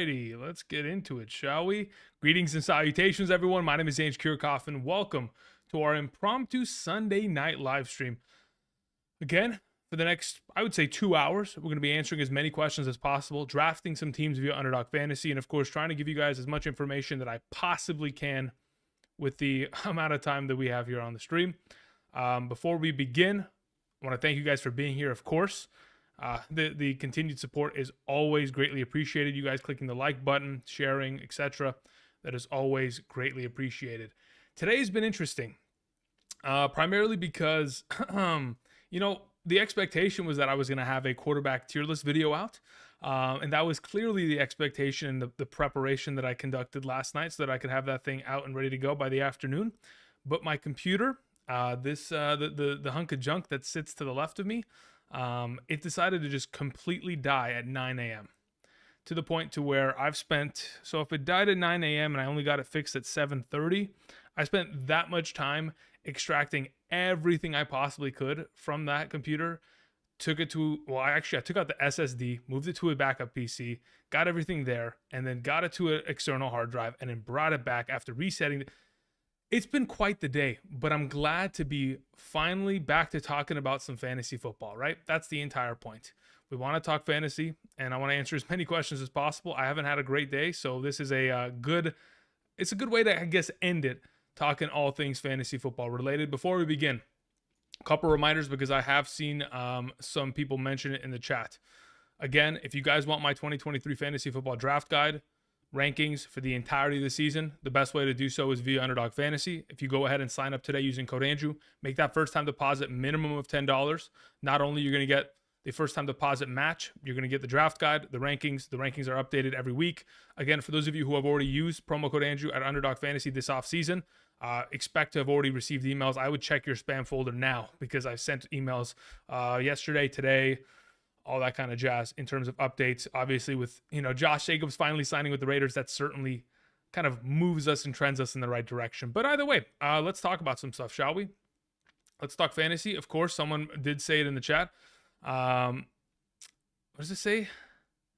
righty, let's get into it, shall we? Greetings and salutations, everyone. My name is Kiorkof, and welcome to our impromptu Sunday night live stream. Again, for the next, I would say 2 hours, we're going to be answering as many questions as possible, drafting some teams via Underdog Fantasy, and of course, trying to give you guys as much information that I possibly can with the amount of time that we have here on the stream. Before we begin, I want to thank you guys for being here, of course. The continued support is always greatly appreciated. You guys clicking the like button, sharing, etc. That is always greatly appreciated. Today's been interesting, primarily because, the expectation was that I was going to have a quarterback tier list video out. And that was clearly the expectation and the preparation that I conducted last night so that I could have that thing out and ready to go by the afternoon. But my computer, the hunk of junk that sits to the left of me, it decided to just completely die at 9 a.m. to the point to where I've spent, so if it died at 9 a.m. and I only got it fixed at 7:30, I spent that much time extracting everything I possibly could from that computer. Took it to, I took out the SSD, moved it to a backup PC, got everything there, and then got it to an external hard drive, and then brought it back after resetting. It's been quite the day, but I'm glad to be finally back to talking about some fantasy football, right? That's the entire point. We want to talk fantasy, and I want to answer as many questions as possible. I haven't had a great day, so this is a good way to, I guess, end it, talking all things fantasy football related. Before we begin, a couple reminders because I have seen some people mention it in the chat. Again, if you guys want my 2023 fantasy football draft guide, rankings for the entirety of the season, the best way to do so is via Underdog Fantasy. If you go ahead and sign up today using code Andrew, make that first time deposit minimum of $10. Not only you're going to get the first time deposit match, you're going to get the draft guide, the rankings. The rankings are updated every week. Again, for those of you who have already used promo code Andrew at Underdog Fantasy this off season, expect to have already received emails. I would check your spam folder now because I sent emails yesterday, today, all that kind of jazz in terms of updates. Obviously with, Josh Jacobs finally signing with the Raiders, that certainly kind of moves us and trends us in the right direction. But either way, let's talk about some stuff, shall we? Let's talk fantasy. Of course, someone did say it in the chat. What does it say?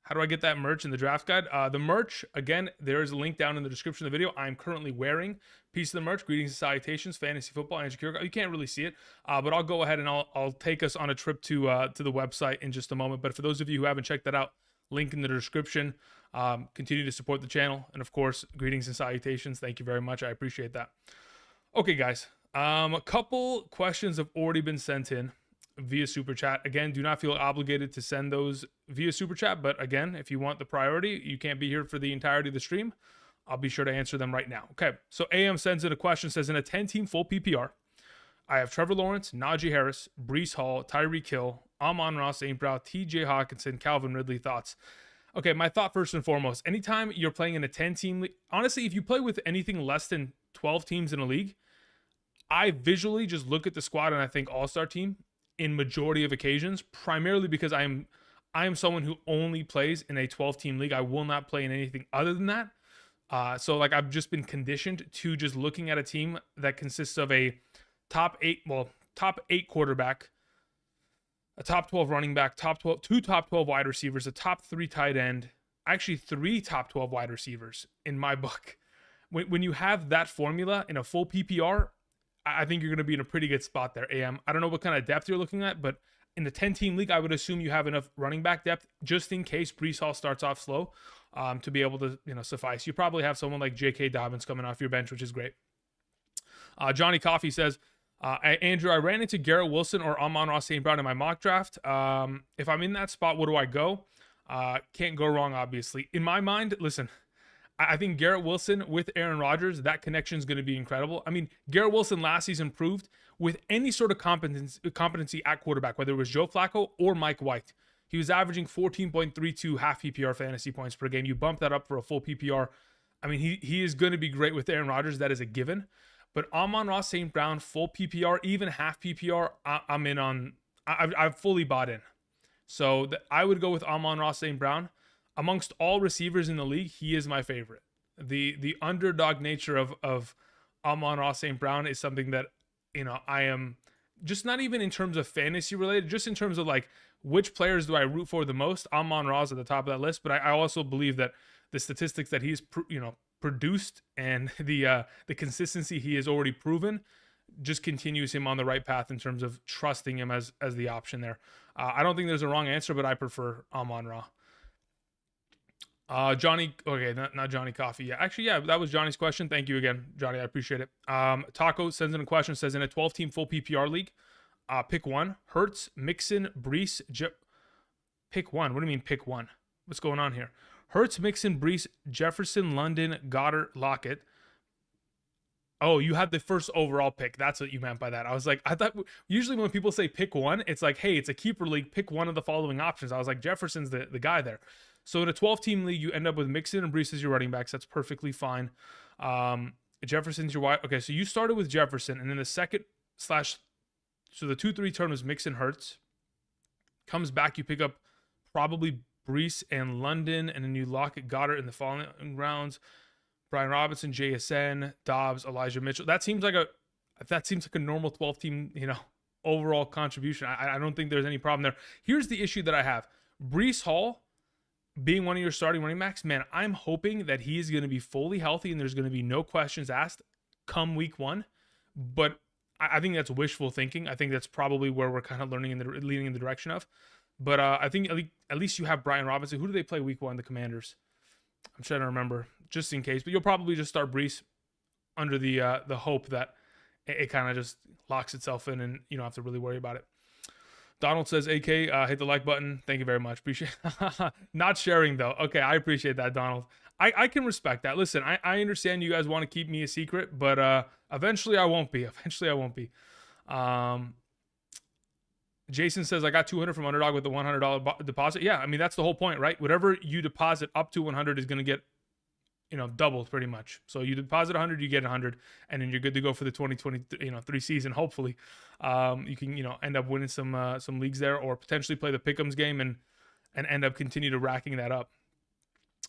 How do I get that merch in the draft guide? The merch, again, there is a link down in the description of the video. I'm currently wearing a piece of the merch. Greetings and salutations, fantasy football, Andrew Kiorkof. You can't really see it, but I'll go ahead and I'll take us on a trip to the website in just a moment. But for those of you who haven't checked that out, link in the description. Continue to support the channel. And of course, greetings and salutations. Thank you very much. I appreciate that. Okay, guys. A couple questions have already been sent in via super chat. Again, do not feel obligated to send those via super chat, but again, if you want the priority, you can't be here for the entirety of the stream, I'll be sure to answer them right now. Okay, so AM sends in a question, says, in a 10-team full PPR, I have Trevor Lawrence, Najee Harris, Breece Hall, Tyreek Hill, Amon-Ra St. Brown, TJ Hawkinson, Calvin Ridley. Thoughts? Okay, my thought first and foremost, anytime you're playing in a 10-team league, honestly, if you play with anything less than 12 teams in a league, I visually just look at the squad and I think all-star team in majority of occasions, primarily because I am someone who only plays in a 12-team league. I will not play in anything other than that. So I've just been conditioned to just looking at a team that consists of a top eight quarterback, a top 12 running back, two top 12 wide receivers, a top 3 tight end, actually 3 top 12 wide receivers in my book. When you have that formula in a full PPR, I think you're going to be in a pretty good spot there, AM. I don't know what kind of depth you're looking at, but in the 10-team league, I would assume you have enough running back depth just in case Breece Hall starts off slow to be able to suffice. You probably have someone like J.K. Dobbins coming off your bench, which is great. Johnny Coffey says, Andrew, I ran into Garrett Wilson or Amon-Ra St. Brown in my mock draft. If I'm in that spot, where do I go? Can't go wrong, obviously. In my mind, listen, I think Garrett Wilson with Aaron Rodgers, that connection is going to be incredible. I mean, Garrett Wilson last season proved with any sort of competency at quarterback, whether it was Joe Flacco or Mike White, he was averaging 14.32 half PPR fantasy points per game. You bump that up for a full PPR. I mean, he is going to be great with Aaron Rodgers. That is a given. But Amon-Ra St. Brown, full PPR, even half PPR, I'm in on. I've fully bought in. So I would go with Amon-Ra St. Brown. Amongst all receivers in the league, he is my favorite. The underdog nature of Amon-Ra St. Brown is something that, I am just not even in terms of fantasy related, just in terms of like which players do I root for the most. Amon-Ra's at the top of that list, but I also believe that the statistics that he's produced and the consistency he has already proven just continues him on the right path in terms of trusting him as the option there. I don't think there's a wrong answer, but I prefer Amon-Ra. Johnny, okay, not Johnny Coffee. Yeah, actually, yeah, that was Johnny's question. Thank you again, Johnny. I appreciate it. Taco sends in a question, says in a 12-team full PPR league, pick one: Hurts, Mixon, Brees. Pick one. What do you mean pick one? What's going on here? Hurts, Mixon, Brees, Jefferson, London, Goddard, Lockett. Oh, you had the first overall pick. That's what you meant by that. I was like, I thought usually when people say pick one, it's like, hey, it's a keeper league. Pick one of the following options. I was like, Jefferson's the guy there. So in a 12-team league, you end up with Mixon and Brees as your running backs. That's perfectly fine. Jefferson's your wide. Okay, so you started with Jefferson, and then the second slash, so the 2-3 turn was Mixon, Hurts. Comes back, you pick up probably Brees and London, and then you lock at Goddard in the following rounds. Brian Robinson, JSN, Dobbs, Elijah Mitchell. That seems like a normal 12-team, overall contribution. I don't think there's any problem there. Here's the issue that I have. Brees Hall being one of your starting running backs, man, I'm hoping that he's going to be fully healthy and there's going to be no questions asked come week one. But I think that's wishful thinking. I think that's probably where we're kind of leading in the direction of. But I think at least you have Brian Robinson. Who do they play week one? The Commanders. I'm trying to remember just in case. But you'll probably just start Brees under the hope that it kind of just locks itself in and you don't have to really worry about it. Donald says, AK, hit the like button. Thank you very much. Appreciate it. Not sharing, though. Okay, I appreciate that, Donald. I can respect that. Listen, I understand you guys want to keep me a secret, but eventually I won't be. Jason says, I got 200 from Underdog with the $100 deposit. Yeah, I mean, that's the whole point, right? Whatever you deposit up to 100 is going to get, doubled pretty much. So you deposit 100, you get 100, and then you're good to go for the 2023 season. Hopefully, you can, end up winning some leagues there, or potentially play the Pick'ems game and end up continue to racking that up.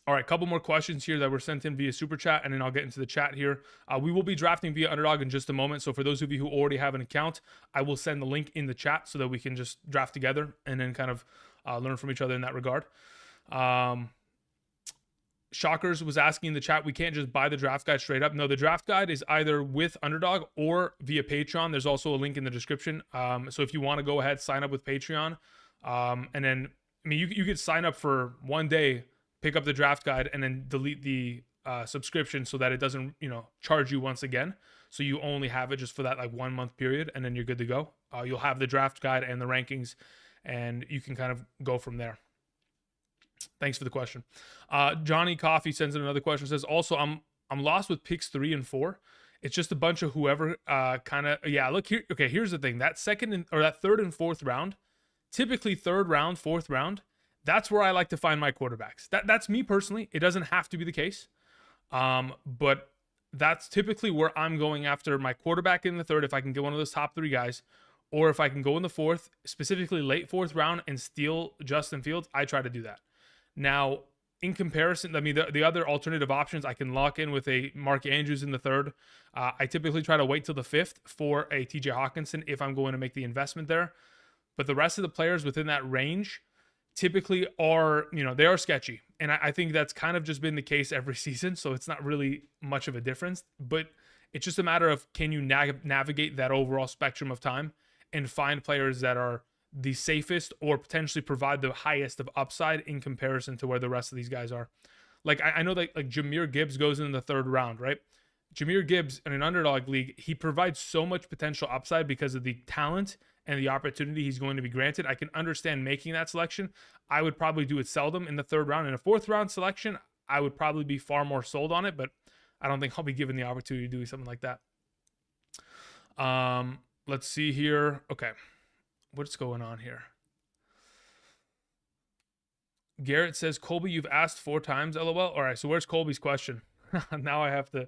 All right, a couple more questions here that were sent in via Super Chat, and then I'll get into the chat here. We will be drafting via Underdog in just a moment, so for those of you who already have an account, I will send the link in the chat so that we can just draft together and then kind of learn from each other in that regard. Shockers was asking in the chat, we can't just buy the draft guide straight up. No, the draft guide is either with Underdog or via Patreon. There's also a link in the description. So if you want to go ahead, sign up with Patreon. And then, I mean, you could sign up for one day, pick up the draft guide, and then delete the subscription so that it doesn't, charge you once again. So you only have it just for that 1 month period, and then you're good to go. You'll have the draft guide and the rankings, and you can kind of go from there. Thanks for the question. Johnny Coffee sends in another question. Says, also, I'm lost with picks 3 and 4. It's just a bunch of whoever look here. Okay, here's the thing. That that third and fourth round, typically third round, fourth round, that's where I like to find my quarterbacks. That's me personally. It doesn't have to be the case. But that's typically where I'm going after my quarterback in the third, if I can get one of those top 3 guys, or if I can go in the fourth, specifically late fourth round, and steal Justin Fields, I try to do that. Now, in comparison, I mean, the other alternative options, I can lock in with a Mark Andrews in the third. I typically try to wait till the fifth for a TJ Hawkinson if I'm going to make the investment there. But the rest of the players within that range typically are, they are sketchy. And I think that's kind of just been the case every season. So it's not really much of a difference. But it's just a matter of, can you navigate that overall spectrum of time and find players that are the safest or potentially provide the highest of upside in comparison to where the rest of these guys are. Like I know that Jahmyr Gibbs goes in the third round, right? Jahmyr Gibbs in an Underdog league, he provides so much potential upside because of the talent and the opportunity he's going to be granted. I can understand making that selection. I would probably do it seldom in the third round. In a fourth round selection, I would probably be far more sold on it, but I don't think I'll be given the opportunity to do something like that. Let's see here. Okay. What's going on here? Garrett says, Colby, you've asked 4 times, LOL. All right, so where's Colby's question? Now I have to,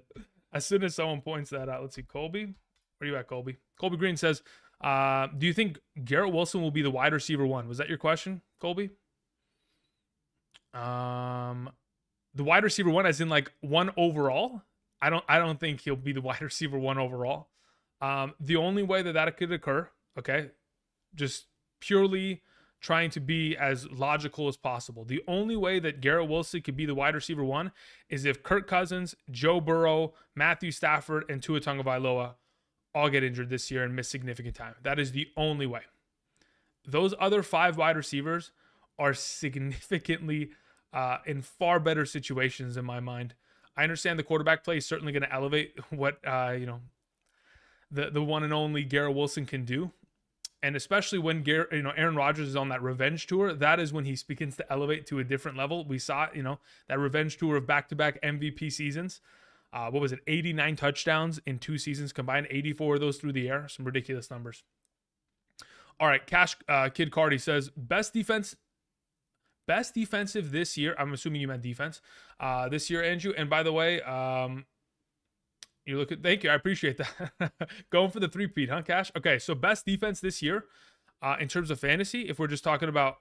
as soon as someone points that out. Let's see, Colby. Where are you at, Colby? Colby Green says, do you think Garrett Wilson will be the wide receiver 1? Was that your question, Colby? The wide receiver 1 as in 1 overall? I don't think he'll be the wide receiver 1 overall. The only way that could occur, okay, just purely trying to be as logical as possible. The only way that Garrett Wilson could be the wide receiver one is if Kirk Cousins, Joe Burrow, Matthew Stafford, and Tua Tagovailoa all get injured this year and miss significant time. That is the only way. Those other 5 wide receivers are significantly in far better situations in my mind. I understand the quarterback play is certainly going to elevate what the one and only Garrett Wilson can do. And especially when Aaron Rodgers is on that revenge tour, that is when he begins to elevate to a different level. We saw, that revenge tour of back-to-back MVP seasons. What was it? 89 touchdowns in 2 seasons combined, 84 of those through the air. Some ridiculous numbers. All right, Kid Cardi says, best defensive this year. I'm assuming you meant defense. This year, Andrew. And by the way, thank you. I appreciate that. Going for the 3-peat, huh, Cash? Okay, so best defense this year in terms of fantasy, if we're just talking about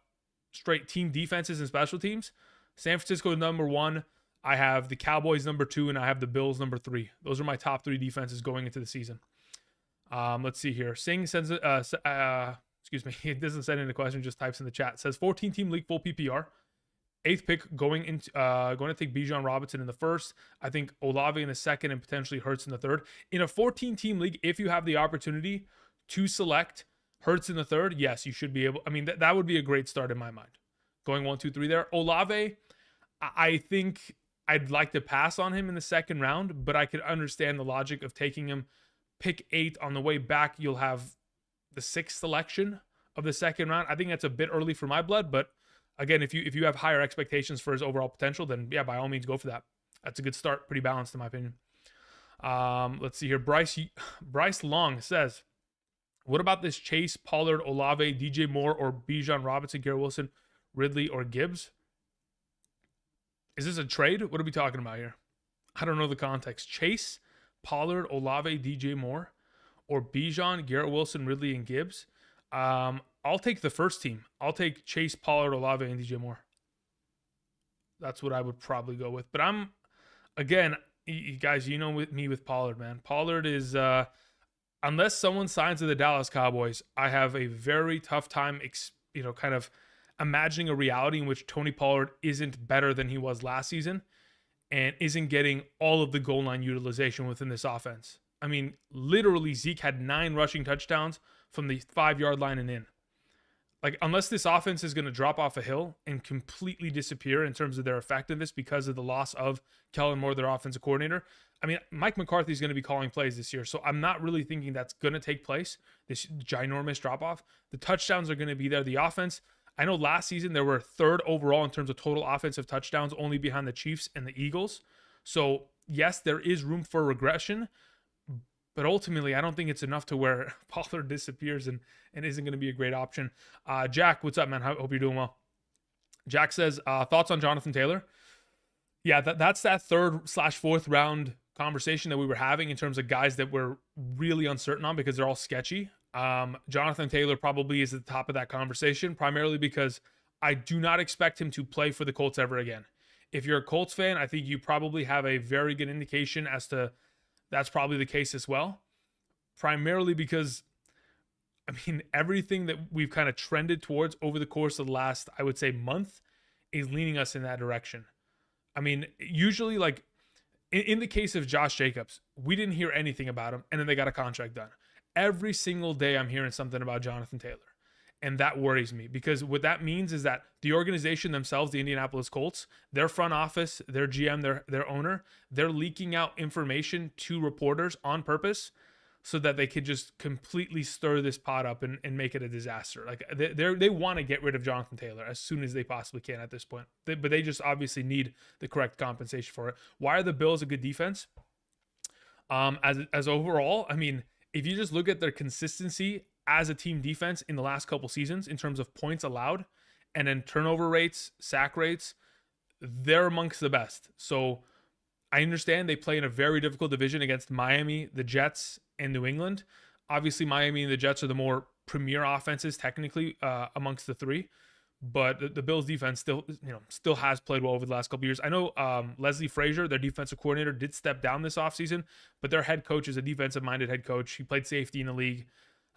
straight team defenses and special teams, San Francisco number 1. I have the Cowboys number 2, and I have the Bills number 3. Those are my top 3 defenses going into the season. Let's see here. Singh sends excuse me, it doesn't send in a question, just types in the chat. It says 14-team league, full PPR. 8th pick going to take Bijan Robinson in the 1st. I think Olave in the 2nd and potentially Hurts in the 3rd. In a 14-team league, if you have the opportunity to select Hurts in the 3rd, yes, you should be able. I mean, that would be a great start in my mind. Going 1, 2, 3 there. Olave, I think I'd like to pass on him in the 2nd round, but I could understand the logic of taking him. Pick 8 on the way back. You'll have the 6th selection of the 2nd round. I think that's a bit early for my blood, but again, if you have higher expectations for his overall potential, then yeah, by all means, go for that. That's a good start. Pretty balanced in my opinion. Let's see here. Bryce Long says, what about this Chase, Pollard, Olave, DJ Moore, or Bijan Robinson, Garrett Wilson, Ridley, or Gibbs? Is this a trade? What are we talking about here? I don't know the context. Chase, Pollard, Olave, DJ Moore, or Bijan, Garrett Wilson, Ridley, and Gibbs. I'll take the first team. I'll take Chase, Pollard, Olave, and DJ Moore. That's what I would probably go with. But again, you guys, with me with Pollard, man. Pollard is, unless someone signs with the Dallas Cowboys, I have a very tough time, kind of imagining a reality in which Tony Pollard isn't better than he was last season and isn't getting all of the goal line utilization within this offense. I mean, literally, Zeke had 9 rushing touchdowns from the 5-yard line and in. Like, unless this offense is going to drop off a hill and completely disappear in terms of their effectiveness because of the loss of Kellen Moore, their offensive coordinator, I mean, Mike McCarthy is going to be calling plays this year, so I'm not really thinking that's going to take place, this ginormous drop-off. The touchdowns are going to be there. The offense, I know last season they were 3rd overall in terms of total offensive touchdowns, only behind the Chiefs and the Eagles. So, yes, there is room for regression, but ultimately, I don't think it's enough to where Pollard disappears and isn't going to be a great option. Jack, what's up, man? I hope you're doing well. Jack says, thoughts on Jonathan Taylor? Yeah, that's that 3rd/4th round conversation that we were having in terms of guys that we're really uncertain on because they're all sketchy. Jonathan Taylor probably is at the top of that conversation, primarily because I do not expect him to play for the Colts ever again. If you're a Colts fan, I think you probably have a very good indication as to that's probably the case as well. Primarily because, I mean, everything that we've kind of trended towards over the course of the last, I would say, month is leaning us in that direction. I mean, usually, like, in the case of Josh Jacobs, we didn't hear anything about him, and then they got a contract done. Every single day I'm hearing something about Jonathan Taylor. And that worries me because what that means is that the organization themselves, the Indianapolis Colts, their front office, their GM, their owner, they're leaking out information to reporters on purpose so that they could just completely stir this pot up and make it a disaster. Like they want to get rid of Jonathan Taylor as soon as they possibly can at this point. But they just obviously need the correct compensation for it. Why are the Bills a good defense? As overall, I mean, if you just look at their consistency as a team defense in the last couple seasons in terms of points allowed and then turnover rates, sack rates, they're amongst the best. So I understand they play in a very difficult division against Miami, the Jets, and New England. Obviously, Miami and the Jets are the more premier offenses technically amongst the 3. But the Bills defense still has played well over the last couple years. I know Leslie Frazier, their defensive coordinator, did step down this offseason, but their head coach is a defensive-minded head coach. He played safety in the league.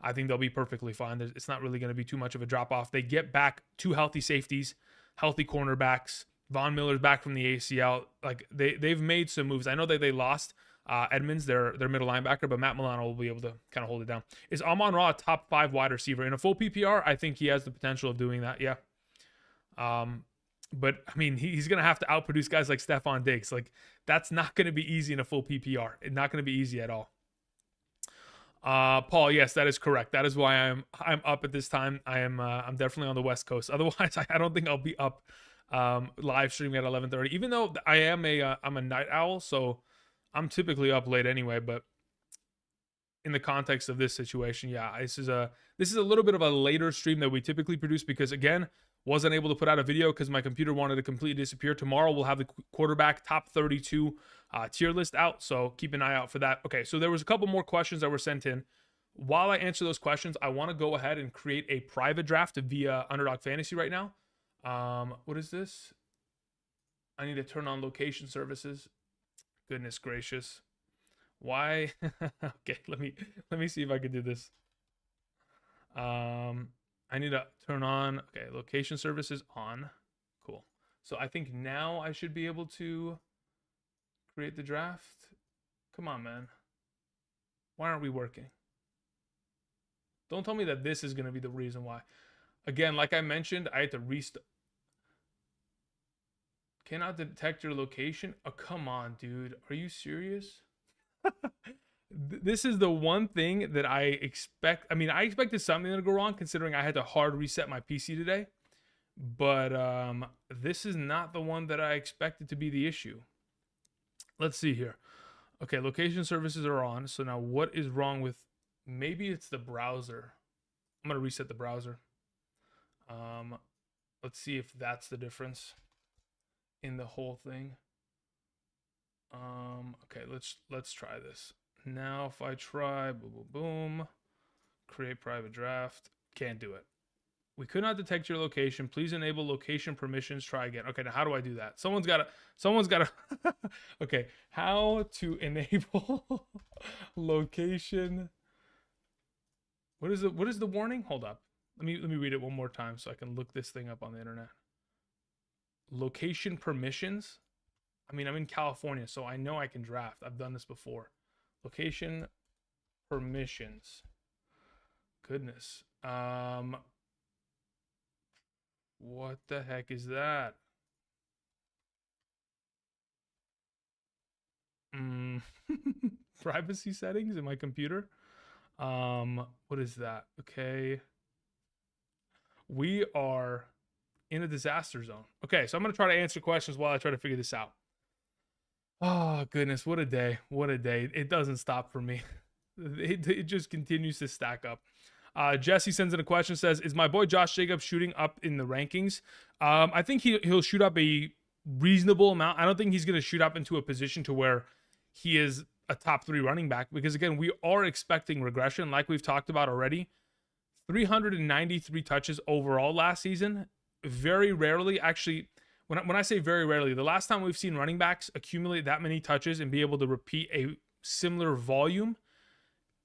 I think they'll be perfectly fine. It's not really going to be too much of a drop off. They get back 2 healthy safeties, healthy cornerbacks. Von Miller's back from the ACL. Like they've made some moves. I know that they lost Edmonds, their middle linebacker, but Matt Milano will be able to kind of hold it down. Is Amon-Ra a top 5 wide receiver in a full PPR? I think he has the potential of doing that. Yeah. But I mean, he's going to have to outproduce guys like Stephon Diggs. Like that's not going to be easy in a full PPR. It's not going to be easy at all. Paul, yes, that is correct. That is why I'm up at this time. I'm definitely on the West Coast. Otherwise, I don't think I'll be up live streaming at 11:30. Even though I am I'm a night owl, so I'm typically up late anyway. But in the context of this situation, yeah, this is a little bit of a later stream that we typically produce because again, wasn't able to put out a video because my computer wanted to completely disappear. Tomorrow we'll have the quarterback top 32 tier list out, so keep an eye out for that. Okay, so there was a couple more questions that were sent in. While I answer those questions, I want to go ahead and create a private draft via Underdog Fantasy right now. What is this? I need to turn on location services. Goodness gracious. Why? Okay, let me see if I can do this. I need to turn on, okay, location services on. Cool. So I think now I should be able to create the draft. Come on, man. Why aren't we working? Don't tell me that this is going to be the reason why. Again, like I mentioned, I had to restart. Cannot detect your location? Oh, come on, dude. Are you serious? This is the one thing that I expect. I mean, I expected something to go wrong considering I had to hard reset my PC today. But this is not the one that I expected to be the issue. Let's see here. Okay, location services are on. So now what is wrong with, maybe it's the browser. I'm going to reset the browser. Let's see if that's the difference in the whole thing. Okay, let's try this. Now if I try boom boom boom, create private draft, can't do it. We could not detect your location. Please enable location permissions. Try again. Okay, now how do I do that? Someone's got to okay, how to enable location. What is the warning? Hold up. Let me read it one more time so I can look this thing up on the internet. Location permissions. I mean, I'm in California, so I know I can draft. I've done this before. Location permissions. Goodness. What the heck is that? Privacy settings in my computer. What is that? Okay. We are in a disaster zone. Okay, so I'm going to try to answer questions while I try to figure this out. Oh, goodness. What a day. What a day. It doesn't stop for me. It just continues to stack up. Jesse sends in a question, says, is my boy Josh Jacobs shooting up in the rankings? I think he'll shoot up a reasonable amount. I don't think he's going to shoot up into a position to where he is a top 3 running back because, again, we are expecting regression like we've talked about already. 393 touches overall last season. Very rarely, actually, when I say very rarely, the last time we've seen running backs accumulate that many touches and be able to repeat a similar volume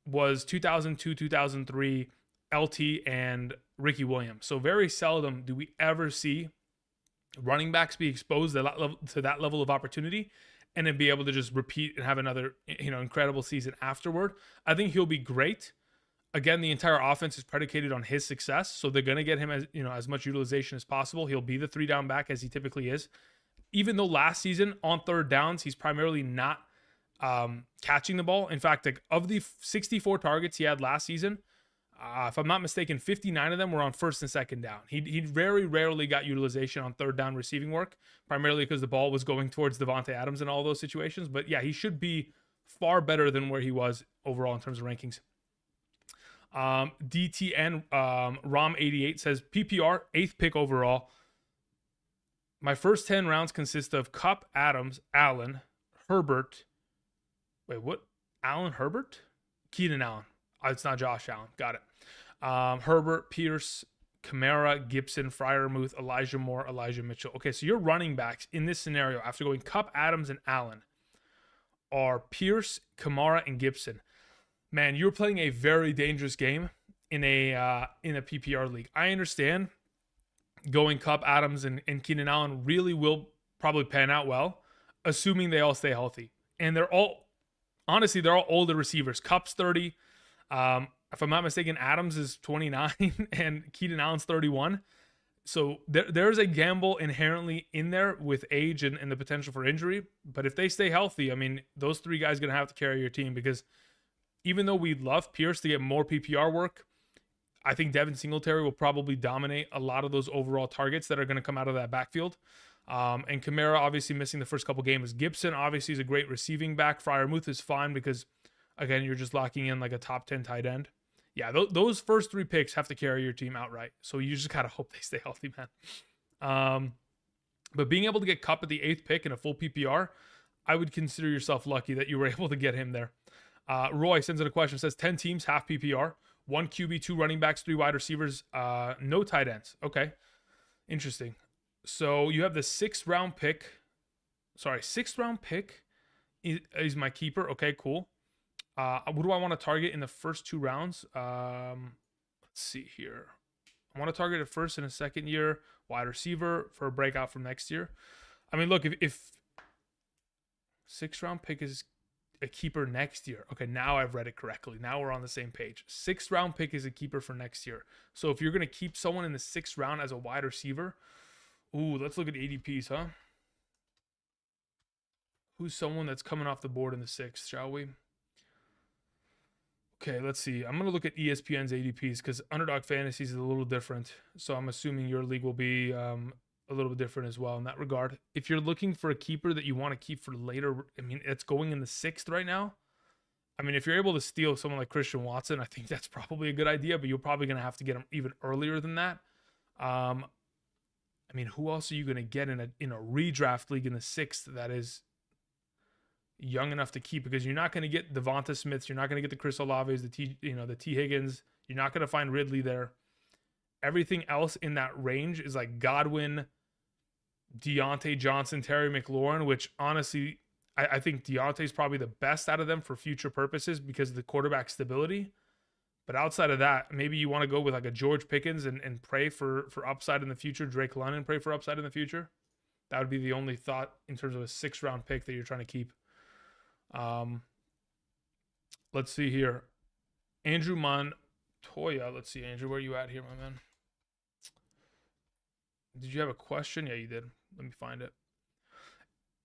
was 2002, 2003, LT and Ricky Williams. So very seldom do we ever see running backs be exposed to that level of opportunity and then be able to just repeat and have another, incredible season afterward. I think he'll be great. Again, the entire offense is predicated on his success, so they're going to get him as much utilization as possible. He'll be the 3-down back as he typically is. Even though last season on third downs, he's primarily not catching the ball. In fact, like, of the 64 targets he had last season, if I'm not mistaken, 59 of them were on first and second down. He very rarely got utilization on third down receiving work, primarily because the ball was going towards Devontae Adams in all those situations. But yeah, he should be far better than where he was overall in terms of rankings. DTN Rom88 says PPR 8th pick overall. My first 10 rounds consist of Kupp, Adams, Allen, Herbert. Wait, what? Allen, Herbert? Keenan Allen. It's not Josh Allen. Got it. Herbert, Pierce, Kamara, Gibson, Freiermuth, Elijah Moore, Elijah Mitchell. Okay, so your running backs in this scenario, after going Kupp, Adams, and Allen, are Pierce, Kamara, and Gibson. Man, you're playing a very dangerous game in a PPR league. I understand going Cup, Adams, and Keenan Allen really will probably pan out well, assuming they all stay healthy. And they're all older receivers. Cup's 30. If I'm not mistaken, Adams is 29 and Keenan Allen's 31. So there's a gamble inherently in there with age and the potential for injury. But if they stay healthy, I mean, those three guys are going to have to carry your team, because even though we'd love Pierce to get more PPR work, I think Devin Singletary will probably dominate a lot of those overall targets that are going to come out of that backfield. And Kamara obviously missing the first couple games. Gibson obviously is a great receiving back. Freiermuth is fine because, again, you're just locking in like a top 10 tight end. Yeah, those first three picks have to carry your team outright. So you just got to hope they stay healthy, man. But being able to get Kupp at the 8th pick in a full PPR, I would consider yourself lucky that you were able to get him there. Roy sends in a question, says 10 teams, half PPR, 1 QB, 2 running backs, 3 wide receivers, no tight ends. Okay, interesting. So you have the 6th round pick. Sorry, 6th round pick is my keeper. Okay, cool. What do I want to target in the first 2 rounds? Let's see here. I want to target a first and a second year wide receiver for a breakout from next year. I mean, look, if 6th round pick is a keeper next year. Okay, now I've read it correctly. Now we're on the same page. 6th round pick is a keeper for next year. So if you're going to keep someone in the 6th round as a wide receiver, ooh, let's look at ADPs, huh? Who's someone that's coming off the board in the 6th, shall we? Okay, let's see. I'm going to look at ESPN's ADPs because Underdog Fantasies is a little different. So I'm assuming your league will be a little bit different as well in that regard. If you're looking for a keeper that you want to keep for later, I mean, it's going in the 6th right now. I mean, if you're able to steal someone like Christian Watson, I think that's probably a good idea, but you're probably going to have to get him even earlier than that. I mean, who else are you going to get in a redraft league in the 6th that is young enough to keep? Because you're not going to get Devonta Smiths, you're not going to get the Chris Olaves, the T Higgins. You're not going to find Ridley there. Everything else in that range is like Godwin, Deontay Johnson, Terry McLaurin, which honestly, I think Deontay's probably the best out of them for future purposes because of the quarterback stability. But outside of that, maybe you want to go with like a George Pickens and pray for upside in the future. Drake London, pray for upside in the future. That would be the only thought in terms of a 6th round pick that you're trying to keep. Let's see here. Andrew Montoya. Let's see, Andrew, where are you at here, my man? Did you have a question? Yeah, you did. Let me find it.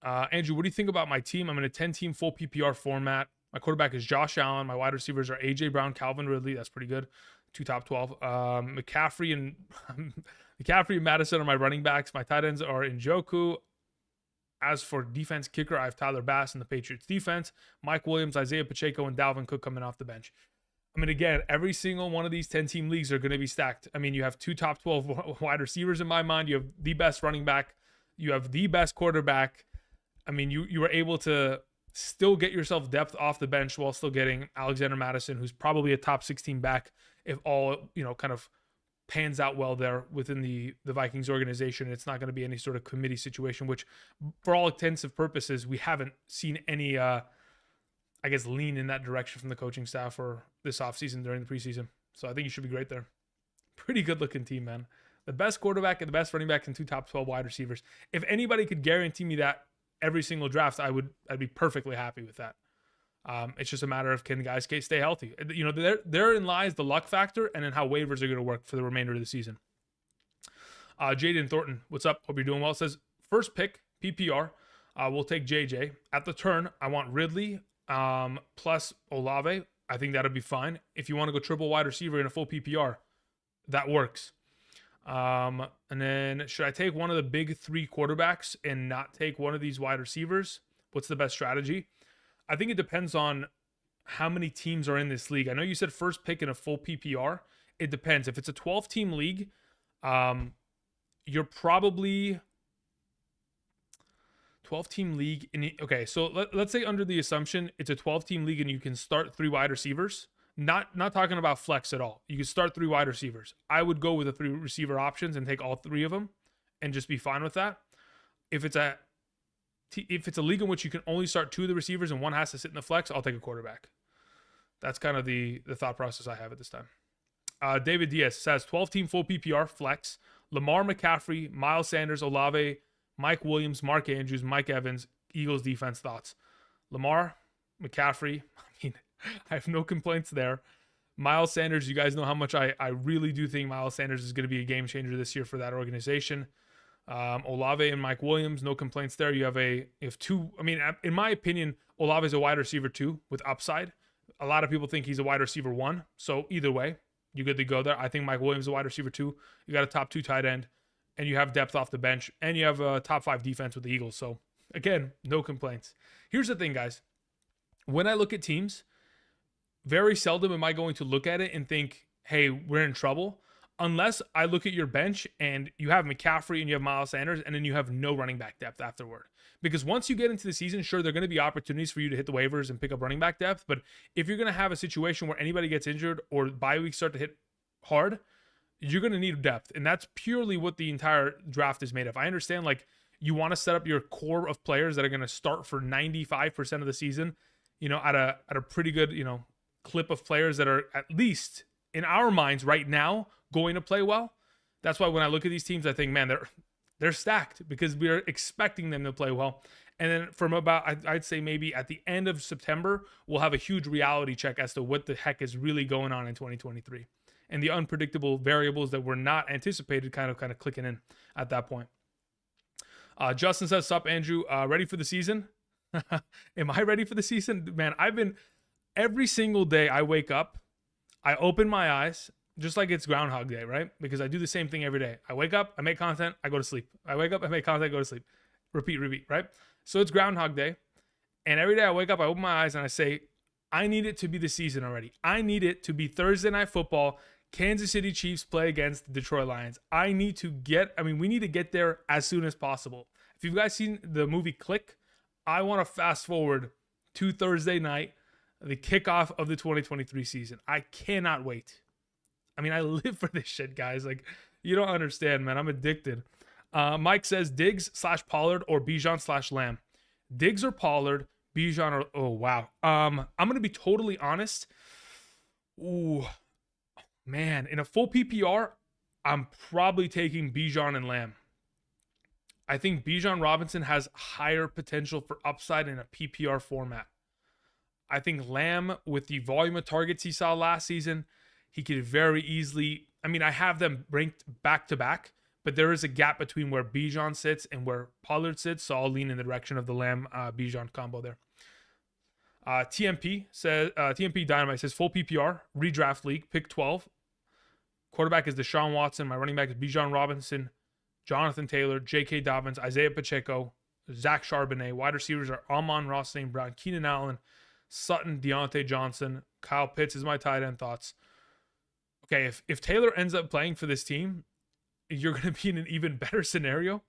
Andrew, what do you think about my team? I'm in a 10-team full PPR format. My quarterback is Josh Allen. My wide receivers are A.J. Brown, Calvin Ridley. That's pretty good. 2 top 12. McCaffrey and Madison are my running backs. My tight ends are Njoku. As for defense kicker, I have Tyler Bass in the Patriots defense. Mike Williams, Isaiah Pacheco, and Dalvin Cook coming off the bench. I mean, again, every single one of these 10-team leagues are going to be stacked. I mean, you have 2 top 12 wide receivers in my mind. You have the best running back. You have the best quarterback. I mean, you were able to still get yourself depth off the bench while still getting Alexander Madison, who's probably a top 16 back if all, kind of pans out well there within the Vikings organization. It's not going to be any sort of committee situation, which for all intents and purposes, we haven't seen any, lean in that direction from the coaching staff for this offseason during the preseason. So I think you should be great there. Pretty good looking team, man. The best quarterback and the best running back and 2 top 12 wide receivers. If anybody could guarantee me that every single draft, I'd be perfectly happy with that. It's just a matter of can guys stay healthy. Therein lies the luck factor and then how waivers are going to work for the remainder of the season. Jaden Thornton, what's up? Hope you're doing well. Says, first pick, PPR. We'll take JJ. At the turn, I want Ridley plus Olave. I think that'll be fine. If you want to go triple wide receiver in a full PPR, that works. And then should I take one of the big 3 quarterbacks and not take one of these wide receivers? What's the best strategy? I think it depends on how many teams are in this league. I know you said first pick in a full PPR. It depends. If it's a 12-team league, you're probably 12-team league. Okay, so let's say under the assumption it's a 12-team league and you can start 3 wide receivers. Not talking about flex at all. You can start 3 wide receivers. I would go with the 3 receiver options and take all 3 of them and just be fine with that. If it's a league in which you can only start 2 of the receivers and 1 has to sit in the flex, I'll take a quarterback. That's kind of the thought process I have at this time. David Diaz says 12-team full PPR flex. Lamar, McCaffrey, Miles Sanders, Olave, Mike Williams, Mark Andrews, Mike Evans, Eagles defense thoughts. Lamar, McCaffrey, I mean, I have no complaints there. Miles Sanders, you guys know how much I really do think Miles Sanders is going to be a game changer this year for that organization. Olave and Mike Williams, no complaints there. You have two, I mean, in my opinion, Olave is a wide receiver 2 with upside. A lot of people think he's a wide receiver 1. So either way, you're good to go there. I think Mike Williams is a wide receiver 2. You got a top 2 tight end, and you have depth off the bench, and you have a top 5 defense with the Eagles. So again, no complaints. Here's the thing, guys. When I look at teams, very seldom am I going to look at it and think, hey, we're in trouble. Unless I look at your bench and you have McCaffrey and you have Miles Sanders, and then you have no running back depth afterward. Because once you get into the season, sure, there are going to be opportunities for you to hit the waivers and pick up running back depth. But if you're going to have a situation where anybody gets injured or bye weeks start to hit hard, you're going to need depth. And that's purely what the entire draft is made of. I understand, like, you want to set up your core of players that are going to start for 95% of the season, at a pretty good, clip of players that are, at least in our minds right now, going to play well. That's why when I look at these teams, I think, man, they're stacked because we are expecting them to play well. And then from about, I'd say maybe at the end of September, we'll have a huge reality check as to what the heck is really going on in 2023. And the unpredictable variables that were not anticipated kind of clicking in at that point. Justin says, sup, Andrew, ready for the season? Am I ready for the season? Man, every single day I wake up, I open my eyes, just like it's Groundhog Day, right? Because I do the same thing every day. I wake up, I make content, I go to sleep. I wake up, I make content, I go to sleep. Repeat, right? So it's Groundhog Day. And every day I wake up, I open my eyes and I say, I need it to be the season already. I need it to be Thursday Night Football. Kansas City Chiefs play against the Detroit Lions. we need to get there as soon as possible. If you've guys seen the movie Click, I want to fast forward to Thursday night, the kickoff of the 2023 season. I cannot wait. I live for this shit, guys. Like, you don't understand, man. I'm addicted. Mike says Diggs/Pollard or Bijan/Lamb. Diggs or Pollard, Bijan or, oh, wow. I'm going to be totally honest. Ooh, man. In a full PPR, I'm probably taking Bijan and Lamb. I think Bijan Robinson has higher potential for upside in a PPR format. I think Lamb, with the volume of targets he saw last season, he could very easily, I have them ranked back to back, but there is a gap between where Bijan sits and where Pollard sits, so I'll lean in the direction of the Lamb Bijan combo there. TMP Dynamite says full PPR, redraft league, pick 12. Quarterback is Deshaun Watson. My running back is Bijan Robinson, Jonathan Taylor, J.K. Dobbins, Isaiah Pacheco, Zach Charbonnet. Wide receivers are Amon-Ra St. Brown, Keenan Allen, Sutton, Deontay Johnson, Kyle Pitts is my tight end thoughts. Okay, if Taylor ends up playing for this team, you're going to be in an even better scenario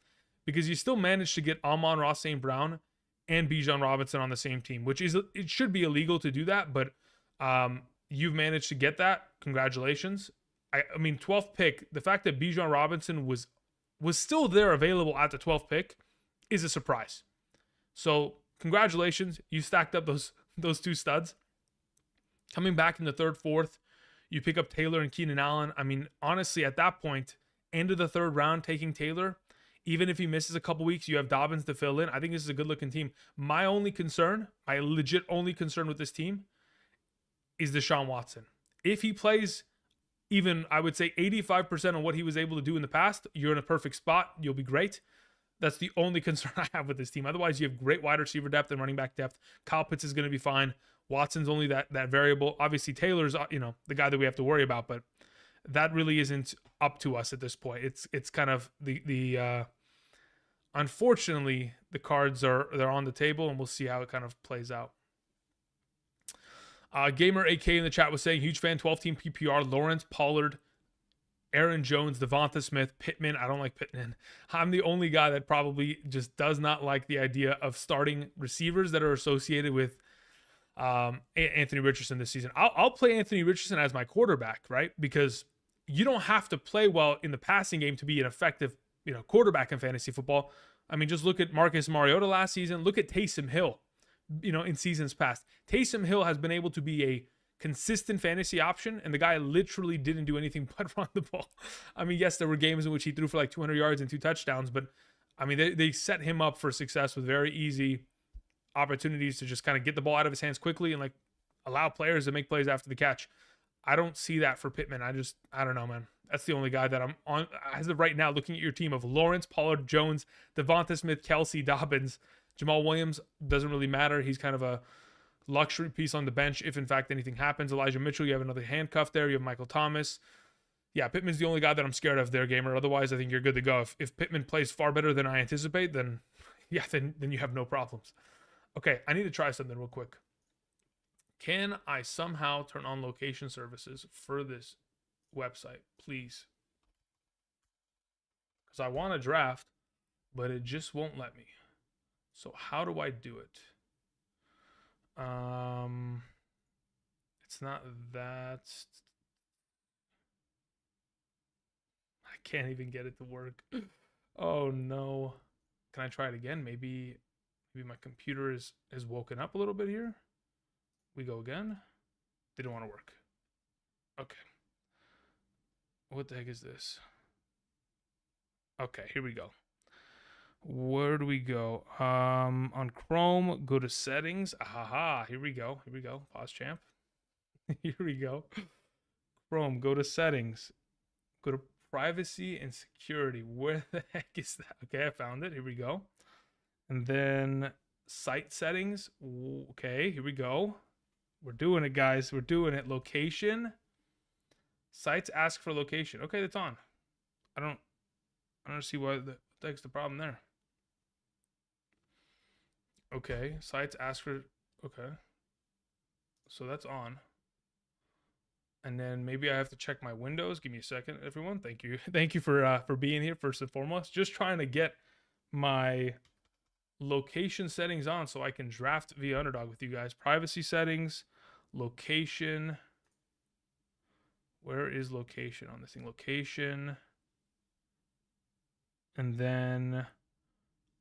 because you still managed to get Amon-Ra St. Brown and Bijan Robinson on the same team, which is, it should be illegal to do that, but you've managed to get that. Congratulations. 12th pick, the fact that Bijan Robinson was still there available at the 12th pick is a surprise. So congratulations. You stacked up those two studs. Coming back in the 3rd, 4th, you pick up Taylor and Keenan Allen. Honestly, at that point, end of the 3rd round, taking Taylor, even if he misses a couple weeks, you have Dobbins to fill in. I think this is a good-looking team. My legit only concern with this team is Deshaun Watson. If he plays even, I would say, 85% of what he was able to do in the past, you're in a perfect spot. You'll be great. That's the only concern I have with this team. Otherwise, you have great wide receiver depth and running back depth. Kyle Pitts is going to be fine. Watson's only that variable. Obviously, Taylor's the guy that we have to worry about, but that really isn't up to us at this point. It's kind of the unfortunately, the cards they're on the table, and we'll see how it kind of plays out. Gamer AK in the chat was saying, huge fan, 12-team PPR, Lawrence, Pollard, Aaron Jones, Devonta Smith, Pittman. I don't like Pittman. I'm the only guy that probably just does not like the idea of starting receivers that are associated with Anthony Richardson this season. I'll play Anthony Richardson as my quarterback, right? Because you don't have to play well in the passing game to be an effective, quarterback in fantasy football. Just look at Marcus Mariota last season. Look at Taysom Hill, in seasons past. Taysom Hill has been able to be a consistent fantasy option, and the guy literally didn't do anything but run the ball. I mean, yes, there were games in which he threw for like 200 yards and 2 touchdowns, but I mean, they set him up for success with very easy opportunities to just kind of get the ball out of his hands quickly and like allow players to make plays after the catch. I don't see that for Pittman. I don't know, man. That's the only guy that I'm on as of right now. Looking at your team of Lawrence, Pollard, Jones, Devonta Smith, Kelsey, Dobbins, Jamal Williams doesn't really matter. He's kind of a luxury piece on the bench if in fact anything happens. Elijah Mitchell, you have another handcuff there. You have Michael Thomas. Yeah, Pittman's the only guy that I'm scared of there, gamer. Otherwise, I think you're good to go. If Pittman plays far better than I anticipate, then yeah, then you have no problems. Okay, I need to try something real quick. Can I somehow turn on location services for this website, please? Because I want to draft, but it just won't let me. So how do I do it? It's not that. I can't even get it to work. Oh no. Can I try it again? Maybe my computer is woken up a little bit here. We go again. Didn't want to work. Okay. What the heck is this? Okay, here we go. Where do we go? On Chrome, go to settings. Aha, here we go. Here we go. Pause champ. Here we go. Chrome, go to settings. Go to privacy and security. Where the heck is that? Okay, I found it. Here we go. And then site settings. Okay, here we go. We're doing it, guys. We're doing it. Location. Sites ask for location. Okay, that's on. I don't see what the heck's the problem there. Okay, sites ask for. Okay, so that's on. And then maybe I have to check my windows. Give me a second, everyone. Thank you. Thank you for being here first and foremost. Just trying to get my location settings on so I can draft via Underdog with you guys. Privacy settings, location. Where is location on this thing? Location. And then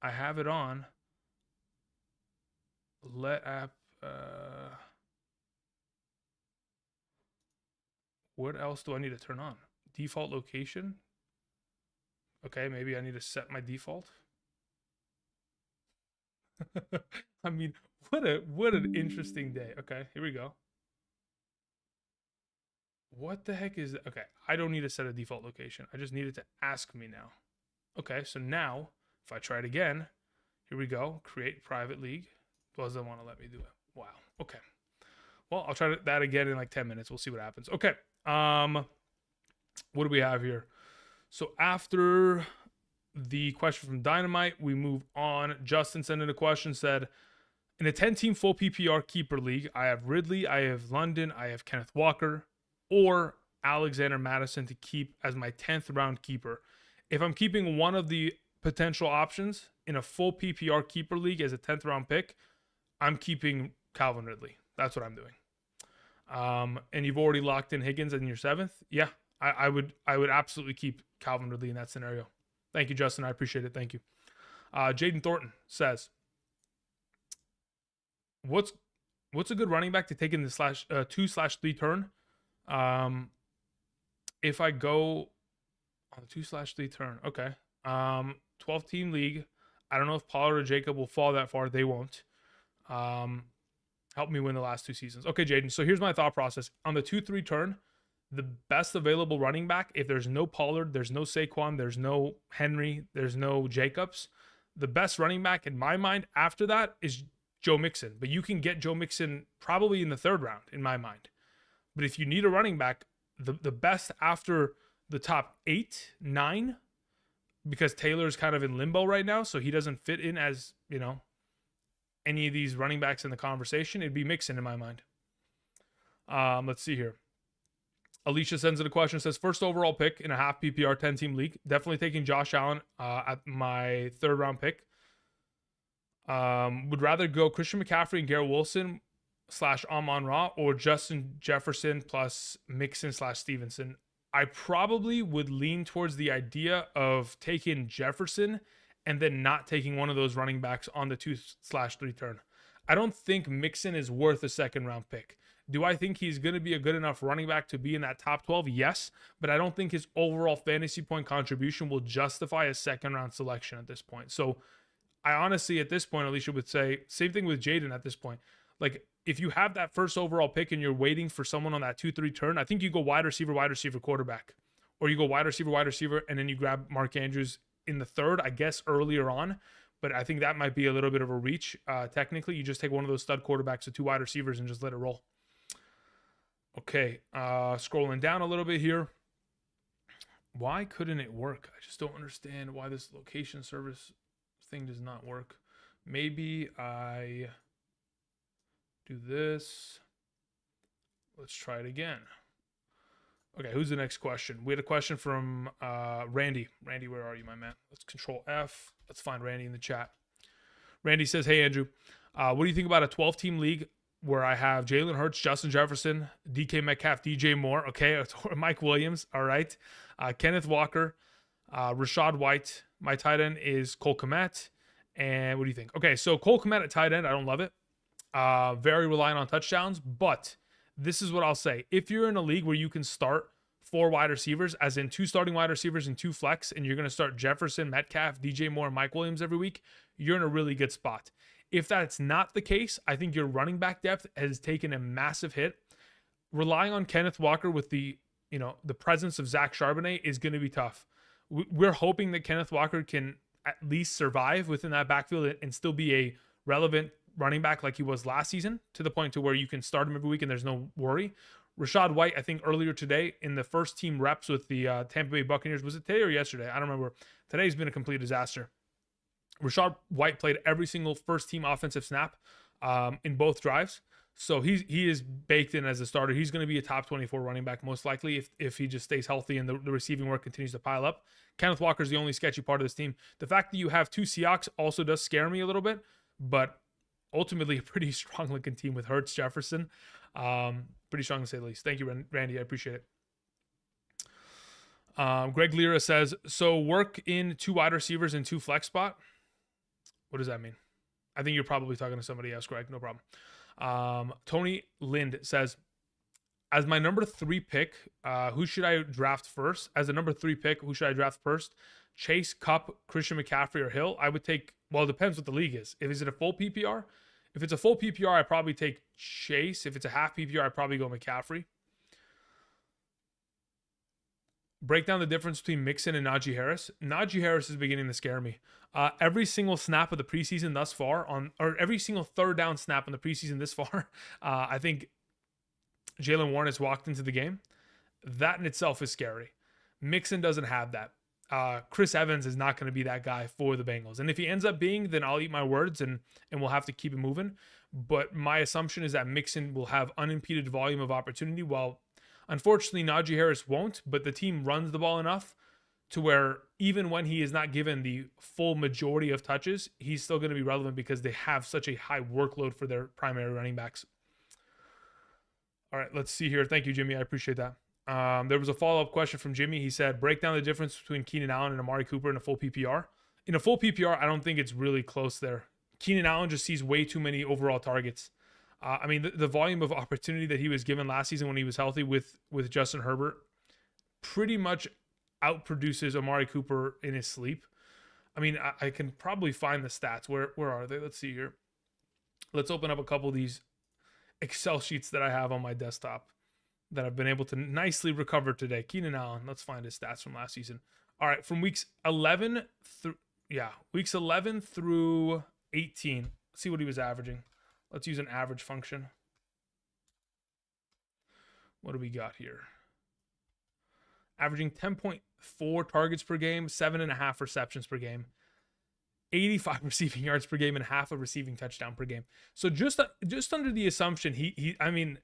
I have it on. Let app. What else do I need to turn on? Default location. Okay, maybe I need to set my default. I mean, what an interesting day. Okay, here we go. What the heck is that? Okay, I don't need to set a default location. I just need it to ask me now. Okay, so now if I try it again, here we go. Create private league. Doesn't want to let me do it. Wow. Okay. Well, I'll try that again in like 10 minutes. We'll see what happens. Okay. What do we have here? So after the question from Dynamite, we move on. Justin sent in a question, said, in a 10-team full PPR keeper league, I have Ridley, I have London, I have Kenneth Walker, or Alexander Madison to keep as my 10th round keeper. If I'm keeping one of the potential options in a full PPR keeper league as a 10th round pick, I'm keeping Calvin Ridley. That's what I'm doing. And you've already locked in Higgins in your 7th. Yeah, I would absolutely keep Calvin Ridley in that scenario. Thank you, Justin. I appreciate it. Thank you. Jaden Thornton says, what's a good running back to take in the 2/3 turn? If I go on the 2/3 turn, okay. 12-team league. I don't know if Pollard or Jacob will fall that far. They won't. Help me win the last 2 seasons. Okay, Jaden. So here's my thought process. On the 2-3 turn, the best available running back, if there's no Pollard, there's no Saquon, there's no Henry, there's no Jacobs, the best running back in my mind after that is Joe Mixon. But you can get Joe Mixon probably in the 3rd round in my mind. But if you need a running back, the best after the top 8, 9, because Taylor's kind of in limbo right now, so he doesn't fit in as, any of these running backs in the conversation, it'd be Mixon in my mind. Let's see here. Alicia sends in a question, says, first overall pick in a half PPR 10-team league. Definitely taking Josh Allen at my 3rd round pick. Would rather go Christian McCaffrey and Garrett Wilson / Amon-Ra or Justin Jefferson plus Mixon / Stevenson. I probably would lean towards the idea of taking Jefferson and then not taking one of those running backs on the 2/3 turn. I don't think Mixon is worth a 2nd round pick. Do I think he's going to be a good enough running back to be in that top 12? Yes, but I don't think his overall fantasy point contribution will justify a second round selection at this point. So I honestly, at this point, Alicia would say, same thing with Jaden at this point. Like, if you have that first overall pick and you're waiting for someone on that 2-3 turn, I think you go wide receiver, quarterback. Or you go wide receiver, and then you grab Mark Andrews in the third, I guess, earlier on. But I think that might be a little bit of a reach. Technically, you just take one of those stud quarterbacks with 2 wide receivers and just let it roll. Okay, scrolling down a little bit here. Why couldn't it work? I just don't understand why this location service thing does not work. Maybe I do this. Let's try it again. Okay, who's the next question? We had a question from Randy. Randy, where are you, my man? Let's control F. Let's find Randy in the chat. Randy says, hey, Andrew, what do you think about a 12-team league where I have Jalen Hurts, Justin Jefferson, DK Metcalf, DJ Moore, okay, Mike Williams, all right, Kenneth Walker, Rashad White. My tight end is Cole Kmet. And what do you think? Okay, so Cole Kmet at tight end, I don't love it. Very reliant on touchdowns, but this is what I'll say. If you're in a league where you can start 4 wide receivers, as in 2 starting wide receivers and 2 flex, and you're going to start Jefferson, Metcalf, DJ Moore, and Mike Williams every week, you're in a really good spot. If that's not the case, I think your running back depth has taken a massive hit. Relying on Kenneth Walker with the presence of Zach Charbonnet is going to be tough. We're hoping that Kenneth Walker can at least survive within that backfield and still be a relevant running back like he was last season, to the point to where you can start him every week and there's no worry. Rashad White, I think earlier today in the first team reps with the Tampa Bay Buccaneers, was it today or yesterday? I don't remember. Today's been a complete disaster. Rashad White played every single first team offensive snap in both drives. So he is baked in as a starter. He's going to be a top 24 running back most likely if he just stays healthy and the receiving work continues to pile up. Kenneth Walker is the only sketchy part of this team. The fact that you have 2 Seahawks also does scare me a little bit, but ultimately a pretty strong looking team with Hurts, Jefferson. Pretty strong to say the least. Thank you, Randy. I appreciate it. Greg Lira says, so work in 2 wide receivers and 2 flex spot. What does that mean? I think you're probably talking to somebody else, Greg. No problem. Tony Lind says, as my number 3 pick, who should I draft first? As a number 3 pick, who should I draft first? Chase, Kupp, Christian McCaffrey, or Hill? I would take, well, it depends what the league is. Is it a full PPR? If it's a full PPR, I probably take Chase. If it's a half PPR, I probably go McCaffrey. Break down the difference between Mixon and Najee Harris. Najee Harris is beginning to scare me. Every single snap of the preseason thus far, or every single third down snap in the preseason this far, I think Jaylen Warren has walked into the game. That in itself is scary. Mixon doesn't have that. Chris Evans is not going to be that guy for the Bengals. And if he ends up being, then I'll eat my words and we'll have to keep it moving. But my assumption is that Mixon will have unimpeded volume of opportunity, while unfortunately Najee Harris won't, but the team runs the ball enough to where even when he is not given the full majority of touches, he's still going to be relevant because they have such a high workload for their primary running backs. All right, let's see here. Thank you, Jimmy. I appreciate that. There was a follow-up question from Jimmy. He said, break down the difference between Keenan Allen and Amari Cooper in a full PPR. In a full PPR, I don't think it's really close there. Keenan Allen just sees way too many overall targets. I mean, the volume of opportunity that he was given last season when he was healthy with Justin Herbert pretty much outproduces Amari Cooper in his sleep. I mean, I can probably find the stats. Where are they? Let's see here. Let's open up a couple of these Excel sheets that I have on my desktop that I've been able to nicely recover today. Keenan Allen, let's find his stats from last season. All right, from weeks 11 through 18. Let's see what he was averaging. Let's use an average function. What do we got here? Averaging 10.4 targets per game, 7.5 receptions per game, 85 receiving yards per game, and half a receiving touchdown per game. So just under the assumption I mean,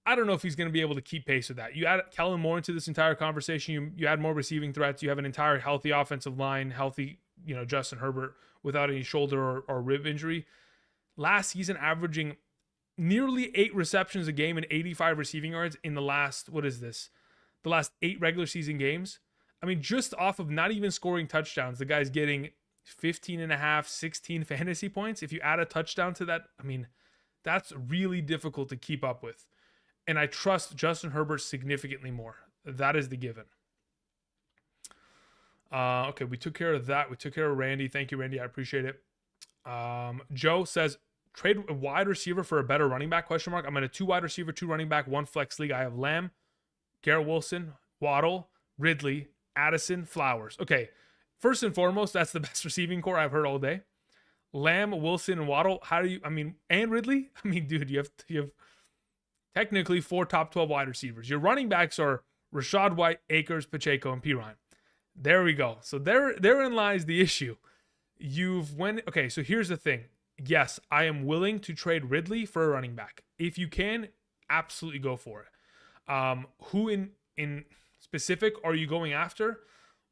I don't know if he's going to be able to keep pace with that. You add Kellen Moore into this entire conversation. You add more receiving threats. You have an entire healthy offensive line, healthy, Justin Herbert without any shoulder or rib injury. Last season, averaging nearly 8 receptions a game and 85 receiving yards in the last, the last 8 regular season games. I mean, just off of not even scoring touchdowns, the guy's getting 15.5, 16 fantasy points. If you add a touchdown to that, I mean, that's really difficult to keep up with. and I trust Justin Herbert significantly more. That is the given. Okay, we took care of that. We took care of Randy. Thank you, Randy. I appreciate it. Joe says, trade a wide receiver for a better running back, question mark. I'm in a 2 wide receiver, 2 running back, 1 flex league. I have Lamb, Garrett Wilson, Waddle, Ridley, Addison, Flowers. Okay, first and foremost, that's the best receiving core I've heard all day. Lamb, Wilson, and Waddle. How do you, and Ridley? Dude, you have technically 4 top 12 wide receivers. Your running backs are Rashad White, Akers, Pacheco, and Pirine. There we go. So therein lies the issue. Okay, so here's the thing. Yes, I am willing to trade Ridley for a running back. If you can, absolutely go for it. Who in specific are you going after?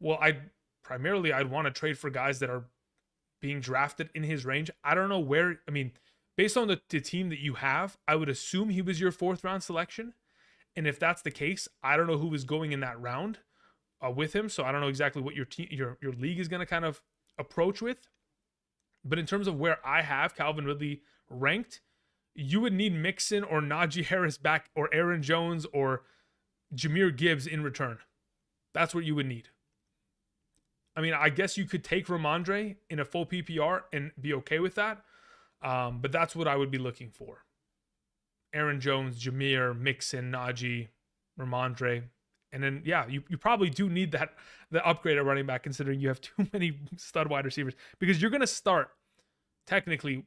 Well, I'd want to trade for guys that are being drafted in his range. I don't know where, based on the team that you have, I would assume he was your 4th round selection. And if that's the case, I don't know who was going in that round with him. So I don't know exactly what your league is going to kind of approach with. But in terms of where I have Calvin Ridley ranked, you would need Mixon or Najee Harris back, or Aaron Jones or Jahmyr Gibbs in return. That's what you would need. I guess you could take Ramondre in a full PPR and be okay with that. But that's what I would be looking for. Aaron Jones, Jahmyr, Mixon, Najee, Ramondre. And then, yeah, you probably do need the upgrade at running back, considering you have too many stud wide receivers, because you're going to start technically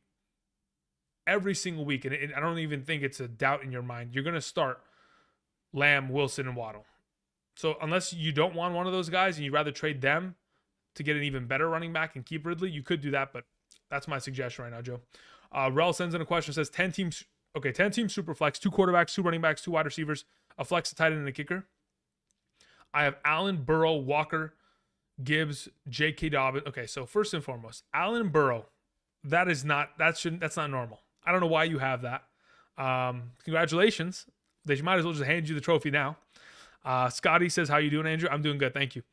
every single week. And I don't even think it's a doubt in your mind. You're going to start Lamb, Wilson, and Waddle. So unless you don't want one of those guys and you'd rather trade them to get an even better running back and keep Ridley, you could do that. But that's my suggestion right now, Joe. Rel sends in a question, says 10 teams. Okay, 10 teams super flex, 2 quarterbacks, 2 running backs, 2 wide receivers, a flex, a tight end, and a kicker. I have Allen, Burrow, Walker, Gibbs, J.K. Dobbins. Okay, so first and foremost, Allen Burrow, that's not normal. I don't know why you have that. Congratulations. They might as well just hand you the trophy now. Scotty says, how you doing, Andrew? I'm doing good, thank you.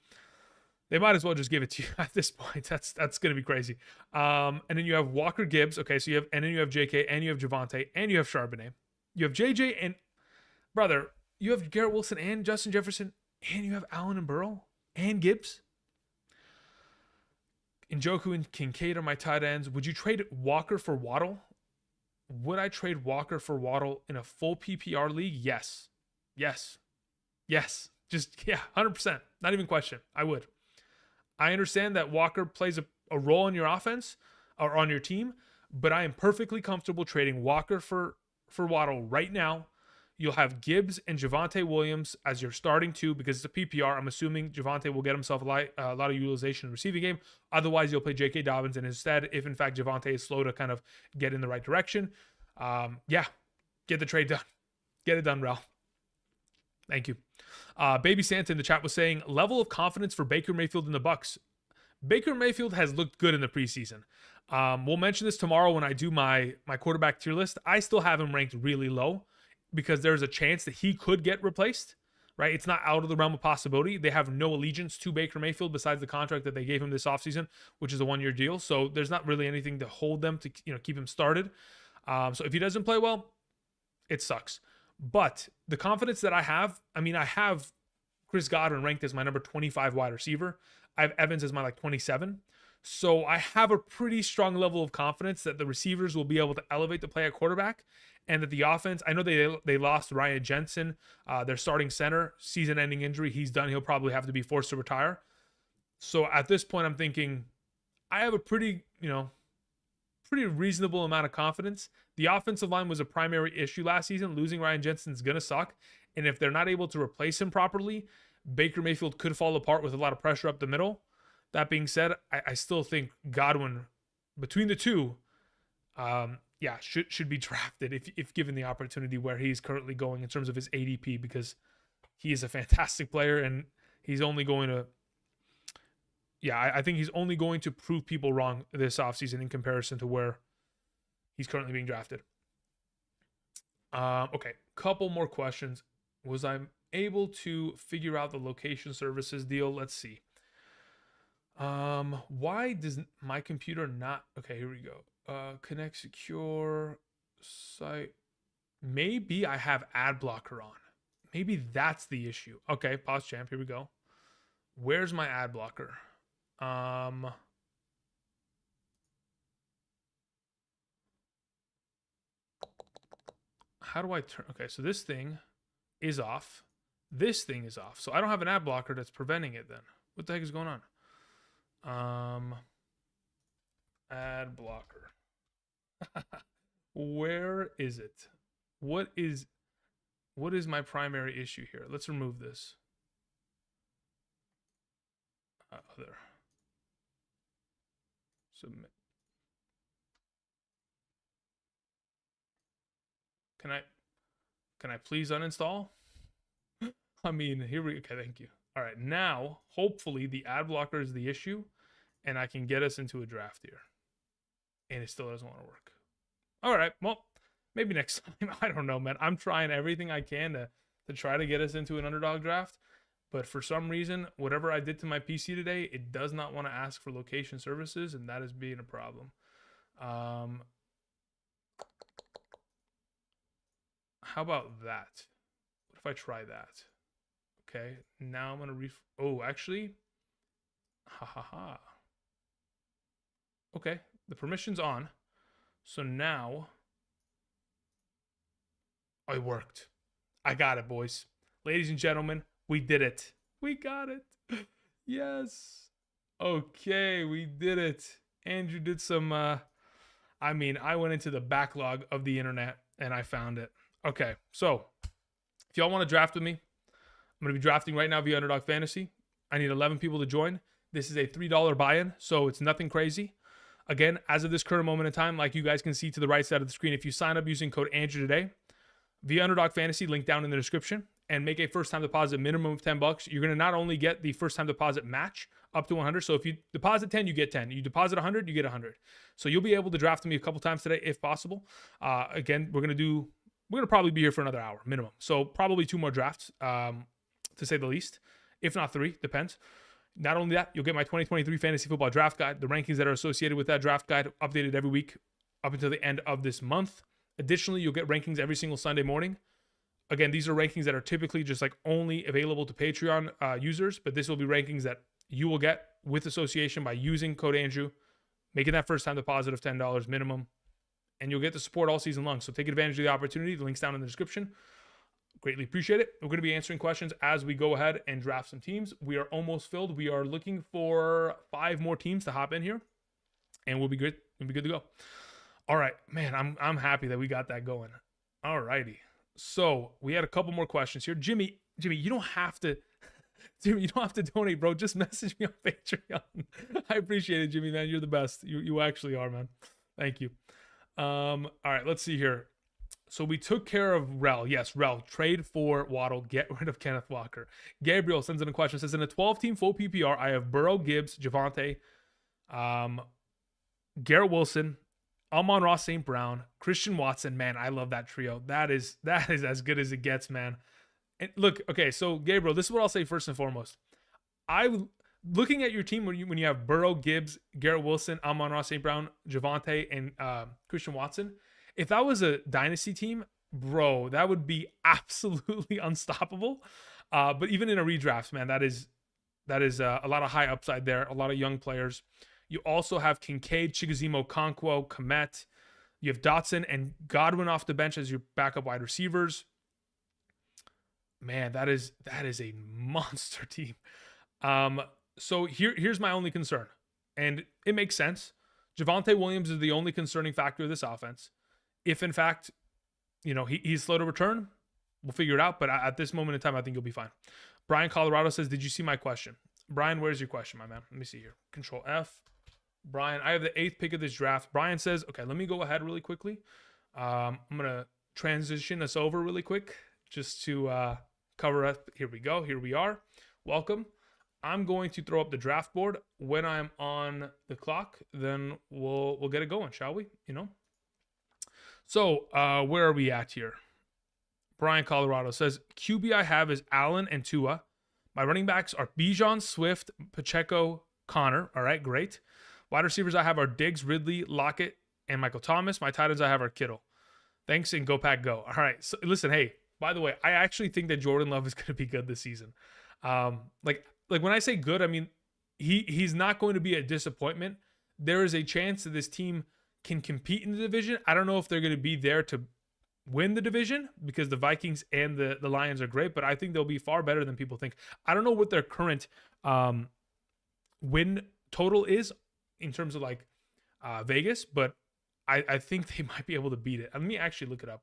They might as well just give it to you at this point. That's going to be crazy. And then you have Walker, Gibbs. Okay, so then you have J.K. and you have Javonte and you have Charbonnet. You have J.J. and, brother, you have Garrett Wilson and Justin Jefferson. And you have Allen and Burrow and Gibbs. Njoku and Kincaid are my tight ends. Would you trade Walker for Waddle? Would I trade Walker for Waddle in a full PPR league? Yes. Just, 100%. Not even question. I would. I understand that Walker plays a role in your offense or on your team, but I am perfectly comfortable trading Walker for Waddle right now. You'll have Gibbs and Javonte Williams as your starting 2 because it's a PPR. I'm assuming Javonte will get himself a lot of utilization in the receiving game. Otherwise, you'll play J.K. Dobbins, and instead, if in fact Javonte is slow to kind of get in the right direction, get the trade done. Get it done, Ralph. Thank you. Baby Santa in the chat was saying, level of confidence for Baker Mayfield in the Bucs. Baker Mayfield has looked good in the preseason. We'll mention this tomorrow when I do my quarterback tier list. I still have him ranked really low, because there's a chance that he could get replaced, right? It's not out of the realm of possibility. They have no allegiance to Baker Mayfield besides the contract that they gave him this offseason, which is a 1-year deal. So there's not really anything to hold them to keep him started. So if he doesn't play well, it sucks. But the confidence that I have Chris Godwin ranked as my number 25 wide receiver. I have Evans as my 27. So I have a pretty strong level of confidence that the receivers will be able to elevate the play at quarterback, and that the offense, I know they lost Ryan Jensen, their starting center, season-ending injury. He's done. He'll probably have to be forced to retire. So at this point, I'm thinking I have a pretty reasonable amount of confidence. The offensive line was a primary issue last season. Losing Ryan Jensen is going to suck. And if they're not able to replace him properly, Baker Mayfield could fall apart with a lot of pressure up the middle. That being said, I still think Godwin, between the two, should be drafted if given the opportunity where he's currently going in terms of his ADP, because he is a fantastic player and he's only going to, I think he's only going to prove people wrong this offseason in comparison to where he's currently being drafted. Okay, couple more questions. Was I able to figure out the location services deal? Let's see. Why does my computer not? Okay, here we go. Connect secure site. Maybe I have ad blocker on. Maybe that's the issue. Okay, pause champ. Here we go. Where's my ad blocker? How do I turn? Okay, so this thing is off. This thing is off. So I don't have an ad blocker that's preventing it then. What the heck is going on? Ad blocker. Where is it? What is my primary issue here? Let's remove this. There. Submit. Can I please uninstall? I mean, here we okay, thank you. All right, now hopefully the ad blocker is the issue and I can get us into a draft here. And it still doesn't want to work. All right, well, maybe next time. I don't know, man. I'm trying everything I can to try to get us into an underdog draft. But for some reason, whatever I did to my PC today, it does not want to ask for location services, and that is being a problem. How about that? What if I try that? Okay, now I'm going to oh, actually, Okay, the permission's on. So now, oh, it worked. I got it, boys. Ladies and gentlemen, we did it. We got it. Yes. Okay, we did it. Andrew did some, I mean, I went into the backlog of the internet and I found it. Okay, so if y'all want to draft with me, I'm going to be drafting right now via Underdog Fantasy. I need 11 people to join. This is a $3 buy-in, so it's nothing crazy. Again, as of this current moment in time, like you guys can see to the right side of the screen, if you sign up using code Andrew today, via Underdog Fantasy, link down in the description, and make a first-time deposit minimum of $10, you're going to not only get the first-time deposit match up to 100. So if you deposit 10, you get 10. You deposit 100, you get 100. So you'll be able to draft me a couple times today if possible. Again, we're going to probably be here for another hour minimum. So probably 2 more drafts, to say the least, if not 3, depends. Not only that, you'll get my 2023 Fantasy Football Draft Guide, the rankings that are associated with that draft guide, updated every week up until the end of this month. Additionally, you'll get rankings every single Sunday morning. Again, these are rankings that are typically just like only available to Patreon users, but this will be rankings that you will get with association by using code Andrew, making that first time deposit of $10 minimum, and you'll get the support all season long. So take advantage of the opportunity. The link's down in the description. Greatly appreciate it. We're going to be answering questions as we go ahead and draft some teams. We are almost filled. We are looking for 5 more teams to hop in here, and we'll be good. We'll be good to go. All right, man, I'm happy that we got that going. All righty. So we had a couple more questions here. Jimmy, you don't have to, Jimmy, you don't have to donate, bro. Just message me on Patreon. I appreciate it, Jimmy, man. You're the best. You actually are, man. Thank you. All right, let's see here. So we took care of Rel. Yes, Rel. Trade for Waddle. Get rid of Kenneth Walker. Gabriel sends in a question. Says, in a 12-team full PPR, I have Burrow, Gibbs, Javonte, Garrett Wilson, Amon-Ra St. Brown, Christian Watson. Man, I love that trio. That is as good as it gets, man. And look, okay, so Gabriel, this is what I'll say first and foremost. Looking at your team when you have Burrow, Gibbs, Garrett Wilson, Amon-Ra St. Brown, Javonte, and Christian Watson, if that was a dynasty team, bro, that would be absolutely unstoppable. But even in a redraft, man, that is a lot of high upside there, a lot of young players. You also have Kincaid, Chigozimo, Okonkwo, Komet. You have Dotson and Godwin off the bench as your backup wide receivers. Man, that is a monster team. So here's my only concern, and it makes sense. Javonte Williams is the only concerning factor of this offense. If in fact, he's slow to return, we'll figure it out. But at this moment in time, I think you'll be fine. Brian Colorado says, did you see my question? Brian, where's your question, my man? Let me see here. Control F. Brian, I have the 8th pick of this draft. Brian says, okay, let me go ahead really quickly. I'm going to transition us over really quick just to cover up. Here we go. Here we are. Welcome. I'm going to throw up the draft board. When I'm on the clock, then we'll get it going, shall we? So where are we at here? Brian Colorado says, QB I have is Allen and Tua. My running backs are Bijan, Swift, Pacheco, Connor. All right, great. Wide receivers I have are Diggs, Ridley, Lockett, and Michael Thomas. My tight ends I have are Kittle. Thanks, and go Pack go. All right. So listen, hey, by the way, I actually think that Jordan Love is going to be good this season. Like when I say good, I mean he's not going to be a disappointment. There is a chance that this team can compete in the division. I don't know if they're going to be there to win the division because the Vikings and the Lions are great, but I think they'll be far better than people think. I don't know what their current win total is in terms of like Vegas, but I think they might be able to beat it. Let me actually look it up.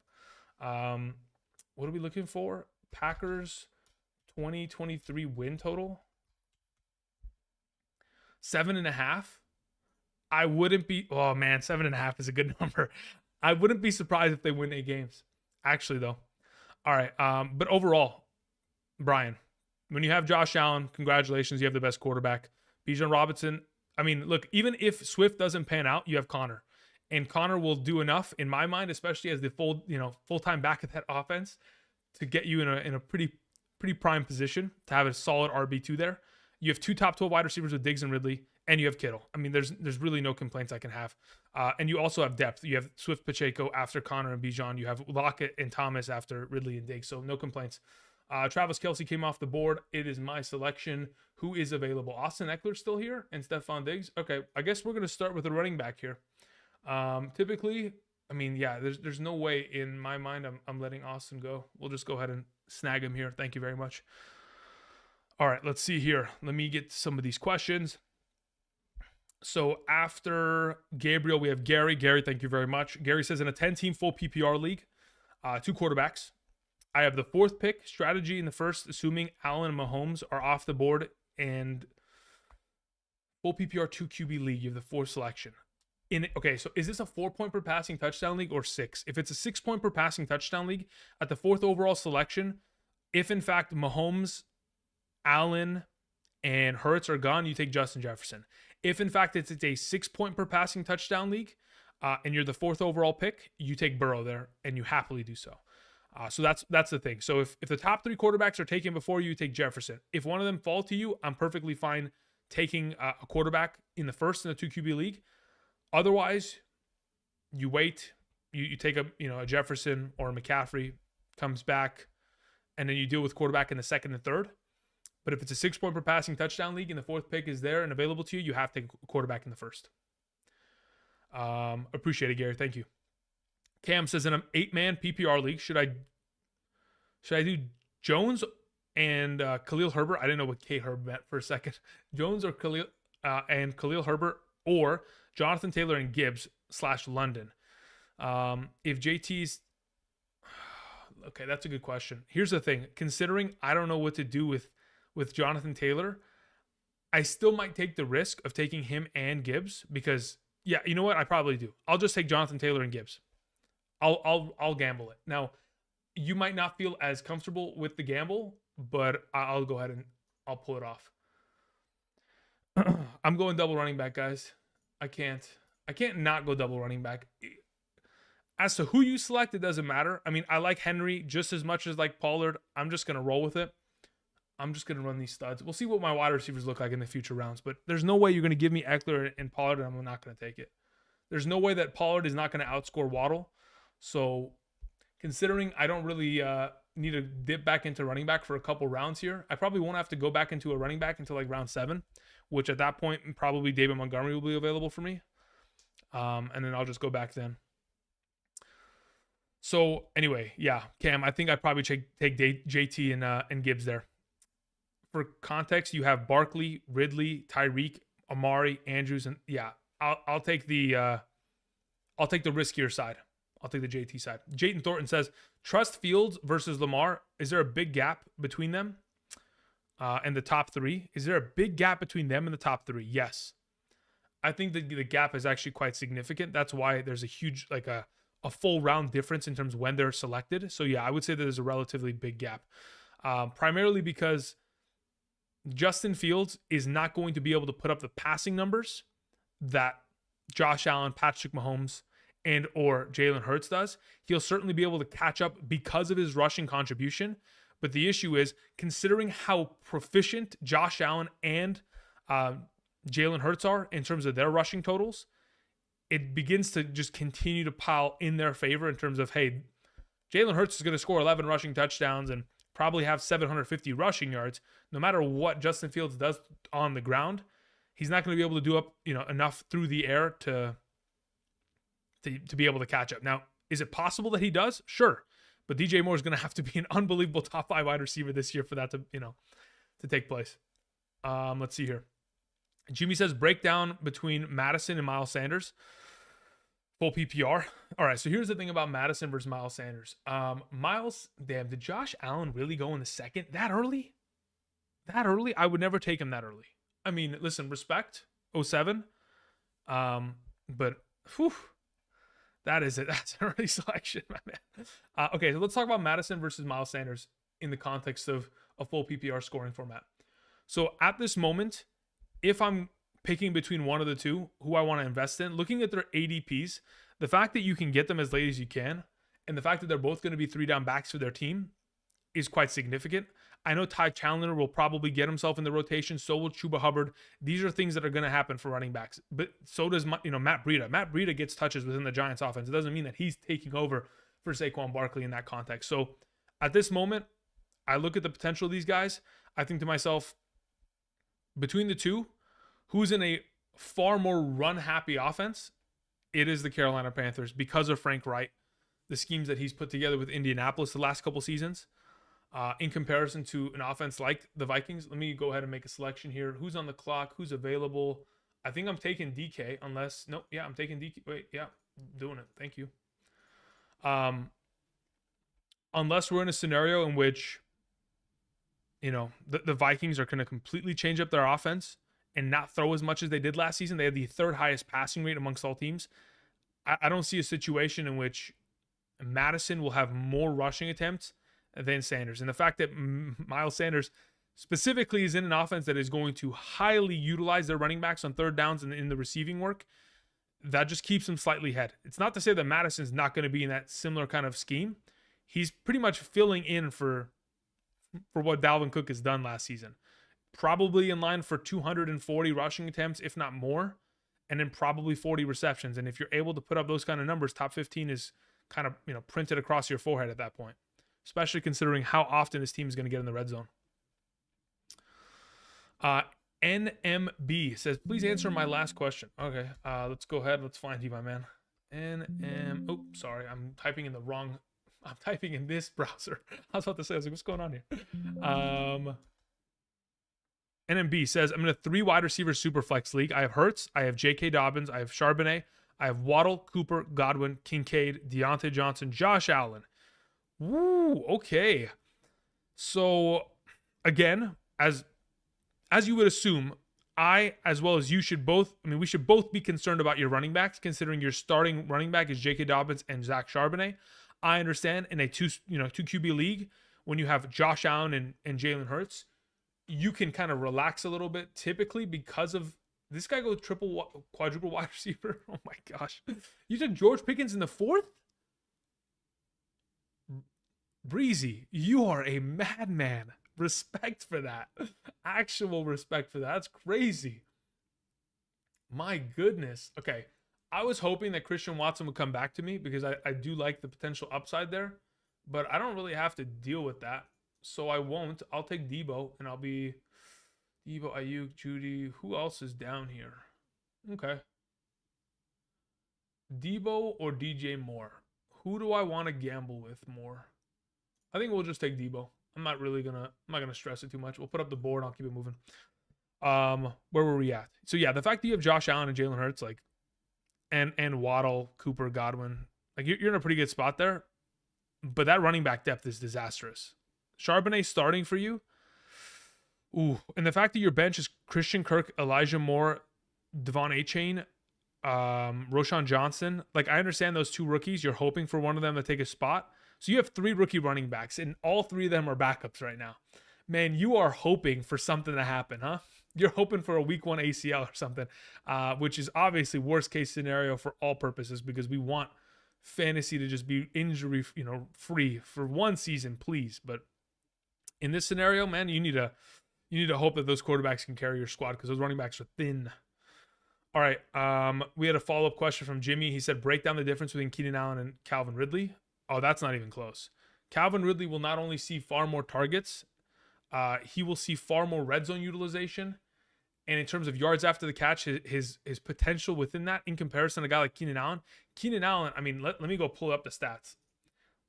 What are we looking for? Packers 2023 win total 7.5. I wouldn't be. Oh man, 7.5 is a good number. I wouldn't be surprised if they win 8 games. Actually, though. All right. But overall, Brian, when you have Josh Allen, congratulations, you have the best quarterback. Bijan Robinson. I mean, look, even if Swift doesn't pan out, you have Connor. And Connor will do enough, in my mind, especially as the full-time back at that offense, to get you in a pretty prime position to have a solid RB2 there. You have 2 top 12 wide receivers with Diggs and Ridley, and you have Kittle. I mean, there's really no complaints I can have. And you also have depth. You have Swift Pacheco after Connor and Bijan. You have Lockett and Thomas after Ridley and Diggs. So no complaints. Travis Kelce came off the board. It is my selection. Who is available? Austin Eckler still here and Stephon Diggs. Okay, I guess we're going to start with a running back here. Typically, I mean, yeah, there's no way in my mind I'm letting Austin go. We'll just go ahead and snag him here. Thank you very much. All right, let's see here. Let me get some of these questions. So after Gabriel, we have Gary. Gary, thank you very much. Gary says, in a 10-team full PPR league, 2 quarterbacks. I have the 4th pick, strategy in the first, assuming Allen and Mahomes are off the board, and full PPR 2 QB league, you have the 4th selection. Okay, so is this a 4-point per passing touchdown league or 6? If it's a 6-point per passing touchdown league, at the 4th overall selection, if in fact Mahomes, Allen, and Hurts are gone, you take Justin Jefferson. If in fact it's a 6-point per passing touchdown league, and you're the 4th overall pick, you take Burrow there, and you happily do so. So that's the thing. So if the top 3 quarterbacks are taken before you, take Jefferson. If one of them fall to you, I'm perfectly fine taking a quarterback in the first in a 2 QB league. Otherwise, you wait. You take a Jefferson or a McCaffrey, comes back, and then you deal with quarterback in the 2nd and 3rd. But if it's a 6-point per passing touchdown league and the 4th pick is there and available to you, you have to take a quarterback in the 1st. Appreciate it, Gary. Thank you. Cam says, in an 8-man PPR league, should I do Jones and Khalil Herbert? I didn't know what K-Herb meant for a second. Jones or Khalil Herbert, or Jonathan Taylor and Gibbs / London. If JT's okay, that's a good question. Here's the thing. Considering I don't know what to do with Jonathan Taylor, I still might take the risk of taking him and Gibbs because, yeah, you know what? I probably do. I'll just take Jonathan Taylor and Gibbs. I'll gamble it. Now, you might not feel as comfortable with the gamble, but I'll go ahead and I'll pull it off. I'm going double running back, guys. I can't not go double running back. As to who you select, it doesn't matter. I mean, I like Henry just as much as like Pollard. I'm just going to roll with it. I'm just going to run these studs. We'll see what my wide receivers look like in the future rounds, but there's no way you're going to give me Eckler and Pollard and I'm not going to take it. There's no way that Pollard is not going to outscore Waddle. So considering I don't really need to dip back into running back for a couple rounds here, I probably won't have to go back into a running back until like round 7, which at that point, probably David Montgomery will be available for me. And then I'll just go back then. So anyway, yeah, Cam, I think I'd probably take JT and Gibbs there. For context, you have Barkley, Ridley, Tyreek, Amari, Andrews, and yeah, I'll take the riskier side. I'll take the JT side. Jayton Thornton says, trust Fields versus Lamar. Is there a big gap between them and the top 3? Is there a big gap between them and the top 3? Yes. I think the gap is actually quite significant. That's why there's a huge, like a full round difference in terms of when they're selected. So yeah, I would say that there's a relatively big gap. Primarily because Justin Fields is not going to be able to put up the passing numbers that Josh Allen, Patrick Mahomes, and or Jalen Hurts does. He'll certainly be able to catch up because of his rushing contribution. But the issue is, considering how proficient Josh Allen and Jalen Hurts are in terms of their rushing totals, it begins to just continue to pile in their favor in terms of, hey, Jalen Hurts is going to score 11 rushing touchdowns and probably have 750 rushing yards. No matter what Justin Fields does on the ground, he's not going to be able to do up, enough through the air to be able to catch up. Now, is it possible that he does? Sure. But DJ Moore is going to have to be an unbelievable top 5 wide receiver this year for that to take place. Let's see here. Jimmy says breakdown between Madison and Miles Sanders. Full PPR. All right, so here's the thing about Madison versus Miles Sanders. Miles, damn, did Josh Allen really go in the second that early? That early? I would never take him that early. I mean, listen, respect, 07. But whew, that's an early selection, my man. Okay, so let's talk about Madison versus Miles Sanders in the context of a full PPR scoring format. So at this moment, if I'm picking between one of the two who I want to invest in, looking at their ADPs, the fact that you can get them as late as you can, and the fact that they're both going to be 3-down backs for their team is quite significant. I know Ty Chandler will probably get himself in the rotation. So will Chuba Hubbard. These are things that are going to happen for running backs. But so does Matt Breida. Matt Breida gets touches within the Giants offense. It doesn't mean that he's taking over for Saquon Barkley in that context. So at this moment, I look at the potential of these guys. I think to myself, between the two, who's in a far more run-happy offense? It is the Carolina Panthers because of Frank Wright, the schemes that he's put together with Indianapolis the last couple seasons. In comparison to an offense like the Vikings, let me go ahead and make a selection here. Who's on the clock? Who's available? I think I'm taking DK unless... No, yeah, I'm taking DK. Wait, yeah, I'm doing it. Thank you. Unless we're in a scenario in which, the Vikings are going to completely change up their offense and not throw as much as they did last season. They had the 3rd highest passing rate amongst all teams. I don't see a situation in which Madison will have more rushing attempts than Sanders. And the fact that Miles Sanders specifically is in an offense that is going to highly utilize their running backs on 3rd downs and in the receiving work, that just keeps him slightly ahead. It's not to say that Madison's not going to be in that similar kind of scheme. He's pretty much filling in for what Dalvin Cook has done last season. Probably in line for 240 rushing attempts, if not more, and then probably 40 receptions. And if you're able to put up those kind of numbers, top 15 is kind of, printed across your forehead at that point, especially considering how often his team is going to get in the red zone. NMB says, please answer my last question. Okay, let's go ahead. Let's find you, my man. Oh, sorry. I'm typing in this browser. I was about to say, what's going on here? NMB says, I'm in a 3 wide receiver super flex league. I have Hurts, I have J.K. Dobbins, I have Charbonnet, I have Waddle, Cooper, Godwin, Kincaid, Deontay Johnson, Josh Allen. Woo, okay. So, again, as you would assume, I, as well as you, we should both be concerned about your running backs, considering your starting running back is J.K. Dobbins and Zach Charbonnet. I understand in a 2 QB league, when you have Josh Allen and Jalen Hurts, you can kind of relax a little bit, typically because of this guy goes quadruple wide receiver. Oh my gosh. You took George Pickens in the 4th? Breezy, you are a madman. Respect for that. Actual respect for that. That's crazy. My goodness. Okay. I was hoping that Christian Watson would come back to me because I do like the potential upside there, but I don't really have to deal with that. So I won't. I'll take Debo, and I'll be Debo, Ayuk, Judy. Who else is down here? Okay. Debo or DJ Moore? Who do I want to gamble with more? I think we'll just take Debo. I'm not gonna stress it too much. We'll put up the board. I'll keep it moving. Where were we at? So yeah, the fact that you have Josh Allen and Jalen Hurts, and Waddle, Cooper, Godwin, you're in a pretty good spot there. But that running back depth is disastrous. Charbonnet starting for you. Ooh, and the fact that your bench is Christian Kirk, Elijah Moore, Devon Achane, Roshan Johnson. I understand those 2 rookies. You're hoping for one of them to take a spot. So you have 3 rookie running backs, and all 3 of them are backups right now. Man, you are hoping for something to happen, huh? You're hoping for a week 1 ACL or something, which is obviously worst case scenario for all purposes because we want fantasy to just be injury, free for one season, please. But in this scenario, man, you need to hope that those quarterbacks can carry your squad because those running backs are thin. All right. We had a follow-up question from Jimmy. He said, break down the difference between Keenan Allen and Calvin Ridley. Oh, that's not even close. Calvin Ridley will not only see far more targets, he will see far more red zone utilization. And in terms of yards after the catch, his potential within that in comparison to a guy like Keenan Allen. Keenan Allen, I mean, let me go pull up the stats.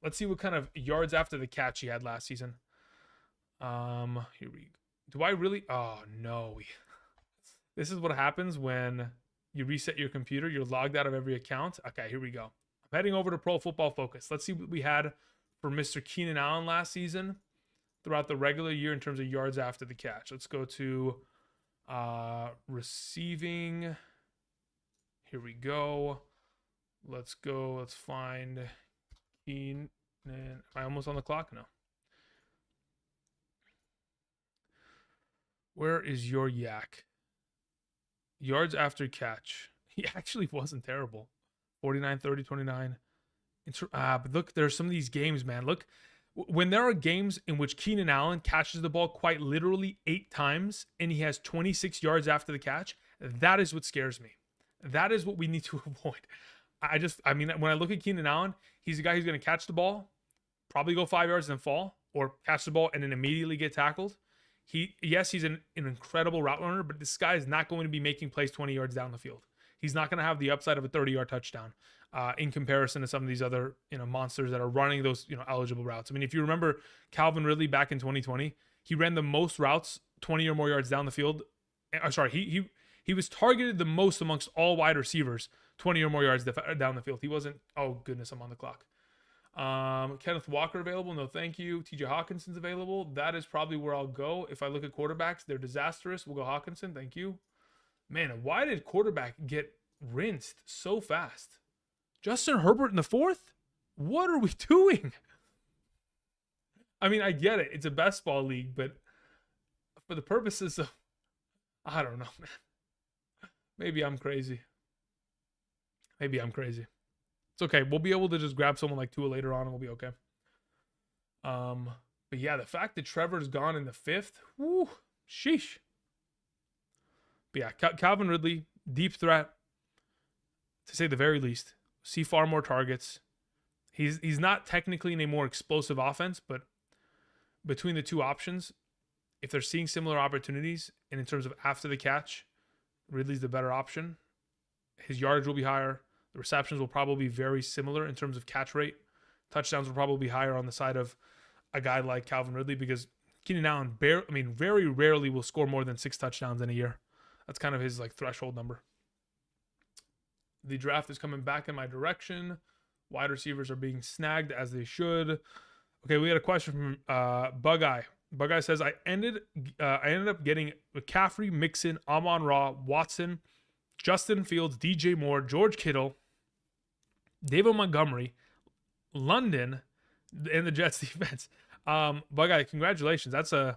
Let's see what kind of yards after the catch he had last season. Here we go. Do I really? Oh, no. This is what happens when you reset your computer. You're logged out of every account. Okay, here we go. I'm heading over to Pro Football Focus. Let's see what we had for Mr. Keenan Allen last season throughout the regular year in terms of yards after the catch. Let's go to receiving. Here we go. Let's go. Let's find Keenan. Am I almost on the clock? No. Where is your yak? Yards after catch. He actually wasn't terrible. 49, 30, 29. But look, there are some of these games, man. Look, when there are games in which Keenan Allen catches the ball quite literally 8 times and he has 26 yards after the catch, that is what scares me. That is what we need to avoid. I mean, when I look at Keenan Allen, he's a guy who's going to catch the ball, probably go 5 yards and then fall, or catch the ball and then immediately get tackled. Yes, he's an incredible route runner, but this guy is not going to be making plays 20 yards down the field. He's not going to have the upside of a 30-yard touchdown in comparison to some of these other monsters that are running those eligible routes. I mean, if you remember Calvin Ridley back in 2020, he ran the most routes 20 or more yards down the field. He was targeted the most amongst all wide receivers 20 or more yards down the field. He wasn't. Oh goodness, I'm on the clock. Kenneth Walker available? No, thank you. TJ Hawkinson's available. That is probably where I'll go. If I look at quarterbacks, they're disastrous. We'll go Hawkinson. Thank you. Man, why did quarterback get rinsed so fast? Justin Herbert in the 4th? What are we doing? I mean, I get it. It's a best ball league, but for the purposes of, I don't know, man. Maybe I'm crazy. It's okay. We'll be able to just grab someone like Tua later on and we'll be okay. But yeah, the fact that Trevor's gone in the 5th, whoo, sheesh. But yeah, Calvin Ridley, deep threat, to say the very least. See far more targets. He's not technically in a more explosive offense, but between the two options, if they're seeing similar opportunities, and in terms of after the catch, Ridley's the better option. His yardage will be higher. The receptions will probably be very similar in terms of catch rate. Touchdowns will probably be higher on the side of a guy like Calvin Ridley because Keenan Allen very rarely will score more than 6 touchdowns in a year. That's kind of his threshold number. The draft is coming back in my direction. Wide receivers are being snagged as they should. Okay, we had a question from Bug Eye. Bug Eye says, I ended up getting McCaffrey, Mixon, Amon-Ra, Watson, Justin Fields, DJ Moore, George Kittle, David Montgomery, London, and the Jets defense. Bug Eye, congratulations. That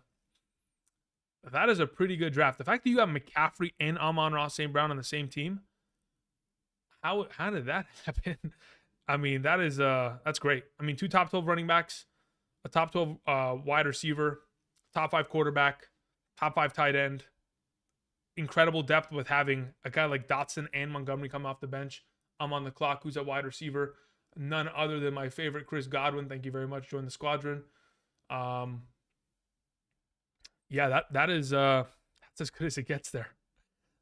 is a pretty good draft. The fact that you have McCaffrey and Amon-Ra St. Brown on the same team, how did that happen? I mean, that's great. I mean, 2 top 12 running backs, a top 12 wide receiver, top 5 quarterback, top 5 tight end. Incredible depth with having a guy like Dotson and Montgomery come off the bench. I'm on the clock. Who's at wide receiver? None other than my favorite Chris Godwin. Thank you very much. Join the squadron. Yeah, that's as good as it gets there.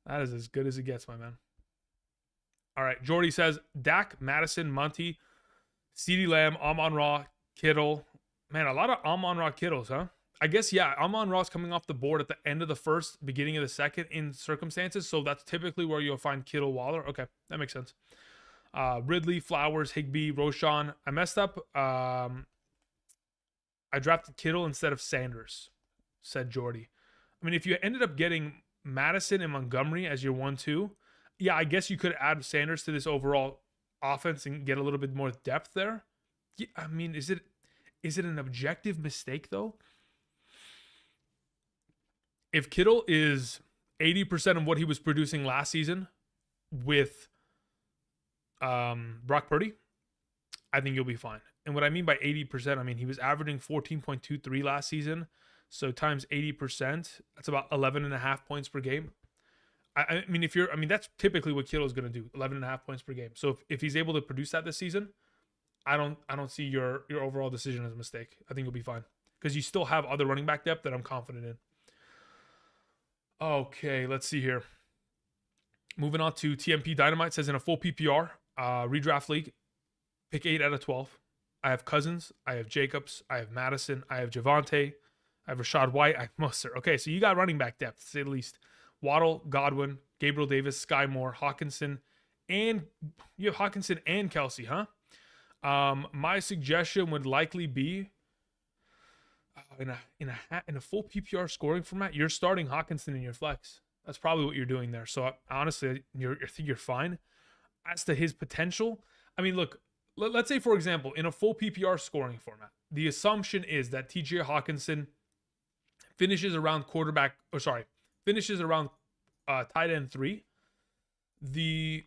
That is as good as it gets, my man. All right, Jordy says Dak, Madison, Monty, CeeDee Lamb, Amon-Ra, Kittle. Man, a lot of Amon-Ra Kittles, huh? I guess, yeah, Amon-Ra's coming off the board at the end of the 1st, beginning of the 2nd in circumstances, so that's typically where you'll find Kittle, Waller. Okay, that makes sense. Ridley, Flowers, Higbee, Roshan. I messed up. I drafted Kittle instead of Sanders, said Jordy. I mean, if you ended up getting Madison and Montgomery as your 1-2, yeah, I guess you could add Sanders to this overall offense and get a little bit more depth there. Yeah, I mean, is it an objective mistake, though? If Kittle is 80% of what he was producing last season with Brock Purdy, I think you'll be fine. And what I mean by 80%, I mean he was averaging 14.23 last season. So times 80%, that's about 11.5 points per game. I mean, that's typically what Kittle's going to do, 11.5 points per game. So if he's able to produce that this season, I don't see your overall decision as a mistake. I think you'll be fine because you still have other running back depth that I'm confident in. Okay, let's see here. Moving on to TMP Dynamite, says in a full PPR redraft league, pick 8 out of 12. I have Cousins, I have Jacobs, I have Madison, I have Javonte, I have Rashad White, I have Mustard. Okay, so you got running back depth, to say the least. Waddle, Godwin, Gabriel Davis, Sky Moore, Hawkinson, and you have Hawkinson and Kelsey, huh? My suggestion would likely be in a full PPR scoring format, you're starting Hawkinson in your flex. That's probably what you're doing there. So honestly, I think you're fine. As to his potential, I mean, look, let's say for example, in a full PPR scoring format, the assumption is that TJ Hawkinson finishes around tight end 3. The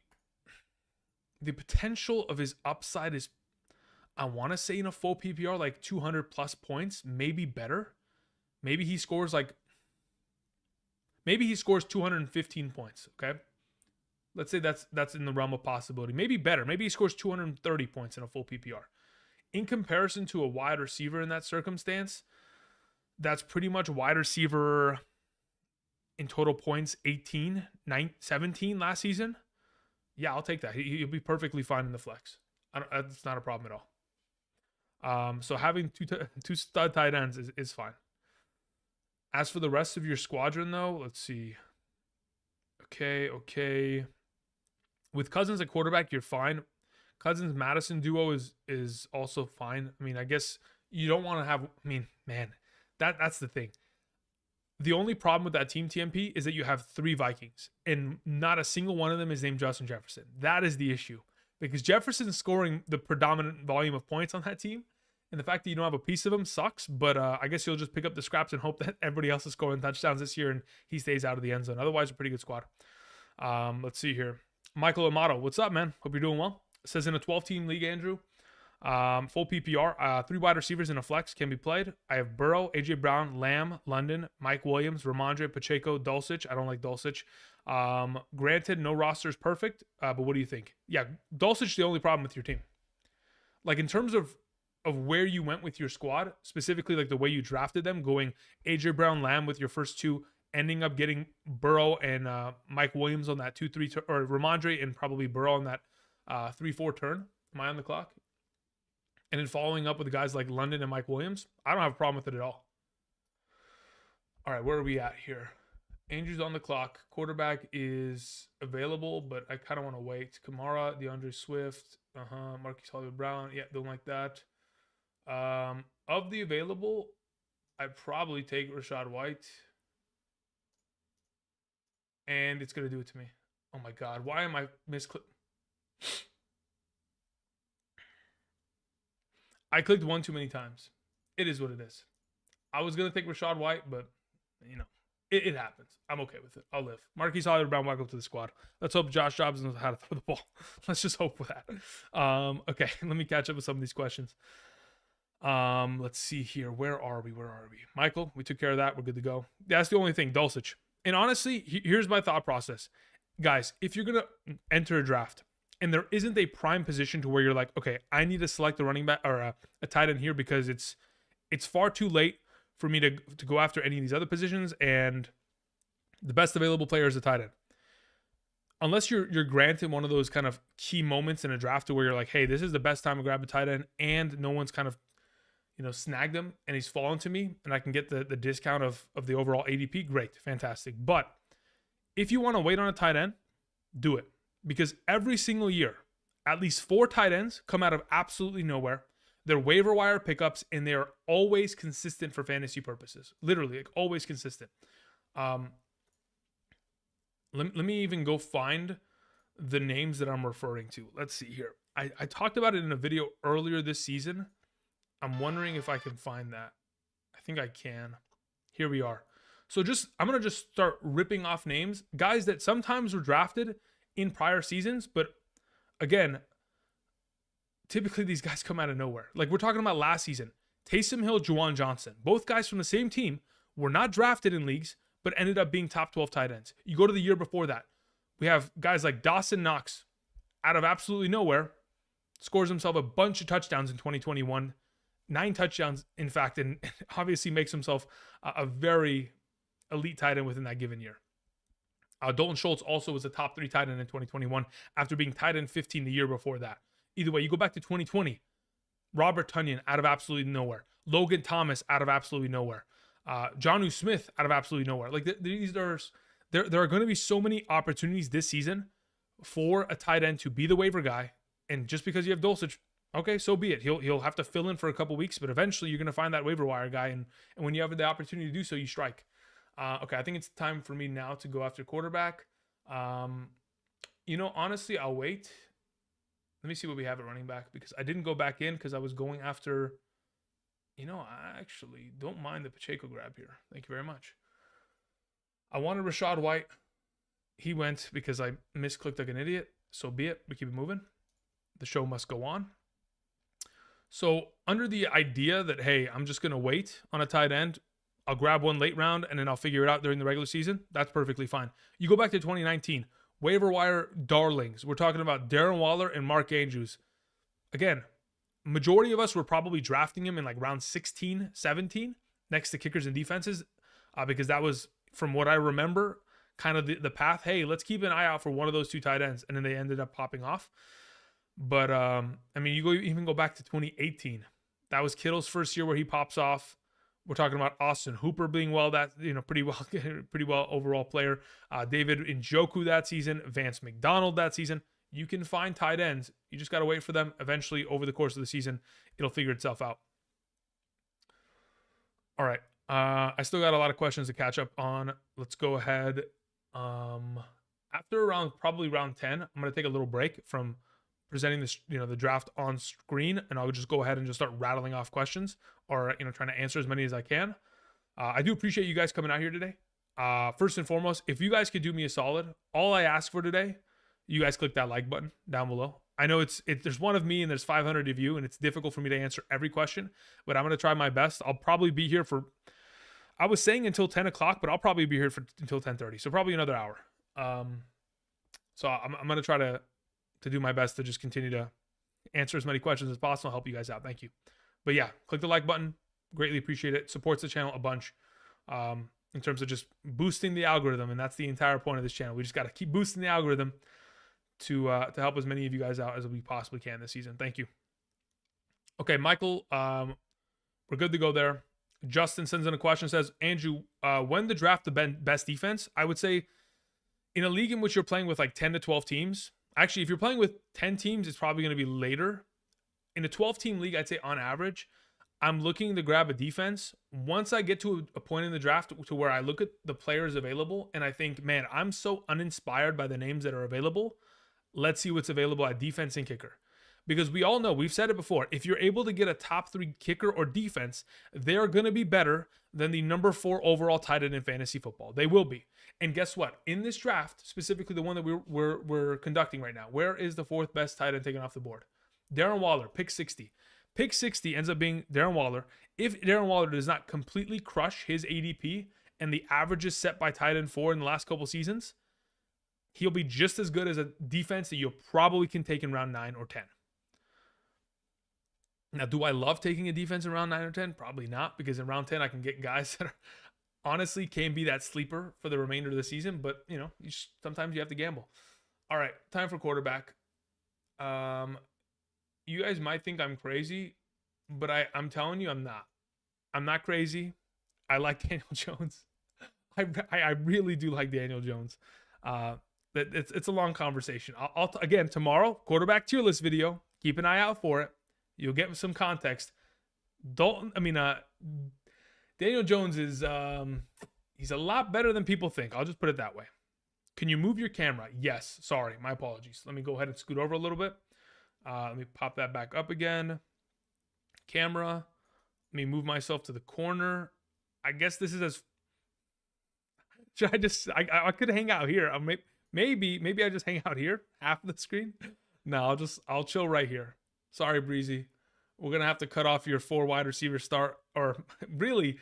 potential of his upside is, I want to say in a full PPR, like 200 plus points, maybe better. Maybe he scores 215 points. Okay. Let's say that's in the realm of possibility. Maybe better. Maybe he scores 230 points in a full PPR. In comparison to a wide receiver in that circumstance, that's pretty much wide receiver in total points 17 last season. Yeah, I'll take that. He'll be perfectly fine in the flex. It's not a problem at all. So having two stud tight ends is fine. As for the rest of your squadron, though, let's see. Okay. With Cousins at quarterback, you're fine. Cousins Madison duo is also fine. I mean, I guess you don't want to have. I mean, man, that's the thing. The only problem with that team, TMP, is that you have 3 Vikings, and not a single one of them is named Justin Jefferson. That is the issue, because Jefferson's scoring the predominant volume of points on that team, and the fact that you don't have a piece of him sucks, but I guess you'll just pick up the scraps and hope that everybody else is scoring touchdowns this year and he stays out of the end zone. Otherwise, a pretty good squad. Let's see here. Michael Amato, what's up, man? Hope you're doing well. It says in a 12-team league, Andrew, full PPR, 3 wide receivers in a flex can be played. I have Burrow, AJ Brown, Lamb, London, Mike Williams, Ramondre, Pacheco, Dulcich. I don't like Dulcich. Granted, no roster is perfect, but what do you think? Yeah, Dulcich is the only problem with your team. Like in terms of where you went with your squad, specifically like the way you drafted them, going AJ Brown, Lamb with your first 2, ending up getting Burrow and Mike Williams on that 2-3 or Ramondre and probably Burrow on that 3-4 turn. Am I on the clock? And then following up with guys like London and Mike Williams, I don't have a problem with it at all. All right, where are we at here? Andrew's on the clock. Quarterback is available, but I kind of want to wait. Kamara, DeAndre Swift, Marquise Hollywood Brown. Yeah, don't like that. Of the available, I'd probably take Rashad White. And it's going to do it to me. Oh my God, why am I misclick? I clicked one too many times. It is what it is. I was going to take Rashad White, but, it happens. I'm okay with it. I'll live. Marquise Hollywood Brown, welcome to the squad. Let's hope Josh Jacobs knows how to throw the ball. Let's just hope for that. Okay, let me catch up with some of these questions. Let's see here. Where are we? Michael, we took care of that. We're good to go. That's the only thing, Dulcich. And honestly, here's my thought process. Guys, if you're going to enter a draft, and there isn't a prime position to where you're like, okay, I need to select a running back or a tight end here because it's far too late for me to go after any of these other positions, and the best available player is a tight end. Unless you're granted one of those kind of key moments in a draft to where you're like, hey, this is the best time to grab a tight end, and no one's kind of snagged him and he's fallen to me, and I can get the discount of the overall ADP. Great, fantastic. But if you want to wait on a tight end, do it. Because every single year, at least 4 tight ends come out of absolutely nowhere. They're waiver wire pickups, and they're always consistent for fantasy purposes. Literally, like always consistent. Let me even go find the names that I'm referring to. Let's see here. I talked about it in a video earlier this season. I'm wondering if I can find that. I think I can. Here we are. So I'm going to just start ripping off names. Guys that sometimes were drafted in prior seasons, but again, typically these guys come out of nowhere. Like we're talking about last season. Taysom Hill, Juwan Johnson. Both guys from the same team were not drafted in leagues, but ended up being top 12 tight ends. You go to the year before that. We have guys like Dawson Knox out of absolutely nowhere, scores himself a bunch of touchdowns in 2021, 9 touchdowns, in fact, and obviously makes himself a very elite tight end within that given year. Dalton Schultz also was a top 3 tight end in 2021 after being tight end 15 the year before that. Either way, you go back to 2020, Robert Tonyan out of absolutely nowhere. Logan Thomas out of absolutely nowhere. Jonnu Smith out of absolutely nowhere. Like there are going to be so many opportunities this season for a tight end to be the waiver guy. And just because you have Dulcich, okay, so be it. He'll have to fill in for a couple weeks, but eventually you're going to find that waiver wire guy. And when you have the opportunity to do so, you strike. Okay, I think it's time for me now to go after quarterback. Honestly, I'll wait. Let me see what we have at running back, because I didn't go back in because I was going after, I actually don't mind the Pacheco grab here. Thank you very much. I wanted Rachaad White. He went because I misclicked like an idiot. So be it. We keep it moving. The show must go on. So under the idea that, hey, I'm just going to wait on a tight end, I'll grab one late round and then I'll figure it out during the regular season, that's perfectly fine. You go back to 2019, waiver wire darlings. We're talking about Darren Waller and Mark Andrews. Again, majority of us were probably drafting him in like round 16, 17 next to kickers and defenses because that was, from what I remember, kind of the path. Hey, let's keep an eye out for one of those 2 tight ends. And then they ended up popping off. But, you go back to 2018. That was Kittle's first year where he pops off. We're talking about Austin Hooper being pretty well overall player. David Njoku that season, Vance McDonald that season. You can find tight ends. You just got to wait for them. Eventually, over the course of the season, it'll figure itself out. All right. I still got a lot of questions to catch up on. Let's go ahead. After probably round 10, I'm going to take a little break from presenting this, the draft on screen, and I'll just go ahead and just start rattling off questions or, trying to answer as many as I can. I do appreciate you guys coming out here today. First and foremost, if you guys could do me a solid, all I ask for today, you guys click that like button down below. I know there's one of me and there's 500 of you, and it's difficult for me to answer every question, but I'm going to try my best. I'll probably be here I was saying until 10 o'clock, but I'll probably be here until 10:30. So probably another hour. So I'm going to try to do my best to just continue to answer as many questions as possible, help you guys out. Thank you. But yeah, click the like button. Greatly appreciate it. Supports the channel a bunch in terms of just boosting the algorithm. And that's the entire point of this channel. We just got to keep boosting the algorithm to help as many of you guys out as we possibly can this season. Thank you. Okay, Michael, we're good to go there. Justin sends in a question, says, Andrew, when to draft the best defense? I would say in a league in which you're playing with like 10 to 12 teams, actually, if you're playing with 10 teams, it's probably going to be later. In a 12-team league, I'd say on average, I'm looking to grab a defense. Once I get to a point in the draft to where I look at the players available and I think, man, I'm so uninspired by the names that are available. Let's see what's available at defense and kicker. Because we all know, we've said it before, if you're able to get a top 3 kicker or defense, they're going to be better than the number 4 overall tight end in fantasy football. They will be. And guess what? In this draft, specifically the one that we're conducting right now, where is the 4th best tight end taken off the board? Darren Waller, pick 60. Pick 60 ends up being Darren Waller. If Darren Waller does not completely crush his ADP and the averages set by tight end 4 in the last couple seasons, he'll be just as good as a defense that you probably can take in round 9 or 10. Now, do I love taking a defense in round 9 or 10? Probably not, because in round 10, I can get guys that are honestly can be that sleeper for the remainder of the season, but, sometimes you have to gamble. All right, time for quarterback. You guys might think I'm crazy, but I'm telling you I'm not. I'm not crazy. I like Daniel Jones. I really do like Daniel Jones. It's a long conversation. I'll again, tomorrow, quarterback tier list video. Keep an eye out for it. You'll get some context. Daniel Jones is he's a lot better than people think. I'll just put it that way. Can you move your camera? Yes. Sorry, my apologies. Let me go ahead and scoot over a little bit. Let me pop that back up again. Camera. Let me move myself to the corner. I guess this is as. Should I just? I could hang out here. Maybe I just hang out here, half of the screen. No, I'll chill right here. Sorry, Breezy. We're gonna have to cut off your 4 wide receiver start, or really,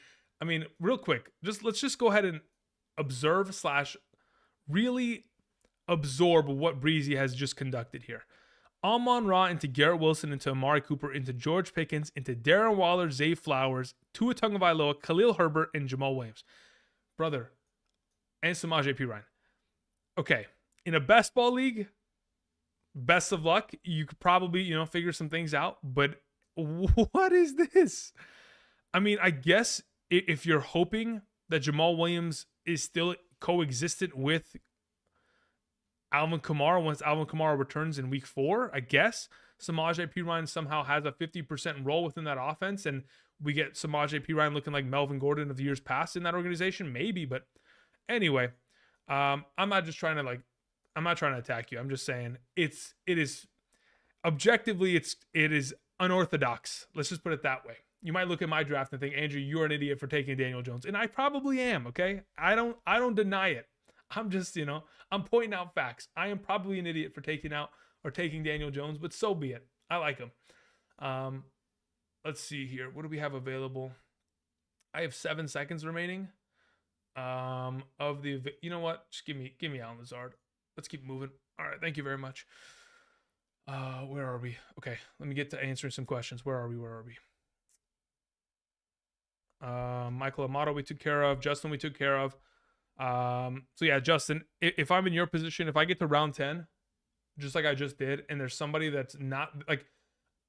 real quick. Let's just go ahead and observe / really absorb what Breezy has just conducted here. Amon-Ra into Garrett Wilson, into Amari Cooper, into George Pickens, into Darren Waller, Zay Flowers, Tua Tagovailoa, Khalil Herbert, and Jamal Williams. Brother, and Samaje Perine. Okay, in a best ball league, best of luck. You could probably, figure some things out. But what is this? I mean, I guess if you're hoping that Jamal Williams is still coexistent with Alvin Kamara once Alvin Kamara returns in week 4, I guess Samaje Perine somehow has a 50% role within that offense, and we get Samaje Perine looking like Melvin Gordon of the years past in that organization, maybe. But anyway, I'm not trying to attack you. I'm just saying it is objectively it is unorthodox. Let's just put it that way. You might look at my draft and think, Andrew, you're an idiot for taking Daniel Jones, and I probably am. Okay, I don't deny it. I'm just, I'm pointing out facts. I am probably an idiot for taking Daniel Jones, but so be it. I like him. Let's see here. What do we have available? I have 7 seconds remaining. You know what? Just give me Allen Lazard. Let's keep moving. All right. Thank you very much. Where are we? Okay. Let me get to answering some questions. Where are we? Michael Amato we took care of. Justin we took care of. So yeah, Justin, if I'm in your position, if I get to round 10, just like I just did, and there's somebody that's not like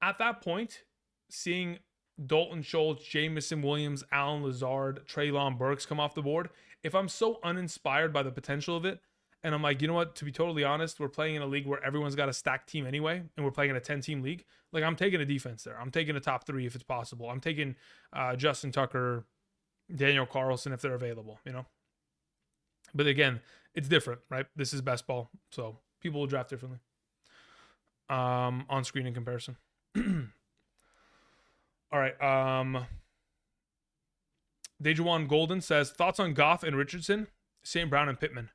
at that point, seeing Dalton Schultz, Jamison Williams, Allen Lazard, Treylon Burks come off the board, if I'm so uninspired by the potential of it, and I'm like, you know what, to be totally honest, we're playing in a league where everyone's got a stacked team anyway, and we're playing in a 10-team league, like I'm taking a defense there. I'm taking a top 3 if it's possible. I'm taking Justin Tucker, Daniel Carlson if they're available, But again, it's different, right? This is best ball, so people will draft differently. On screen in comparison. All right. Dejuan Golden says, thoughts on Goff and Richardson, St. Brown and Pittman.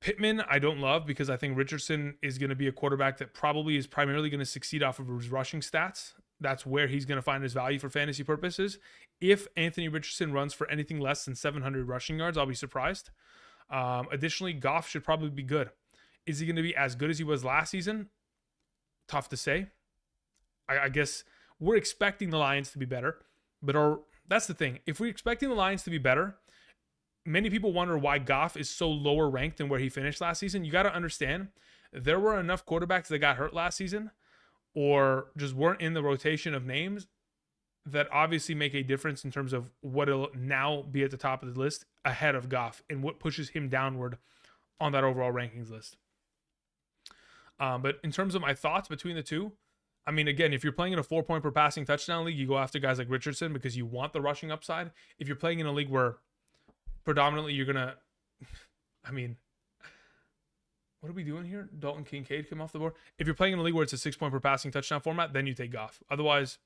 Pittman, I don't love because I think Richardson is going to be a quarterback that probably is primarily going to succeed off of his rushing stats. That's where he's going to find his value for fantasy purposes. If Anthony Richardson runs for anything less than 700 rushing yards, I'll be surprised. Additionally, Goff should probably be good. Is he going to be as good as he was last season? Tough to say. I guess we're expecting the Lions to be better, but that's the thing. If we're expecting the Lions to be better, many people wonder why Goff is so lower ranked than where he finished last season. You got to understand, there were enough quarterbacks that got hurt last season or just weren't in the rotation of names that obviously make a difference in terms of what will now be at the top of the list ahead of Goff and what pushes him downward on that overall rankings list. But in terms of my thoughts between the two, I mean, again, if you're playing in a 4-point per passing touchdown league, you go after guys like Richardson because you want the rushing upside. If you're playing in a league where predominantly you're going to, I mean, what are we doing here? Dalton Kincaid come off the board. If you're playing in a league where it's a 6-point per passing touchdown format, then you take Goff. Otherwise,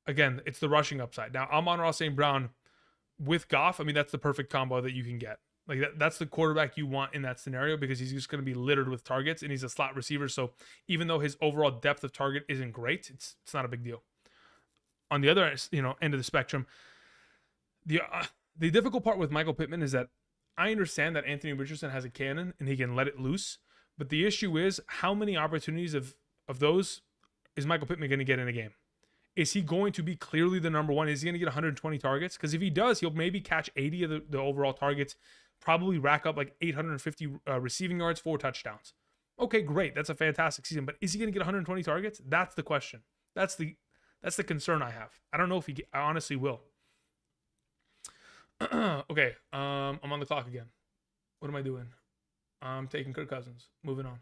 again, it's the rushing upside. Now, Amon-Ra St. Brown with Goff, I mean, that's the perfect combo that you can get. Like that's the quarterback you want in that scenario because he's just going to be littered with targets and he's a slot receiver. So even though his overall depth of target isn't great, it's not a big deal. On the other end of the spectrum, the difficult part with Michael Pittman is that I understand that Anthony Richardson has a cannon and he can let it loose. But the issue is how many opportunities of those is Michael Pittman going to get in a game? Is he going to be clearly the number one? Is he going to get 120 targets? Because if he does, he'll maybe catch 80 of the overall targets, probably rack up like 850 receiving yards, 4 touchdowns. Okay, great. That's a fantastic season. But is he going to get 120 targets? That's the question. That's the concern I have. I don't know if I honestly will. Okay, I'm on the clock again. What am I doing? I'm taking Kirk Cousins. Moving on.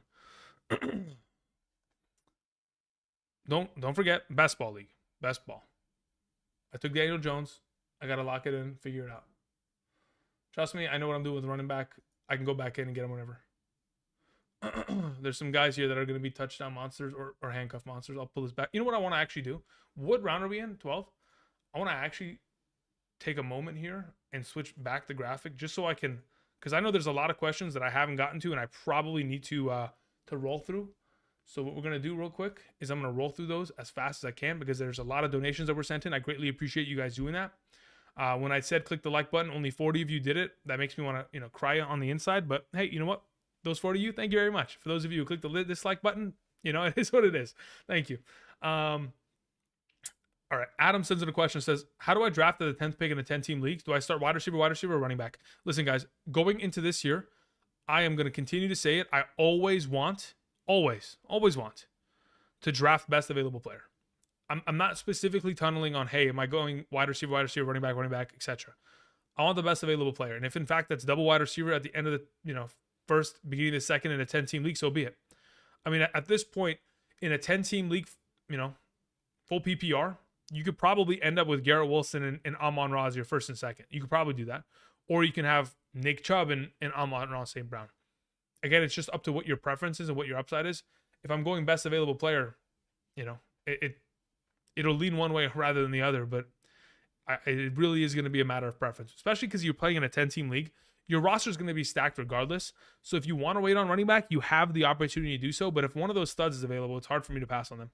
Don't forget best ball league. Best ball. I took Daniel Jones. I got to lock it in, figure it out. Trust me, I know what I'm doing with running back. I can go back in and get him whenever. There's some guys here that are going to be touchdown monsters or handcuff monsters. I'll pull this back. You know what I want to actually do? What round are we in? 12? I want to actually take a moment here and switch back the graphic just so I can, because I know there's a lot of questions that I haven't gotten to and I probably need to roll through. So what we're going to do real quick is I'm going to roll through those as fast as I can because there's a lot of donations that were sent in. I greatly appreciate you guys doing that. When I said click the like button, only 40 of you did it. That makes me want to, cry on the inside. But hey, you know what? those 4 to you, thank you very much. For those of you who clicked the dislike button, it is what it is. Thank you. All right. Adam sends in a question, says, how do I draft at the 10th pick in a 10-team league? Do I start wide receiver, or running back? Listen, guys, going into this year, I am going to continue to say it. I always want to draft best available player. I'm not specifically tunneling on, hey, am I going wide receiver, running back, etc. I want the best available player. And if in fact that's double wide receiver at the end of the, first, beginning of the second in a 10-team league, so be it. I mean, at this point in a 10-team league, full PPR, you could probably end up with Garrett Wilson and Amon-Ra as your first and second. You could probably do that. Or you can have Nick Chubb and Amon-Ra St. Brown. Again, it's just up to what your preference is and what your upside is. If I'm going best available player, it'll lean one way rather than the other, but it really is going to be a matter of preference, especially because you're playing in a 10-team league. Your roster is going to be stacked regardless. So if you want to wait on running back, you have the opportunity to do so. But if one of those studs is available, it's hard for me to pass on them.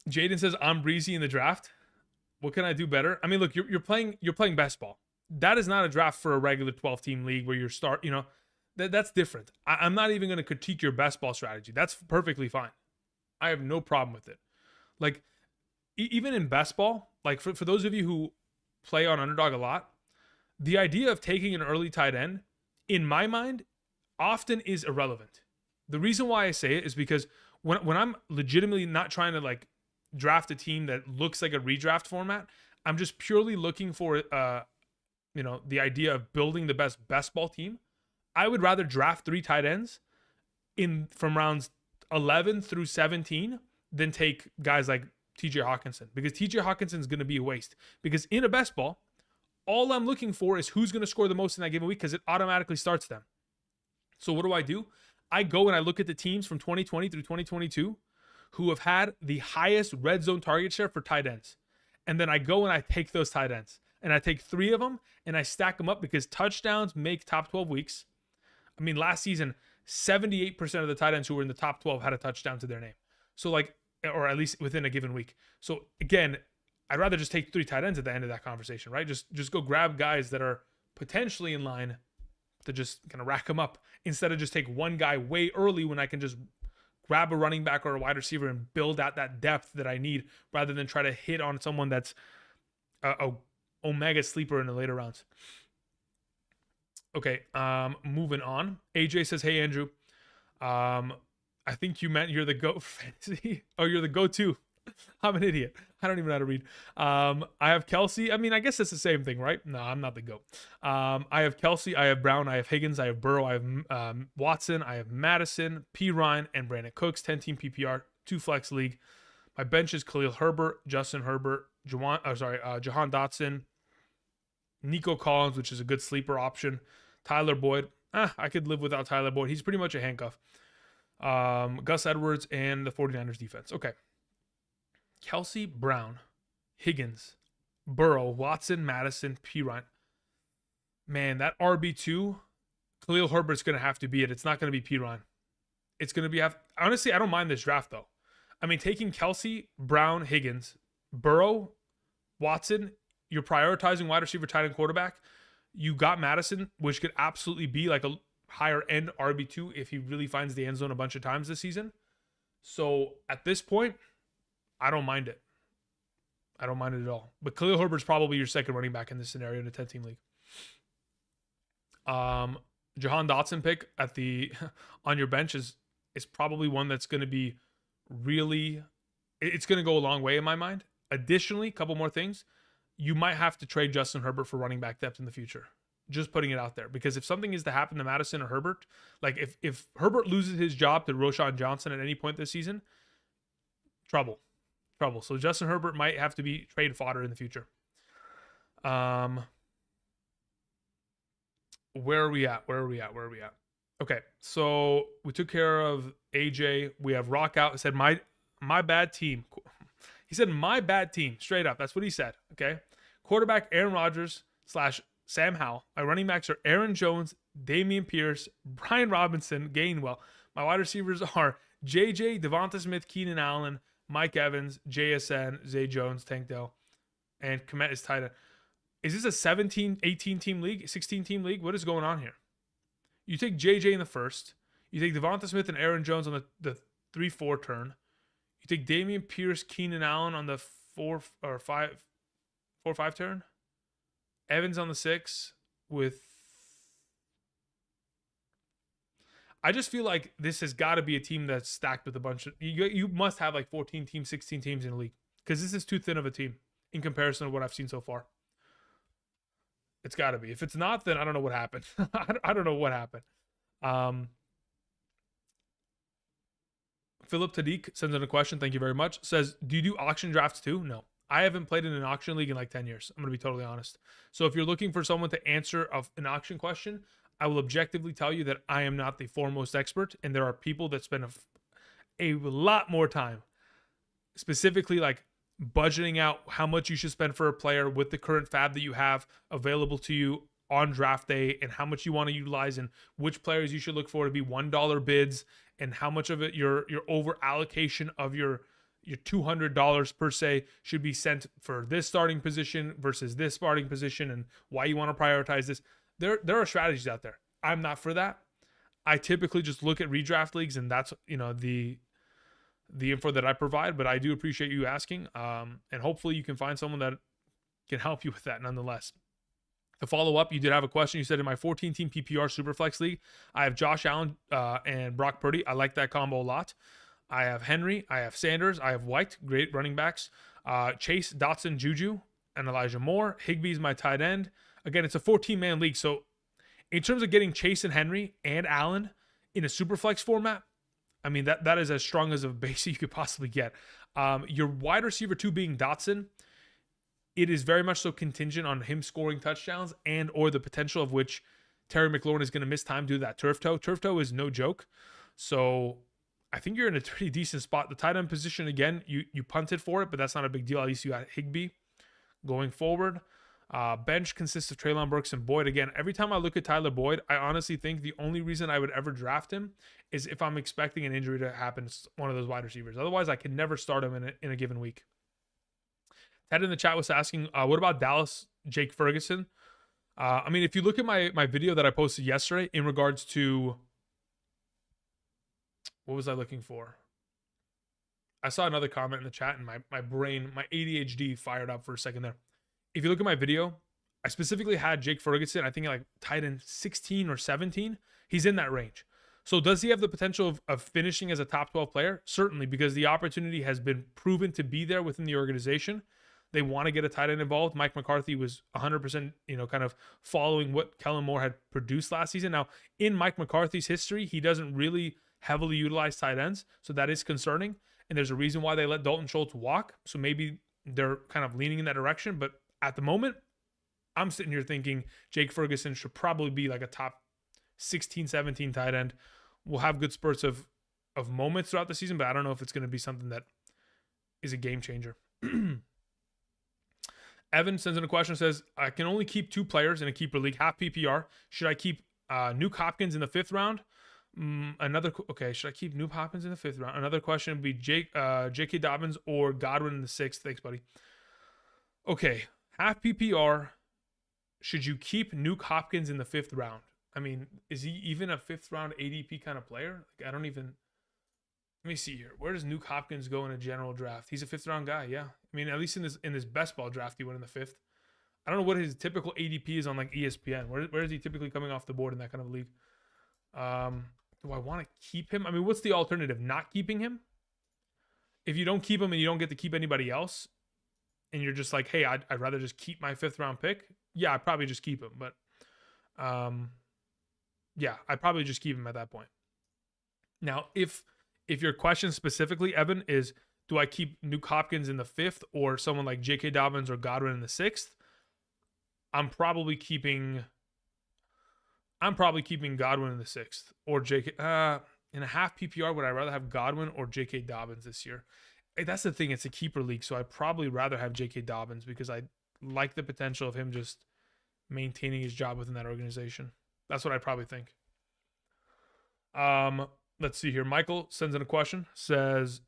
Jaden says, I'm breezy in the draft. What can I do better? I mean, look, you're playing best ball. That is not a draft for a regular 12-team league where you're that's different. I'm not even going to critique your best ball strategy. That's perfectly fine. I have no problem with it. Like, even in best ball, like for those of you who play on Underdog a lot, the idea of taking an early tight end, in my mind, often is irrelevant. The reason why I say it is because when I'm legitimately not trying to like draft a team that looks like a redraft format, I'm just purely looking for the idea of building the best ball team. I would rather draft 3 tight ends from rounds 11 through 17 than take guys like TJ Hawkinson, because TJ Hawkinson is going to be a waste. Because in a best ball, all I'm looking for is who's going to score the most in that given week, because it automatically starts them. So what do? I go and I look at the teams from 2020 through 2022 who have had the highest red zone target share for tight ends. And then I go and I take those tight ends. And I take 3 of them and I stack them up, because touchdowns make top 12 weeks. I mean, last season, 78% of the tight ends who were in the top 12 had a touchdown to their name. So or at least within a given week. So again, I'd rather just take 3 tight ends at the end of that conversation, right? Just go grab guys that are potentially in line to just kind of rack them up, instead of just take one guy way early when I can just grab a running back or a wide receiver and build out that depth that I need, rather than try to hit on someone that's a omega sleeper in the later rounds. Okay, moving on. AJ says, hey, Andrew. I think you meant you're the GOAT for fantasy. Oh, you're the go-to. I'm an idiot. I don't even know how to read. I have Kelsey. I mean, I guess it's the same thing, right? No, I'm not the GOAT. I have Kelsey. I have Brown. I have Higgins. I have Burrow. I have Watson. I have Madison, P. Ryan, and Brandon Cooks. 10-team PPR, 2 flex league. My bench is Khalil Herbert, Justin Herbert, Jahan Dotson, Nico Collins, which is a good sleeper option. Tyler Boyd. I could live without Tyler Boyd. He's pretty much a handcuff. Gus Edwards and the 49ers defense. Okay. Kelsey, Brown, Higgins, Burrow, Watson, Madison, P. Ryan. Man, that RB2, Khalil Herbert's going to have to be it. It's not going to be P. Ryan. It's going to be... Honestly, I don't mind this draft, though. I mean, taking Kelsey, Brown, Higgins, Burrow, Watson, you're prioritizing wide receiver, tight end, quarterback. You got Madison, which could absolutely be like a higher end RB2 if he really finds the end zone a bunch of times this season. So at this point, I don't mind it. I don't mind it at all. But Khalil Herbert's probably your second running back in this scenario in a 10-team league. Jahan Dotson pick at the on your bench is probably one that's going to be really, it's going to go a long way in my mind. Additionally, a couple more things. You might have to trade Justin Herbert for running back depth in the future. Just putting it out there. Because if something is to happen to Madison or Herbert, like if Herbert loses his job to Roschon Johnson at any point this season, trouble. So Justin Herbert might have to be trade fodder in the future. Where are we at? Okay, so we took care of AJ. We have Rock out. He said, my bad team. He said, my bad team. Straight up. That's what he said. Okay. Quarterback Aaron Rodgers / Sam Howell. My running backs are Aaron Jones, Damian Pierce, Brian Robinson, Gainwell. My wide receivers are JJ, Devonta Smith, Keenan Allen, Mike Evans, JSN, Zay Jones, Tank Dell, and Komet is tight end. Is this a 17, 18 team league, 16 team league? What is going on here? You take JJ in the first. You take Devonta Smith and Aaron Jones on the 3-4 turn. You take Damian Pierce, Keenan Allen on the 4-5 turn. Evans on the 6 with. I just feel like this has got to be a team that's stacked with a bunch of. You must have like 14 teams, 16 teams in the league because this is too thin of a team in comparison to what I've seen so far. It's got to be. If it's not, then I don't know what happened. I don't know what happened. Philip Tadik sends in a question. Thank you very much. Says, do you do auction drafts too? No. I haven't played in an auction league in like 10 years. I'm going to be totally honest. So if you're looking for someone to answer an auction question, I will objectively tell you that I am not the foremost expert. And there are people that spend a lot more time specifically like budgeting out how much you should spend for a player with the current fab that you have available to you on draft day and how much you want to utilize and which players you should look for to be $1 bids and how much of it your over allocation of your $200 per se should be sent for this starting position versus this starting position and why you want to prioritize this. There are strategies out there. I'm not for that. I typically just look at redraft leagues and that's, the info that I provide, but I do appreciate you asking. And hopefully you can find someone that can help you with that nonetheless. To follow up, you did have a question. You said in my 14-team PPR Superflex League, I have Josh Allen and Brock Purdy. I like that combo a lot. I have Henry. I have Sanders. I have White. Great running backs. Chase, Dotson, Juju, and Elijah Moore. Higbee's my tight end. Again, it's a 14-man league. So in terms of getting Chase and Henry and Allen in a Superflex format, I mean, that is as strong as a base you could possibly get. Your wide receiver 2 being Dotson, it is very much so contingent on him scoring touchdowns and or the potential of which Terry McLaurin is going to miss time due to that turf toe. Turf toe is no joke. So I think you're in a pretty decent spot. The tight end position, again, you punted for it, but that's not a big deal. At least you got Higbee going forward. Bench consists of Treylon Burks and Boyd. Again, every time I look at Tyler Boyd, I honestly think the only reason I would ever draft him is if I'm expecting an injury to happen to one of those wide receivers. Otherwise, I can never start him in a given week. Ted in the chat was asking, what about Dallas Jake Ferguson? I mean, if you look at my video that I posted yesterday in regards to, what was I looking for? I saw another comment in the chat and my brain, my ADHD fired up for a second there. If you look at my video, I specifically had Jake Ferguson, I think like tight end 16 or 17. He's in that range. So does he have the potential of finishing as a top 12 player? Certainly, because the opportunity has been proven to be there within the organization. They want to get a tight end involved. Mike McCarthy was 100%, kind of following what Kellen Moore had produced last season. Now, in Mike McCarthy's history, he doesn't really heavily utilize tight ends, so that is concerning. And there's a reason why they let Dalton Schultz walk. So maybe they're kind of leaning in that direction. But at the moment, I'm sitting here thinking Jake Ferguson should probably be like a top 16, 17 tight end. We'll have good spurts of moments throughout the season, but I don't know if it's going to be something that is a game changer. Evan sends in a question, says, I can only keep 2 players in a keeper league, half PPR. Should I keep Nuke Hopkins in the 5th round? Should I keep Nuke Hopkins in the 5th round? Another question would be J.K. Dobbins or Godwin in the 6th. Thanks, buddy. Okay, half PPR. Should you keep Nuke Hopkins in the 5th round? I mean, is he even a 5th round ADP kind of player? Like, I don't even. Let me see here. Where does Nuke Hopkins go in a general draft? He's a 5th round guy, yeah. I mean, at least in this best ball draft, he went in the 5th. I don't know what his typical ADP is on like ESPN. Where is he typically coming off the board in that kind of league? Do I want to keep him? I mean, what's the alternative? Not keeping him? If you don't keep him and you don't get to keep anybody else, and you're just like, hey, I'd rather just keep my 5th round pick. Yeah, I'd probably just keep him. But yeah, I'd probably just keep him at that point. Now, if your question specifically, Evan, is do I keep Nuke Hopkins in the 5th or someone like J.K. Dobbins or Godwin in the 6th? I'm probably keeping Godwin in the 6th or J.K. In a half PPR, would I rather have Godwin or J.K. Dobbins this year? That's the thing. It's a keeper league, so I'd probably rather have J.K. Dobbins because I like the potential of him just maintaining his job within that organization. That's what I probably think. Let's see here. Michael sends in a question. Says,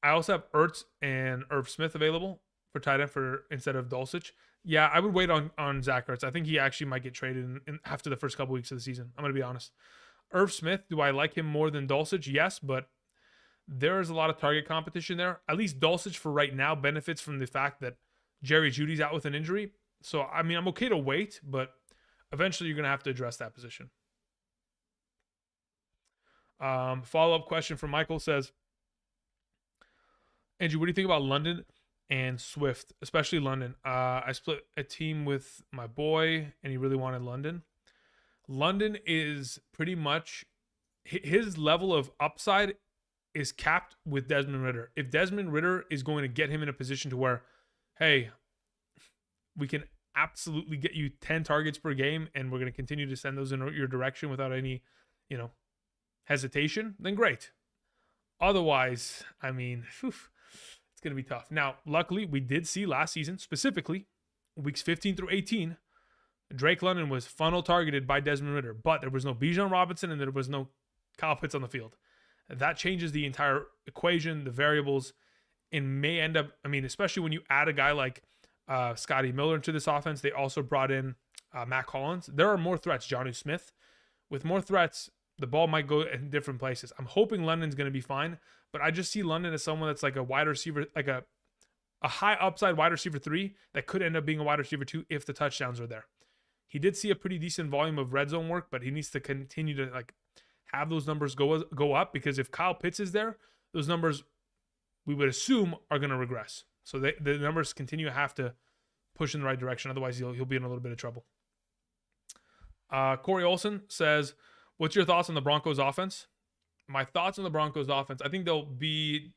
I also have Ertz and Irv Smith available for tight end instead of Dulcich. Yeah, I would wait on Zach Ertz. I think he actually might get traded after the first couple weeks of the season. I'm going to be honest. Irv Smith, do I like him more than Dulcich? Yes, but there is a lot of target competition there. At least Dulcich for right now benefits from the fact that Jerry Jeudy's out with an injury. So, I mean, I'm okay to wait, but eventually you're going to have to address that position. Follow-up question from Michael says, Andrew, what do you think about London and Swift, especially London? I split a team with my boy, and he really wanted London. London is pretty much his level of upside is capped with Desmond Ridder. If Desmond Ridder is going to get him in a position to where, hey, we can absolutely get you 10 targets per game, and we're going to continue to send those in your direction without any, hesitation, then great. Otherwise, I mean, it's going to be tough. Now, luckily, we did see last season, specifically weeks 15 through 18, Drake London was funnel targeted by Desmond Ridder, but there was no Bijan Robinson and there was no Kyle Pitts on the field. That changes the entire equation, the variables, and may end up, especially when you add a guy like Scotty Miller into this offense. They also brought in Matt Collins. There are more threats, Jonnu Smith. With more threats, the ball might go in different places. I'm hoping London's going to be fine, but I just see London as someone that's like a wide receiver, like a high upside wide receiver 3 that could end up being a wide receiver 2 if the touchdowns are there. He did see a pretty decent volume of red zone work, but he needs to continue to have those numbers go up, because if Kyle Pitts is there, those numbers we would assume are going to regress. So the numbers continue to have to push in the right direction. Otherwise, he'll be in a little bit of trouble. Corey Olson says, what's your thoughts on the Broncos offense? My thoughts on the Broncos offense, I think they'll be...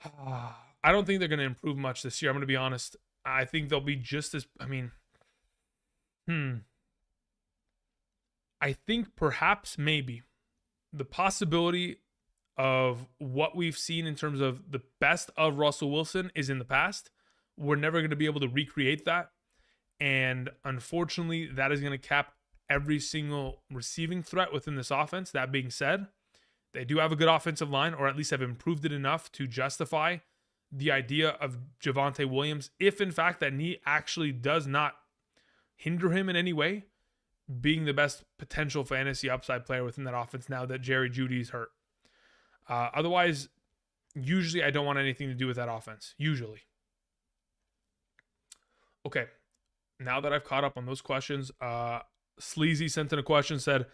I don't think they're going to improve much this year. I'm going to be honest. I think they'll be just as... I think perhaps maybe the possibility of what we've seen in terms of the best of Russell Wilson is in the past. We're never going to be able to recreate that. And unfortunately, that is going to cap every single receiving threat within this offense. That being said, they do have a good offensive line, or at least have improved it enough to justify the idea of Javonte Williams, if in fact that knee actually does not hinder him in any way, being the best potential fantasy upside player within that offense now that Jerry Jeudy's hurt. Otherwise, usually I don't want anything to do with that offense. Usually. Okay. Now that I've caught up on those questions, Sleazy sent in a question, said,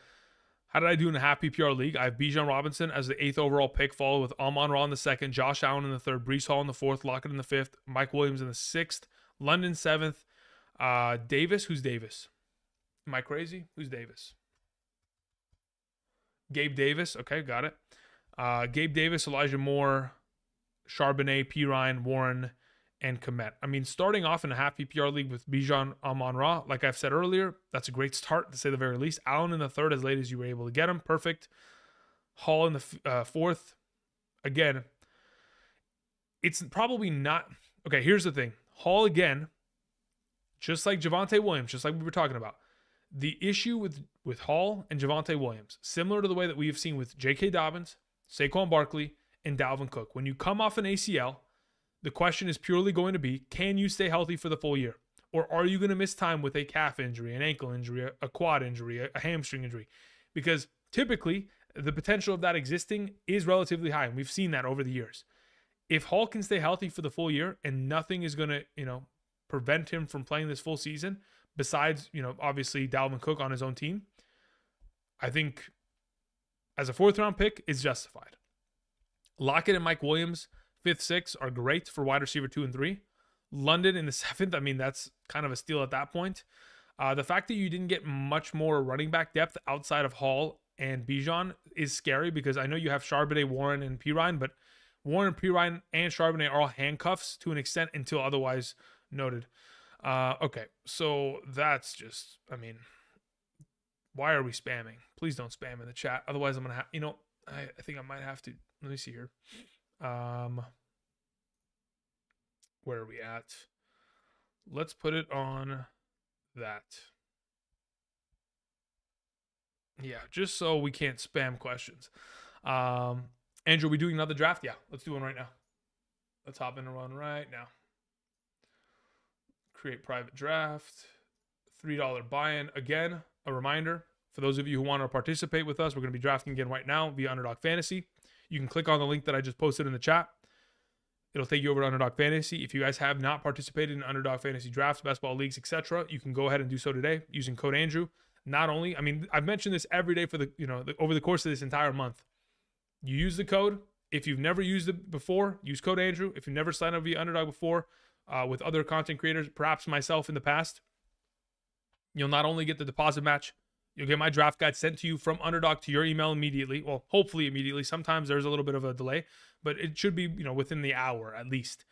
how did I do in a half PPR league? I have Bijan Robinson as the 8th overall pick, followed with Amon-Ra in the 2nd, Josh Allen in the 3rd, Breece Hall in the 4th, Lockett in the 5th, Mike Williams in the 6th, London 7th, Davis. Who's Davis? Am I crazy? Who's Davis? Gabe Davis. Okay, got it. Gabe Davis, Elijah Moore, Charbonnet, P. Ryan, Warren, and Komet. Starting off in a half PPR league with Bijan Amon-Ra, like I've said earlier, that's a great start to say the very least. Allen in the 3rd, as late as you were able to get him. Perfect. Hall in the 4th. Again, it's probably not... Okay, here's the thing. Hall, again, just like Javonte Williams, just like we were talking about. The issue with Hall and Javonte Williams, similar to the way that we have seen with J.K. Dobbins, Saquon Barkley, and Dalvin Cook. When you come off an ACL, the question is purely going to be, can you stay healthy for the full year? Or are you going to miss time with a calf injury, an ankle injury, a quad injury, a hamstring injury? Because typically, the potential of that existing is relatively high, and we've seen that over the years. If Hall can stay healthy for the full year and nothing is going to, prevent him from playing this full season, besides, obviously Dalvin Cook on his own team, I think as a 4th round pick is justified. Lockett and Mike Williams, 5th, 6th are great for wide receiver 2 and 3. London in the 7th, that's kind of a steal at that point. The fact that you didn't get much more running back depth outside of Hall and Bijan is scary, because I know you have Charbonnet, Warren, and P. Ryan, but Warren, P. Ryan, and Charbonnet are all handcuffs to an extent until otherwise noted. Okay, so that's just, why are we spamming? Please don't spam in the chat. Otherwise, I'm going to have, I think I might have to, let me see here. Where are we at? Let's put it on that. Yeah, just so we can't spam questions. Andrew, are we doing another draft? Yeah, let's do one right now. Let's hop in and run right now. Create private draft. $3 buy-in. Again, a reminder for those of you who want to participate with us, we're going to be drafting again right now via Underdog Fantasy. You can click on the link that I just posted in the chat. It'll take you over to Underdog Fantasy. If you guys have not participated in Underdog Fantasy drafts, best ball leagues, etc., you can go ahead and do so today using code Andrew. Not only, I mean, I've mentioned this every day for over the course of this entire month. You use the code. If you've never used it before, use code Andrew. If you've never signed up via Underdog before, with other content creators, perhaps myself in the past, you'll not only get the deposit match, you'll get my draft guide sent to you from Underdog to your email immediately. Well, hopefully immediately. Sometimes there's a little bit of a delay, but it should be, within the hour at least.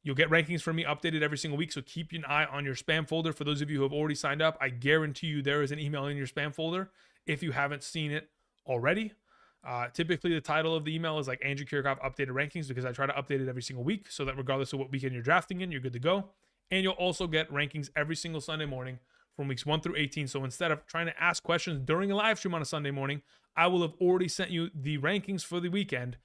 You'll get rankings from me updated every single week, so keep an eye on your spam folder. For those of you who have already signed up, I guarantee you there is an email in your spam folder if you haven't seen it already. Typically, the title of the email is like Andrew Kiorkof Updated Rankings, because I try to update it every single week so that regardless of what weekend you're drafting in, you're good to go. And you'll also get rankings every single Sunday morning from weeks 1 through 18. So instead of trying to ask questions during a live stream on a Sunday morning, I will have already sent you the rankings for the weekend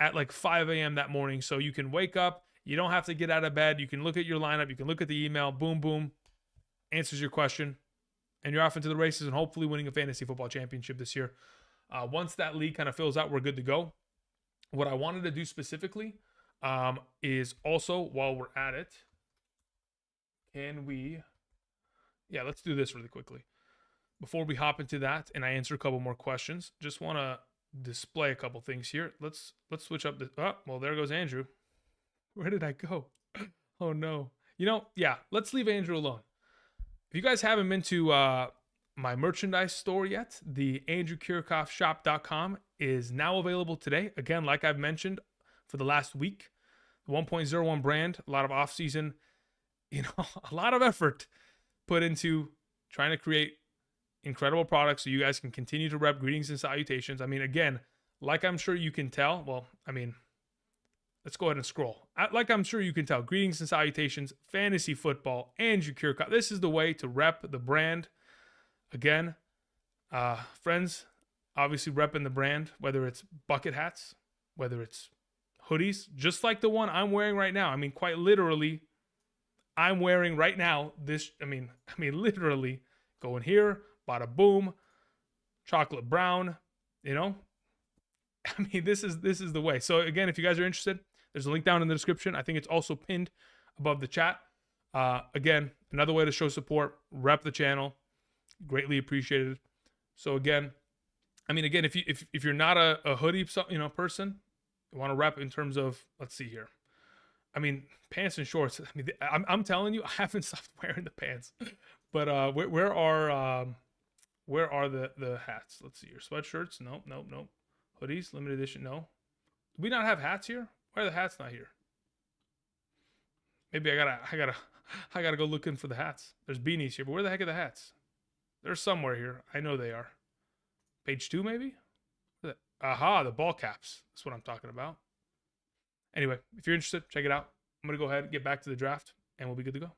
at like 5 a.m. that morning. So you can wake up. You don't have to get out of bed. You can look at your lineup. You can look at the email. Boom, boom. Answers your question. And you're off into the races and hopefully winning a fantasy football championship this year. Once that league kind of fills out, we're good to go. What I wanted to do specifically is also, while we're at it, let's do this really quickly. Before we hop into that and I answer a couple more questions, just want to display a couple things here. Let's switch up the, there goes Andrew. Where did I go? Oh no. Let's leave Andrew alone. If you guys haven't been to my merchandise store yet, the AndrewKiorkofShop.com is now available today. Again, like I've mentioned for the last week, the 1.01 brand, a lot of off-season, a lot of effort put into trying to create incredible products so you guys can continue to rep greetings and salutations. I mean, again, like I'm sure you can tell, let's go ahead and scroll. Like I'm sure you can tell, greetings and salutations, fantasy football, Andrew Kiorkof. This is the way to rep the brand. Again, friends, obviously repping the brand, whether it's bucket hats, whether it's hoodies, just like the one I'm wearing right now. I mean, quite literally, I'm wearing right now this, literally going here, bada boom, chocolate brown, this is the way. So again, if you guys are interested, there's a link down in the description. I think it's also pinned above the chat. Again, another way to show support, rep the channel. Greatly appreciated. So again, if you're not a hoodie person, you want to rep in terms of, let's see here. Pants and shorts. I'm telling you, I haven't stopped wearing the pants. But where are the hats? Let's see here. Sweatshirts? Nope. Hoodies, limited edition. No. Do we not have hats here? Why are the hats not here? Maybe I gotta go looking for the hats. There's beanies here, but where the heck are the hats? They're somewhere here. I know they are. Page 2, maybe? Aha, the ball caps. That's what I'm talking about. Anyway, if you're interested, check it out. I'm going to go ahead and get back to the draft, and we'll be good to go.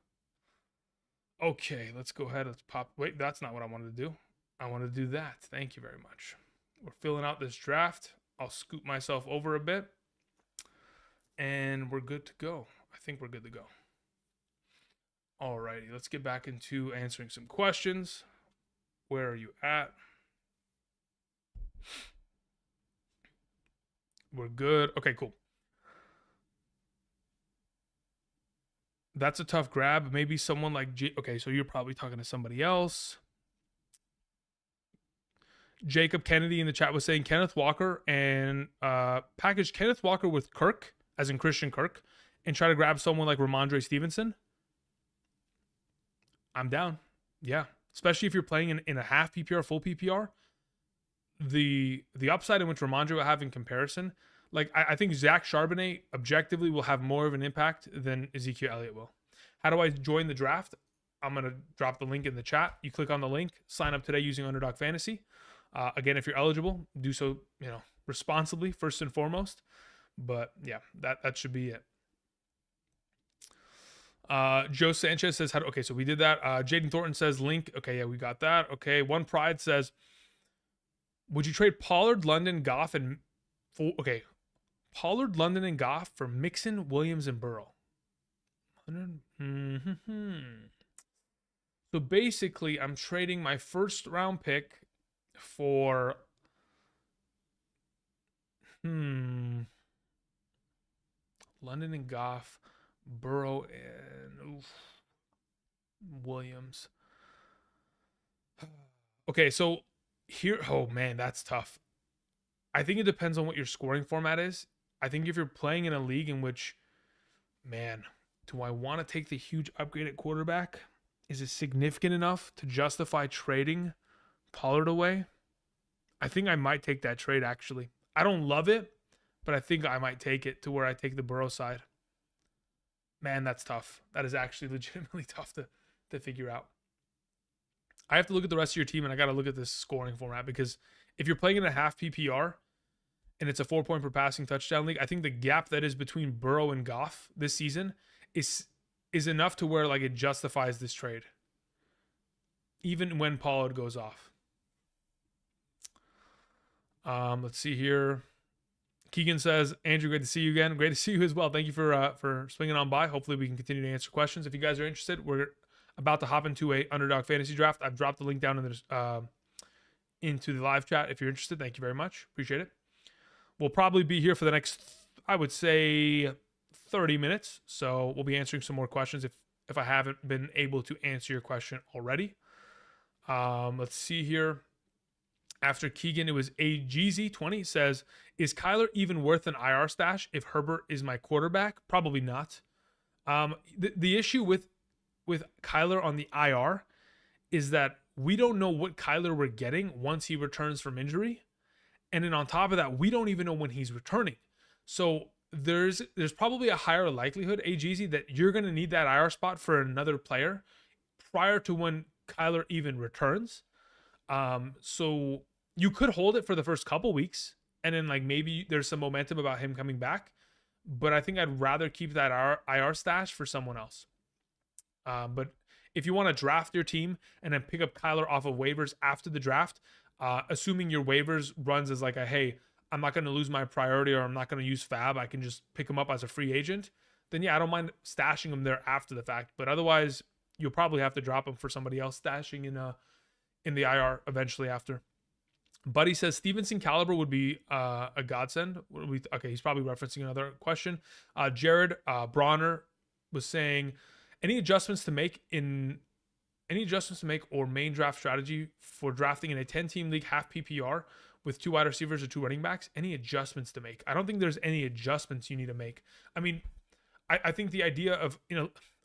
Okay, let's go ahead. Let's pop. Wait, that's not what I wanted to do. I want to do that. Thank you very much. We're filling out this draft. I'll scoop myself over a bit, and we're good to go. I think we're good to go. Alrighty, let's get back into answering some questions. Where are you at? We're good. Okay, cool. That's a tough grab. Maybe someone like okay, so you're probably talking to somebody else. Jacob Kennedy in the chat was saying Kenneth Walker and package Kenneth Walker with Kirk, as in Christian Kirk, and try to grab someone like Ramondre Stevenson. I'm down. Yeah. Especially if you're playing in a half PPR, full PPR. The upside in which Ramondre will have in comparison, like I think Zach Charbonnet objectively will have more of an impact than Ezekiel Elliott will. How do I join the draft? I'm going to drop the link in the chat. You click on the link, sign up today using Underdog Fantasy. Again, if you're eligible, do so, responsibly first and foremost. But yeah, that should be it. Joe Sanchez says, okay, so we did that. Jaden Thornton says link. Okay, yeah, we got that. Okay, One Pride says, would you trade Pollard, London, Goff, and Pollard, London, and Goff for Mixon, Williams, and Burrow? So basically, I'm trading my first round pick for London and Goff, Burrow and Williams. Okay, so here, oh man, that's tough. I think it depends on what your scoring format is. I think if you're playing in a league in which, man, do I want to take the huge upgrade at quarterback? Is it significant enough to justify trading Pollard away? I think I might take that trade actually. I don't love it, but I think I might take it to where I take the Burrow side. Man, that's tough. That is actually legitimately tough to figure out. I have to look at the rest of your team and I got to look at this scoring format because if you're playing in a half PPR and it's a 4 point per passing touchdown league, I think the gap that is between Burrow and Goff this season is enough to where like it justifies this trade, even when Pollard goes off. Let's see here. Keegan says, Andrew, great to see you again. Great to see you as well. Thank you for swinging on by. Hopefully we can continue to answer questions. If you guys are interested, we're about to hop into a Underdog fantasy draft. I've dropped the link down in the into the live chat. If you're interested, thank you very much. Appreciate it. We'll probably be here for the next, I would say, 30 minutes. So we'll be answering some more questions if I haven't been able to answer your question already. Let's see here. After Keegan, it was AGZ20 says, is Kyler even worth an IR stash if Herbert is my quarterback? Probably not. The issue with Kyler on the IR is that we don't know what Kyler we're getting once he returns from injury. And then on top of that, we don't even know when he's returning. So there's probably a higher likelihood, AGZ, that you're going to need that IR spot for another player prior to when Kyler even returns. So you could hold it for the first couple weeks and then like maybe there's some momentum about him coming back, but I think I'd rather keep that IR stash for someone else. But if you want to draft your team and then pick up Kyler off of waivers after the draft, assuming your waivers runs as like a, hey, I'm not going to lose my priority or I'm not going to use Fab, I can just pick him up as a free agent, then yeah, I don't mind stashing him there after the fact. But otherwise, you'll probably have to drop him for somebody else stashing in the IR eventually after. Buddy says Stevenson caliber would be a godsend. Okay, he's probably referencing another question. Jared Bronner was saying any adjustments to make or main draft strategy for drafting in a 10-team league half PPR with 2 wide receivers or 2 running backs. Any adjustments to make? I don't think there's any adjustments you need to make. I mean, I think the idea of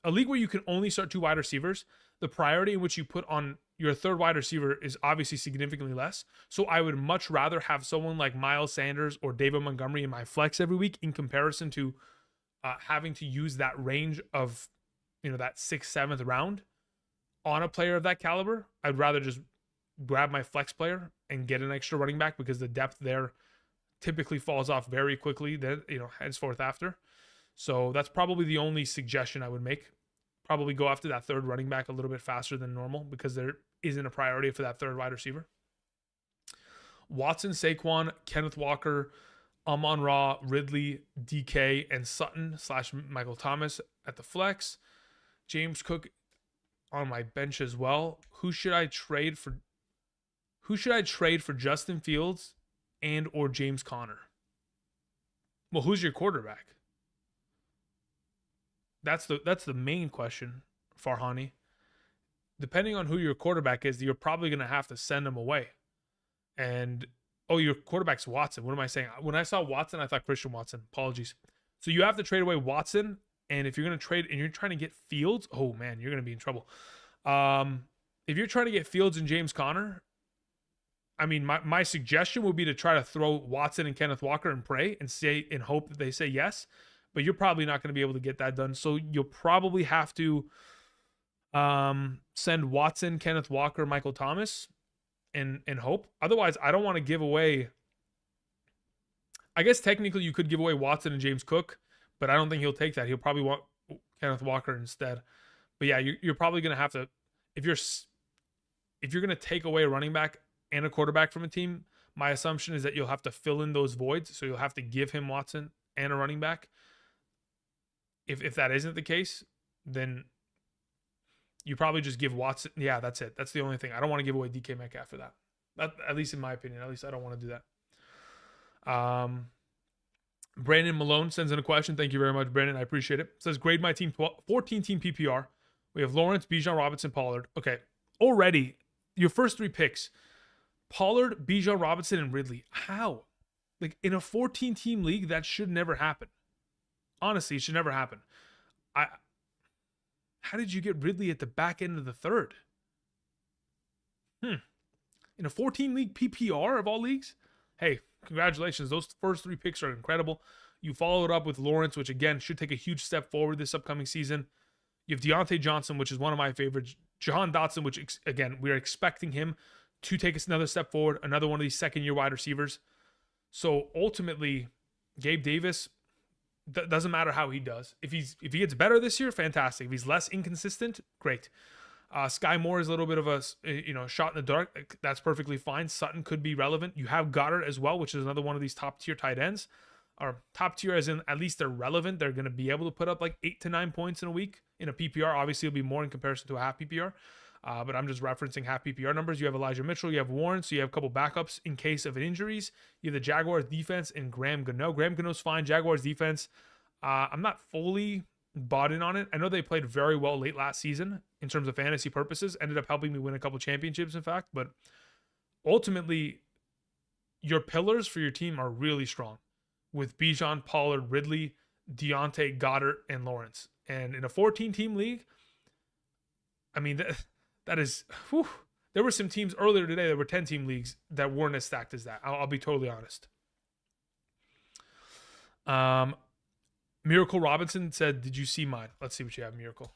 a league where you can only start 2 wide receivers, the priority in which you put on your third wide receiver is obviously significantly less. So I would much rather have someone like Miles Sanders or David Montgomery in my flex every week in comparison to having to use that range of, that 6th, 7th round on a player of that caliber. I'd rather just grab my flex player and get an extra running back because the depth there typically falls off very quickly, then, henceforth after. So that's probably the only suggestion I would make. Probably go after that third running back a little bit faster than normal because there isn't a priority for that third wide receiver. Watson, Saquon, Kenneth Walker, Amon-Ra, Ridley, DK, and Sutton / Michael Thomas at the flex. James Cook on my bench as well. Who should I trade for Justin Fields and or James Conner? Well, who's your quarterback? That's the main question, Farhani. Depending on who your quarterback is, you're probably going to have to send him away. And, your quarterback's Watson. What am I saying? When I saw Watson, I thought Christian Watson. Apologies. So you have to trade away Watson. And if you're going to trade and you're trying to get Fields, oh man, you're going to be in trouble. If you're trying to get Fields and James Conner, I mean, my suggestion would be to try to throw Watson and Kenneth Walker and pray and hope that they say yes. But you're probably not going to be able to get that done. So you'll probably have to send Watson, Kenneth Walker, Michael Thomas, and hope. Otherwise, I don't want to give away. I guess technically you could give away Watson and James Cook, but I don't think he'll take that. He'll probably want Kenneth Walker instead. But yeah, you're probably going to have to, if you're going to take away a running back and a quarterback from a team, my assumption is that you'll have to fill in those voids. So you'll have to give him Watson and a running back. If that isn't the case, then you probably just give Watson. Yeah, that's it. That's the only thing. I don't want to give away DK Metcalf for that. At least in my opinion. At least I don't want to do that. Brandon Malone sends in a question. Thank you very much, Brandon. I appreciate it. Says, grade my team 14 team PPR. We have Lawrence, Bijan Robinson, Pollard. Okay. Already, your first 3 picks, Pollard, Bijan Robinson, and Ridley. How? Like, in a 14 team league, that should never happen. Honestly, it should never happen. How did you get Ridley at the back end of the third? In a 14 league PPR of all leagues? Hey, congratulations. Those first 3 picks are incredible. You followed up with Lawrence, which again should take a huge step forward this upcoming season. You have Deontay Johnson, which is one of my favorites. Jahan Dotson, which again, we're expecting him to take us another step forward. Another one of these second-year wide receivers. So ultimately, Gabe Davis, doesn't matter how he does. If he gets better this year, fantastic. If he's less inconsistent, great. Sky Moore is a little bit of a shot in the dark. That's perfectly fine. Sutton could be relevant. You have Goddard as well, which is another one of these top tier tight ends. Or top tier as in at least they're relevant. They're going to be able to put up like 8 to 9 points in a week in a PPR. Obviously, it'll be more in comparison to a half PPR. But I'm just referencing half PPR numbers. You have Elijah Mitchell, you have Warren, so you have a couple backups in case of injuries. You have the Jaguars defense and Graham Gano. Graham Gano's fine. Jaguars defense, I'm not fully bought in on it. I know they played very well late last season in terms of fantasy purposes. Ended up helping me win a couple championships, in fact. But ultimately, your pillars for your team are really strong with Bijan, Pollard, Ridley, Deontay, Goddard, and Lawrence. And in a 14-team league, I mean, that is, whew. There were some teams earlier today that were 10-team leagues that weren't as stacked as that. I'll be totally honest. Miracle Robinson said, did you see mine? Let's see what you have, Miracle.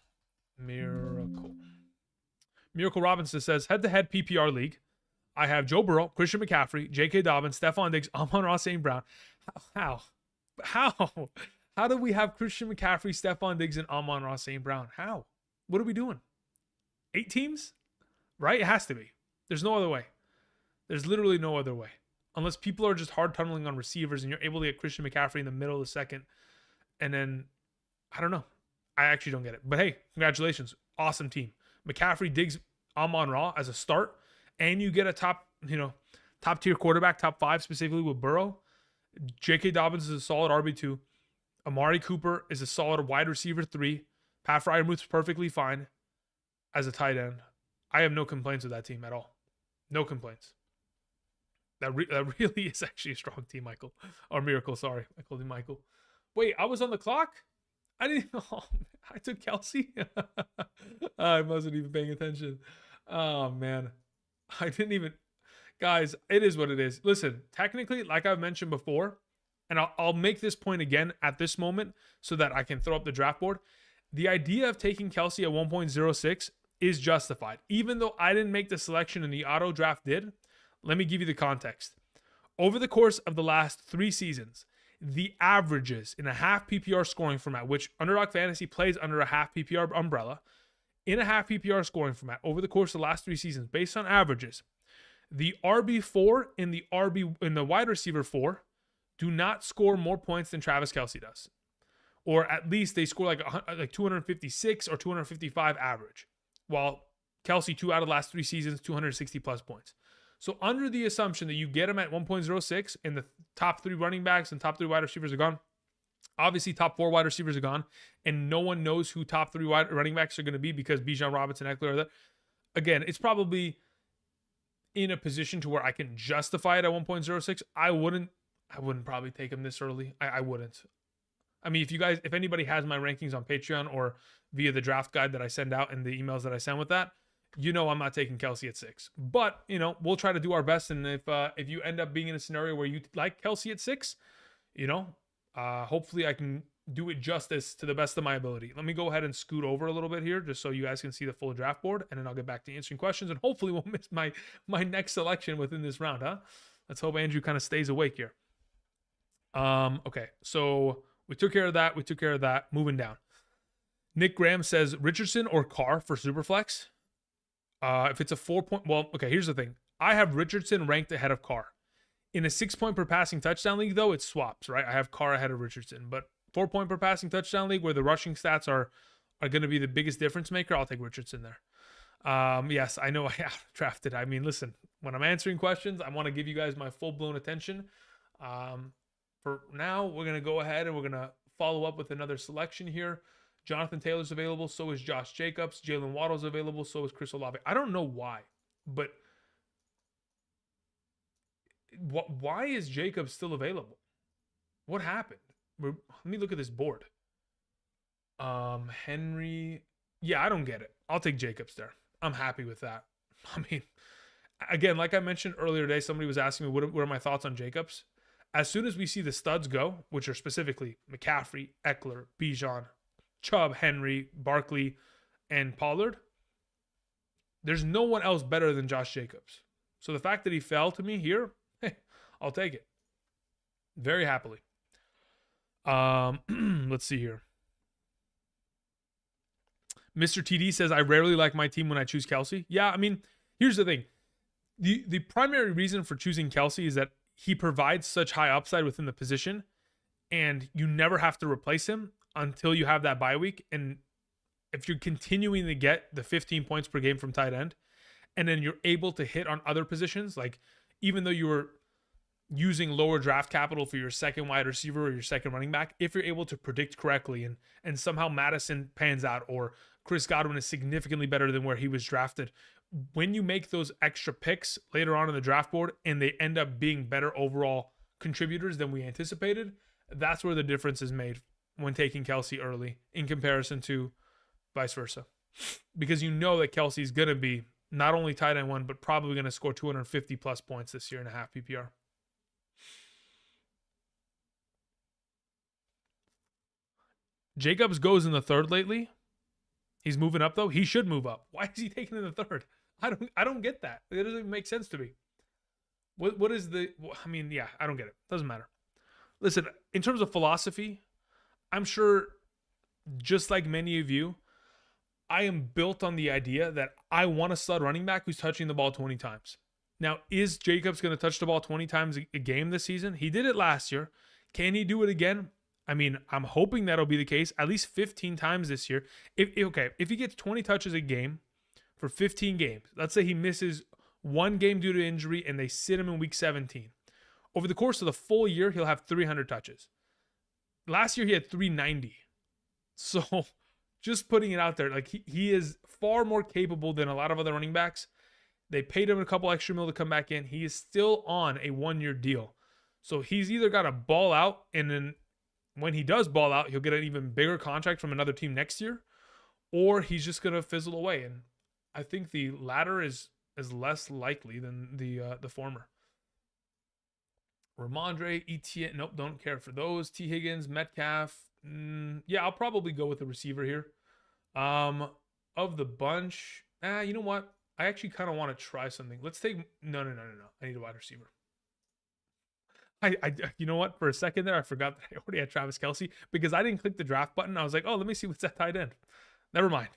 Miracle Robinson says, head-to-head PPR league. I have Joe Burrow, Christian McCaffrey, J.K. Dobbins, Stephon Diggs, Amon-Ra St. Brown. How do we have Christian McCaffrey, Stephon Diggs, and Amon-Ra St. Brown? How? What are we doing? 8 teams? Right? It has to be. There's no other way. There's literally no other way. Unless people are just hard tunneling on receivers and you're able to get Christian McCaffrey in the middle of the second. And then, I don't know. I actually don't get it. But hey, congratulations. Awesome team. McCaffrey, Diggs, Amon-Ra as a start. And you get a top tier quarterback, top 5 specifically with Burrow. J.K. Dobbins is a solid RB2. Amari Cooper is a solid wide receiver 3. Pat Fryermuth's perfectly fine as a tight end. I have no complaints with that team at all. No complaints. That really is actually a strong team, Michael. Or Miracle, sorry. I called him Michael. Wait, I was on the clock? I didn't know. Oh, I took Kelsey? I wasn't even paying attention. Oh, man. I didn't even... Guys, it is what it is. Listen, technically, like I've mentioned before, and I'll make this point again at this moment so that I can throw up the draft board. The idea of taking Kelsey at 1.06 is justified. Even though I didn't make the selection and the auto draft did, let me give you the context. Over the course of the last 3 seasons, the averages in a half PPR scoring format, which Underdog Fantasy plays under a half PPR umbrella, in a half PPR scoring format over the course of the last 3 seasons, based on averages, the RB4 and the wide receiver 4 do not score more points than Travis Kelsey does. Or at least they score like 256 or 255 average. While Kelsey, 2 out of the last 3 seasons, 260 plus points. So under the assumption that you get him at 1.06 and the top 3 running backs and top 3 wide receivers are gone, obviously top 4 wide receivers are gone, and no one knows who top 3 running backs are going to be because Bijan Robinson, Eckler are there. Again, it's probably in a position to where I can justify it at 1.06. I wouldn't probably take him this early. I wouldn't. I mean, if anybody has my rankings on Patreon or via the draft guide that I send out and the emails that I send with that, I'm not taking Kelsey at 6. But, we'll try to do our best. And if you end up being in a scenario where you like Kelsey at 6, hopefully I can do it justice to the best of my ability. Let me go ahead and scoot over a little bit here just so you guys can see the full draft board. And then I'll get back to answering questions. And hopefully we'll miss my next selection within this round, huh? Let's hope Andrew kind of stays awake here. Okay, so we took care of that. Moving down. Nick Graham says Richardson or Carr for Superflex. If it's a 4-point, well, okay, here's the thing. I have Richardson ranked ahead of Carr. In a 6-point per passing touchdown league, though, it swaps, right? I have Carr ahead of Richardson. But 4-point per passing touchdown league where the rushing stats are are going to be the biggest difference maker, I'll take Richardson there. Yes, I know I drafted. I mean, listen, when I'm answering questions, I want to give you guys my full-blown attention. For now, we're going to go ahead and we're going to follow up with another selection here. Jonathan Taylor's available, so is Josh Jacobs. Jalen Waddle's available, so is Chris Olave. I don't know why, but why is Jacobs still available? What happened? Let me look at this board. Henry. Yeah, I don't get it. I'll take Jacobs there. I'm happy with that. I mean, again, like I mentioned earlier today, somebody was asking me what are my thoughts on Jacobs. As soon as we see the studs go, which are specifically McCaffrey, Eckler, Bijan, Chubb, Henry, Barkley, and Pollard, there's no one else better than Josh Jacobs. So the fact that he fell to me here, hey, I'll take it. Very happily. Let's see here. Mr. TD says, I rarely like my team when I choose Kelsey. Yeah, I mean, here's the thing. The primary reason for choosing Kelsey is that he provides such high upside within the position, and you never have to replace him until you have that bye week. And if you're continuing to get the 15 points per game from tight end, and then you're able to hit on other positions, like even though you were using lower draft capital for your second wide receiver or your second running back, if you're able to predict correctly and somehow Madison pans out or Chris Godwin is significantly better than where he was drafted, when you make those extra picks later on in the draft board and they end up being better overall contributors than we anticipated, that's where the difference is made when taking Kelsey early in comparison to vice versa. Because you know that Kelsey's going to be not only tight end one, but probably going to score 250 plus points this year in a half PPR. Jacobs goes in the third lately. He's moving up though. He should move up. Why is he taking in the third? I don't get that. It doesn't even make sense to me. What is the? I mean, yeah, I don't get it. Doesn't matter. Listen, in terms of philosophy, I'm sure, just like many of you, I am built on the idea that I want a stud running back who's touching the ball 20 times. Now, is Jacobs going to touch the ball 20 times a game this season? He did it last year. Can he do it again? I mean, I'm hoping that'll be the case, at least 15 times this year. If he gets 20 touches a game for 15 games, let's say he misses one game due to injury and they sit him in week 17. Over the course of the full year, he'll have 300 touches. Last year, he had 390. So just putting it out there, like he is far more capable than a lot of other running backs. They paid him a couple extra mil to come back in. He is still on a 1-year deal. So he's either got to ball out, and then when he does ball out, he'll get an even bigger contract from another team next year, or he's just going to fizzle away. And I think the latter is less likely than the former. Ramondre, Etienne, nope, don't care for those. T. Higgins, Metcalf. Yeah, I'll probably go with the receiver here. Of the bunch, you know what? I actually kind of want to try something. Let's take no. I need a wide receiver. I you know what? For a second there, I forgot that I already had Travis Kelce because I didn't click the draft button. I was like, oh, let me see what's that tight end. Never mind.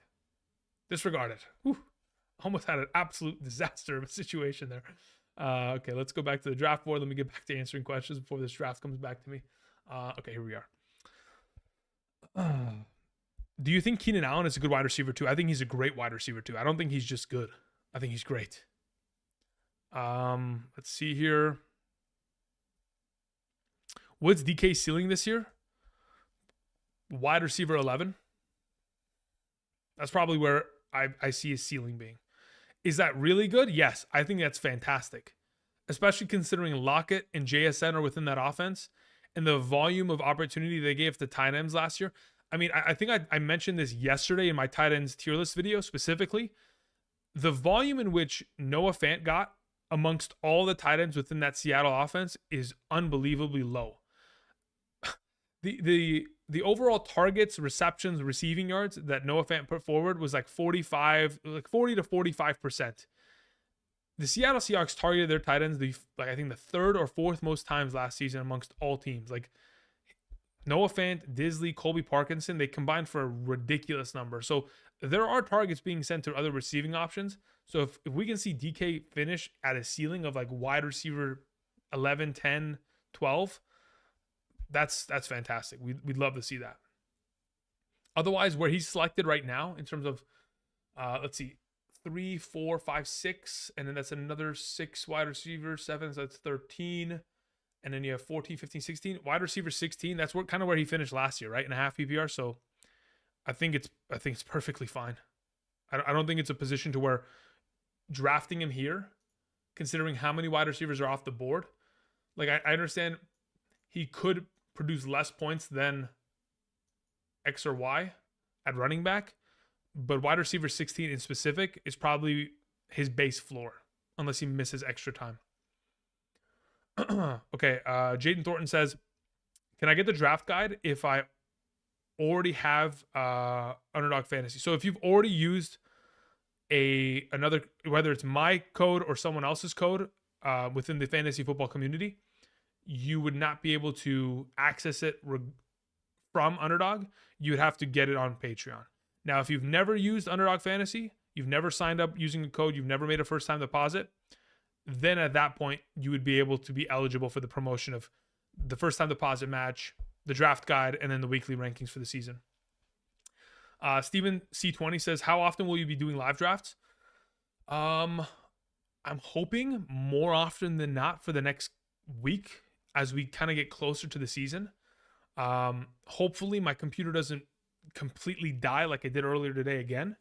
Disregard it. Whew. Almost had an absolute disaster of a situation there. Okay, let's go back to the draft board. Let me get back to answering questions before this draft comes back to me. Okay, here we are. Do you think Keenan Allen is a good wide receiver too? I think he's a great wide receiver too. I don't think he's just good. I think he's great. Let's see here. What's DK ceiling this year? Wide receiver 11. That's probably where I see his ceiling being. Is that really good? Yes, I think that's fantastic. Especially considering Lockett and JSN are within that offense and the volume of opportunity they gave to tight ends last year. I mean, I think I mentioned this yesterday in my tight ends tier list video specifically. The volume in which Noah Fant got amongst all the tight ends within that Seattle offense is unbelievably low. The overall targets, receptions, receiving yards that Noah Fant put forward was like 40 to 45%. The Seattle Seahawks targeted their tight ends I think the third or fourth most times last season amongst all teams. Like Noah Fant, Disley, Colby Parkinson, they combined for a ridiculous number. So there are targets being sent to other receiving options. So if we can see DK finish at a ceiling of like wide receiver 11, 10, 12, that's fantastic. We'd love to see that. Otherwise, where he's selected right now in terms of, let's see, 3, 4, 5, 6, and then that's another 6 wide receiver, 7, so that's 13. And then you have 14, 15, 16. Wide receiver 16, that's kind of where he finished last year, right? In a half PPR. So I think it's perfectly fine. I don't think it's a position to where drafting him here, considering how many wide receivers are off the board. Like, I understand he could produce less points than X or Y at running back, but wide receiver 16 in specific is probably his base floor, unless he misses extra time. Okay, Jaden Thornton says, can I get the draft guide if I already have Underdog Fantasy? So if you've already used another, whether it's my code or someone else's code within the fantasy football community, you would not be able to access it from Underdog. You would have to get it on Patreon. Now, if you've never used Underdog Fantasy, you've never signed up using the code, you've never made a first-time deposit, then at that point, you would be able to be eligible for the promotion of the first-time deposit match, the draft guide, and then the weekly rankings for the season. Steven C20 says, how often will you be doing live drafts? I'm hoping more often than not for the next week as we kind of get closer to the season. Hopefully my computer doesn't completely die like it did earlier today again.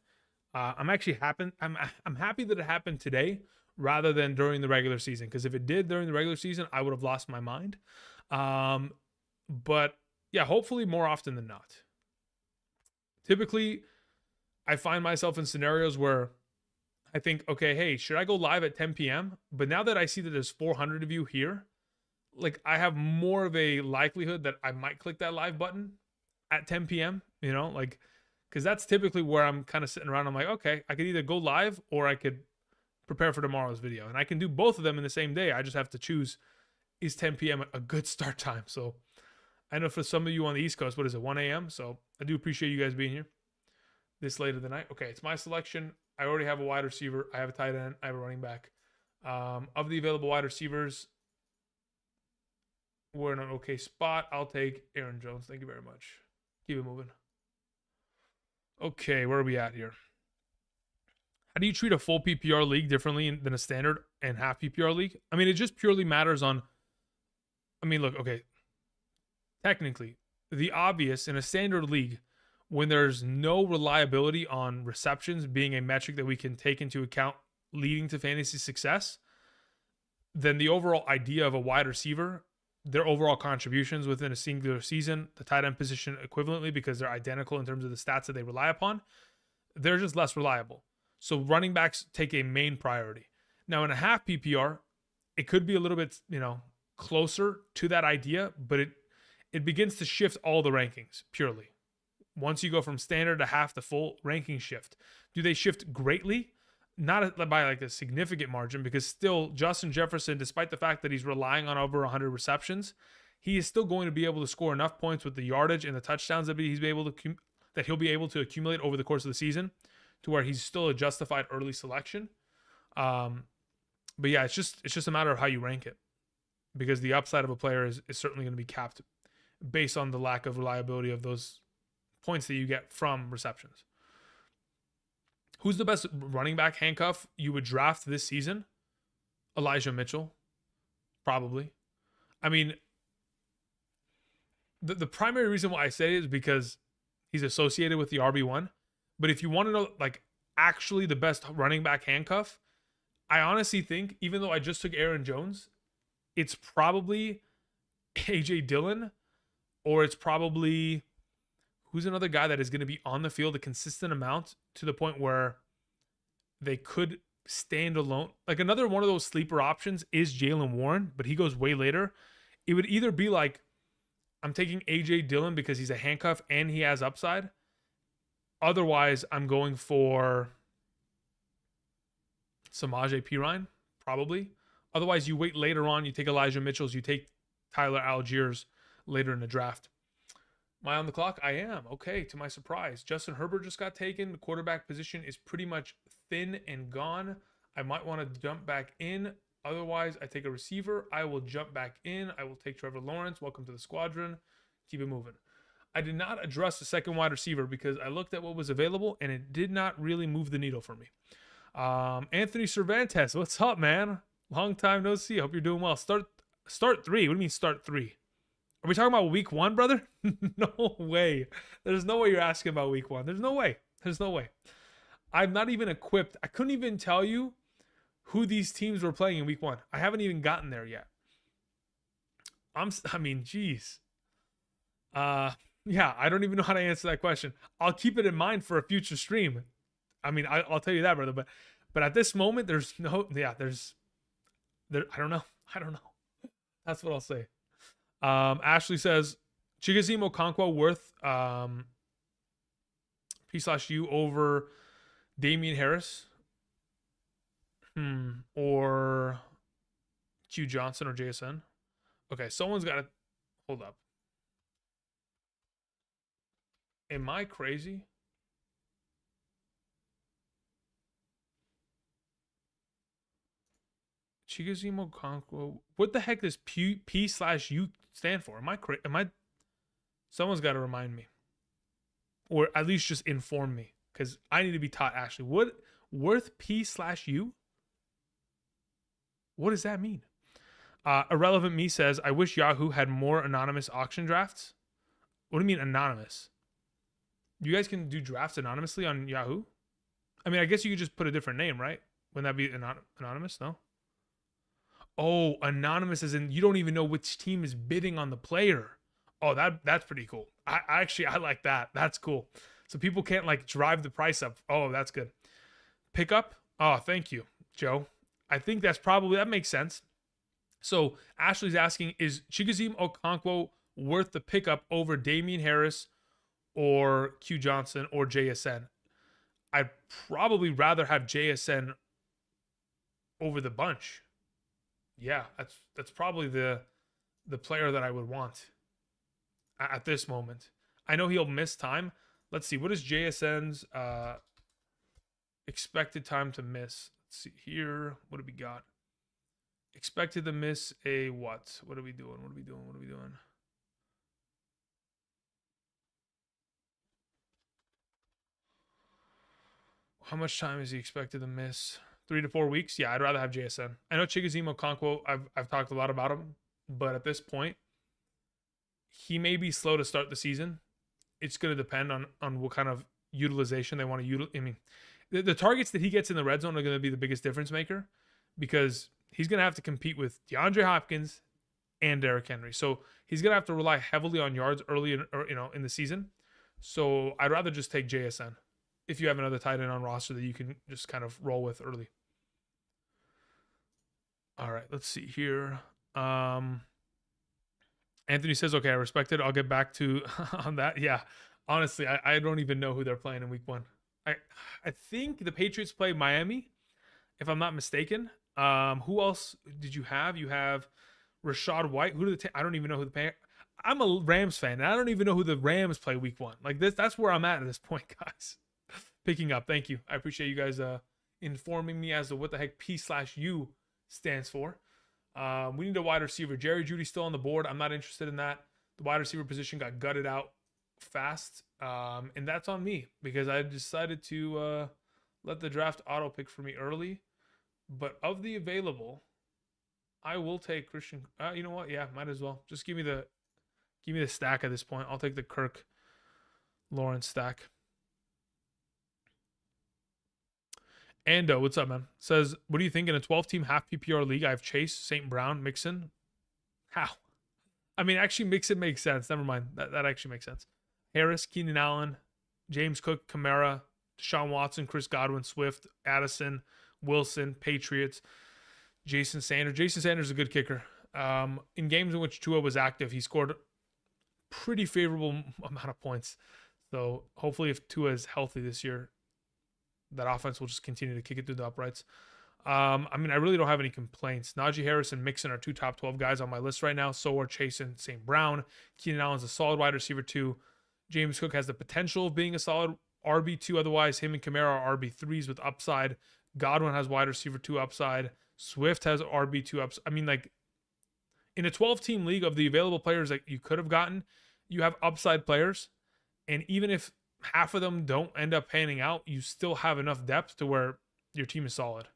I'm happy that it happened today rather than during the regular season, because if it did during the regular season, I would have lost my mind. But yeah, hopefully more often than not. Typically, I find myself in scenarios where I think, okay, hey, should I go live at 10 p.m.? But now that I see that there's 400 of you here, like, I have more of a likelihood that I might click that live button at 10 p.m., you know, like, because that's typically where I'm kind of sitting around. I'm like, okay, I could either go live or I could prepare for tomorrow's video. And I can do both of them in the same day. I just have to choose, is 10 p.m. a good start time? So I know for some of you on the East Coast, what is it, 1 a.m.? So I do appreciate you guys being here this late of the night. Okay, it's my selection. I already have a wide receiver. I have a tight end. I have a running back. Of the available wide receivers, we're in an okay spot. I'll take Aaron Jones. Thank you very much. Keep it moving. Okay, where are we at here? How do you treat a full PPR league differently than a standard and half PPR league? I mean, it just purely matters on, I mean, look, okay. Technically, the obvious in a standard league, when there's no reliability on receptions being a metric that we can take into account leading to fantasy success, then the overall idea of a wide receiver, their overall contributions within a singular season, the tight end position equivalently because they're identical in terms of the stats that they rely upon, they're just less reliable. So running backs take a main priority. Now in a half PPR, it could be a little bit, closer to that idea, but it begins to shift all the rankings purely. Once you go from standard to half, the full ranking shift. Do they shift greatly? Not by like a significant margin, because still Justin Jefferson, despite the fact that he's relying on over 100 receptions, he is still going to be able to score enough points with the yardage and the touchdowns that he'll be able to accumulate over the course of the season to where he's still a justified early selection. But yeah, it's just a matter of how you rank it, because the upside of a player is certainly going to be capped based on the lack of reliability of those points that you get from receptions. Who's the best running back handcuff you would draft this season? Elijah Mitchell, probably. I mean, the primary reason why I say it is because he's associated with the RB1. But if you want to know, like, actually the best running back handcuff, I honestly think, even though I just took Aaron Jones, it's probably AJ Dillon, or it's probably, who's another guy that is going to be on the field a consistent amount to the point where they could stand alone. Like, another one of those sleeper options is Jaylen Warren, but he goes way later. It would either be like, I'm taking AJ Dillon because he's a handcuff and he has upside. Otherwise, I'm going for Samaje Perine, probably. Otherwise, you wait later on. You take Elijah Mitchell's. You take Tyler Algiers later in the draft. Am I on the clock? I am. Okay, to my surprise. Justin Herbert just got taken. The quarterback position is pretty much thin and gone. I might want to jump back in. Otherwise, I take a receiver. I will jump back in. I will take Trevor Lawrence. Welcome to the squadron. Keep it moving. I did not address the second wide receiver because I looked at what was available and it did not really move the needle for me. Anthony Cervantes, what's up, man? Long time no see. Hope you're doing well. Start 3. What do you mean start 3? Are we talking about week 1, brother? No way. There's no way you're asking about week 1. There's no way. There's no way. I'm not even equipped. I couldn't even tell you who these teams were playing in week 1. I haven't even gotten there yet. I mean, geez. Yeah, I don't even know how to answer that question. I'll keep it in mind for a future stream. I mean, I'll tell you that, brother. But at this moment, there's no. Yeah, I don't know. I don't know. That's what I'll say. Ashley says, Chigoziem Okonkwo worth P/U over Damian Harris, or Q Johnson or JSN. Okay, someone's got to hold up. Am I crazy? Chigoziem Okonkwo. What the heck does P/U stand for? Am I? Someone's got to remind me, or at least just inform me, because I need to be taught. Ashley, what worth P/U? What does that mean? Irrelevant Me says, I wish Yahoo had more anonymous auction drafts. What do you mean anonymous? You guys can do drafts anonymously on Yahoo? I mean, I guess you could just put a different name, right? Wouldn't that be anonymous? No? Oh, anonymous as in you don't even know which team is bidding on the player. Oh, that's pretty cool. I like that. That's cool. So people can't like drive the price up. Oh, that's good. Pickup? Oh, thank you, Joe. I think that makes sense. So Ashley's asking, is Chigoziem Okonkwo worth the pickup over Damian Harris or Q Johnson or JSN? I'd probably rather have JSN over the bunch. Yeah, that's probably the player that I would want at this moment. I know he'll miss time. Let's see. What is JSN's expected time to miss? Let's see here. What do we got? Expected to miss a what? What are we doing? What are we doing? What are we doing? How much time is he expected to miss? 3 to 4 weeks? Yeah, I'd rather have JSN. I know Chigoziem Okonkwo, I've talked a lot about him, but at this point, he may be slow to start the season. It's going to depend on what kind of utilization they want to utilize. I mean, the targets that he gets in the red zone are going to be the biggest difference maker, because he's going to have to compete with DeAndre Hopkins and Derrick Henry. So he's going to have to rely heavily on yards early in the season. So I'd rather just take JSN if you have another tight end on roster that you can just kind of roll with early. All right, let's see here. Anthony says, okay, I respect it. I'll get back to on that. Yeah, honestly, I don't even know who they're playing in week 1. I think the Patriots play Miami, if I'm not mistaken. Who else did you have? You have Rachaad White. Who do I don't even know who the I'm a Rams fan, and I don't even know who the Rams play week 1. Like that's where I'm at this point, guys. Picking up. Thank you. I appreciate you guys informing me as to what the heck P/U stands for. We need a wide receiver. Jerry Jeudy's still on the board. I'm not interested in that. The wide receiver position got gutted out fast, and that's on me because I decided to let the draft auto pick for me early. But of the available, I will take Christian. You know what? Yeah, might as well. Just give me the stack at this point. I'll take the Kirk Lawrence stack. Ando, what's up, man? Says, what do you think in a 12-team half PPR league? I have Chase, St. Brown, Mixon. How? I mean, actually, Mixon makes sense. Never mind. That actually makes sense. Harris, Keenan Allen, James Cook, Kamara, Deshaun Watson, Chris Godwin, Swift, Addison, Wilson, Patriots, Jason Sanders. Jason Sanders is a good kicker. In games in which Tua was active, he scored pretty favorable amount of points. So hopefully if Tua is healthy this year, that offense will just continue to kick it through the uprights. I mean, I really don't have any complaints. Najee Harris and Mixon are 2 top 12 guys on my list right now. So are Chase and St. Brown. Keenan Allen's a solid wide receiver 2. James Cook has the potential of being a solid RB2. Otherwise, him and Kamara are RB3s with upside. Godwin has wide receiver 2 upside. Swift has RB2 upside. I mean, like, in a 12-team league of the available players that you could have gotten, you have upside players, and even if half of them don't end up panning out, you still have enough depth to where your team is solid.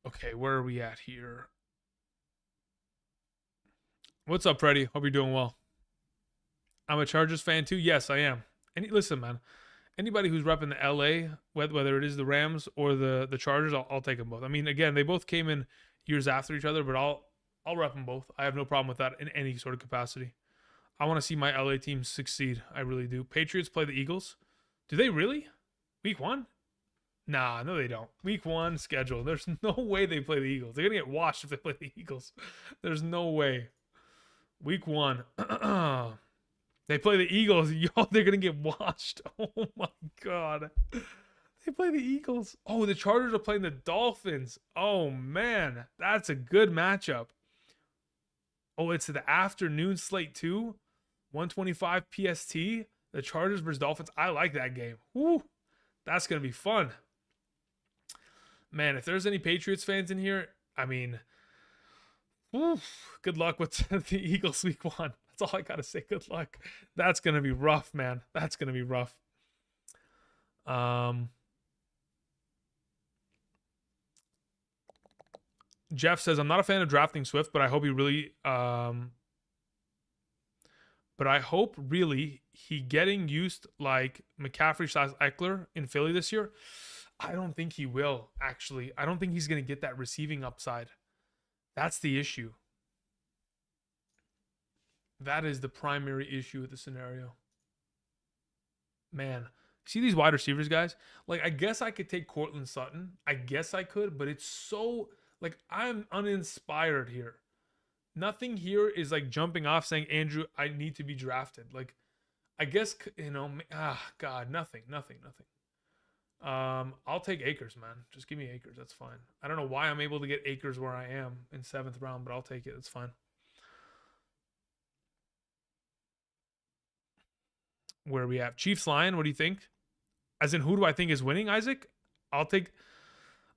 Okay, where are we at here? What's up, Freddie? Hope you're doing well. I'm a Chargers fan too. Yes, I am. And listen, man, anybody who's repping the LA, whether it is the Rams or the Chargers, I'll take them both. I mean, again, they both came in years after each other, but I'll rep them both. I have no problem with that in any sort of capacity. I want to see my LA team succeed. I really do. Patriots play the Eagles. Do they really? Week 1? Nah, no, they don't. Week 1 schedule. There's no way they play the Eagles. They're gonna get washed if they play the Eagles. There's no way. Week 1. They play the Eagles. Yo, they're gonna get washed. Oh my god. They play the Eagles. Oh, the Chargers are playing the Dolphins. Oh man, that's a good matchup. Oh, it's the afternoon slate too. 125 PST. The Chargers versus Dolphins. I like that game. Woo, that's gonna be fun. Man, if there's any Patriots fans in here, I mean, good luck with the Eagles week 1. That's all I gotta say. Good luck. That's gonna be rough, man. That's gonna be rough. Jeff says, I'm not a fan of drafting Swift, but I hope he really he getting used like McCaffrey / Eckler in Philly this year. I don't think he will, actually. I don't think he's going to get that receiving upside. That's the issue. That is the primary issue with the scenario. Man, see these wide receivers, guys? Like, I guess I could take Cortland Sutton. I guess I could, but it's so, like, I'm uninspired here. Nothing here is, like, jumping off saying, Andrew, I need to be drafted. Like, I guess, you know, God, nothing. I'll take Akers, man. Just give me Akers. That's fine. I don't know why I'm able to get Akers where I am in 7th round, but I'll take it. It's fine. Where are we at? Chiefs Lion, what do you think? As in, who do I think is winning, Isaac? I'll take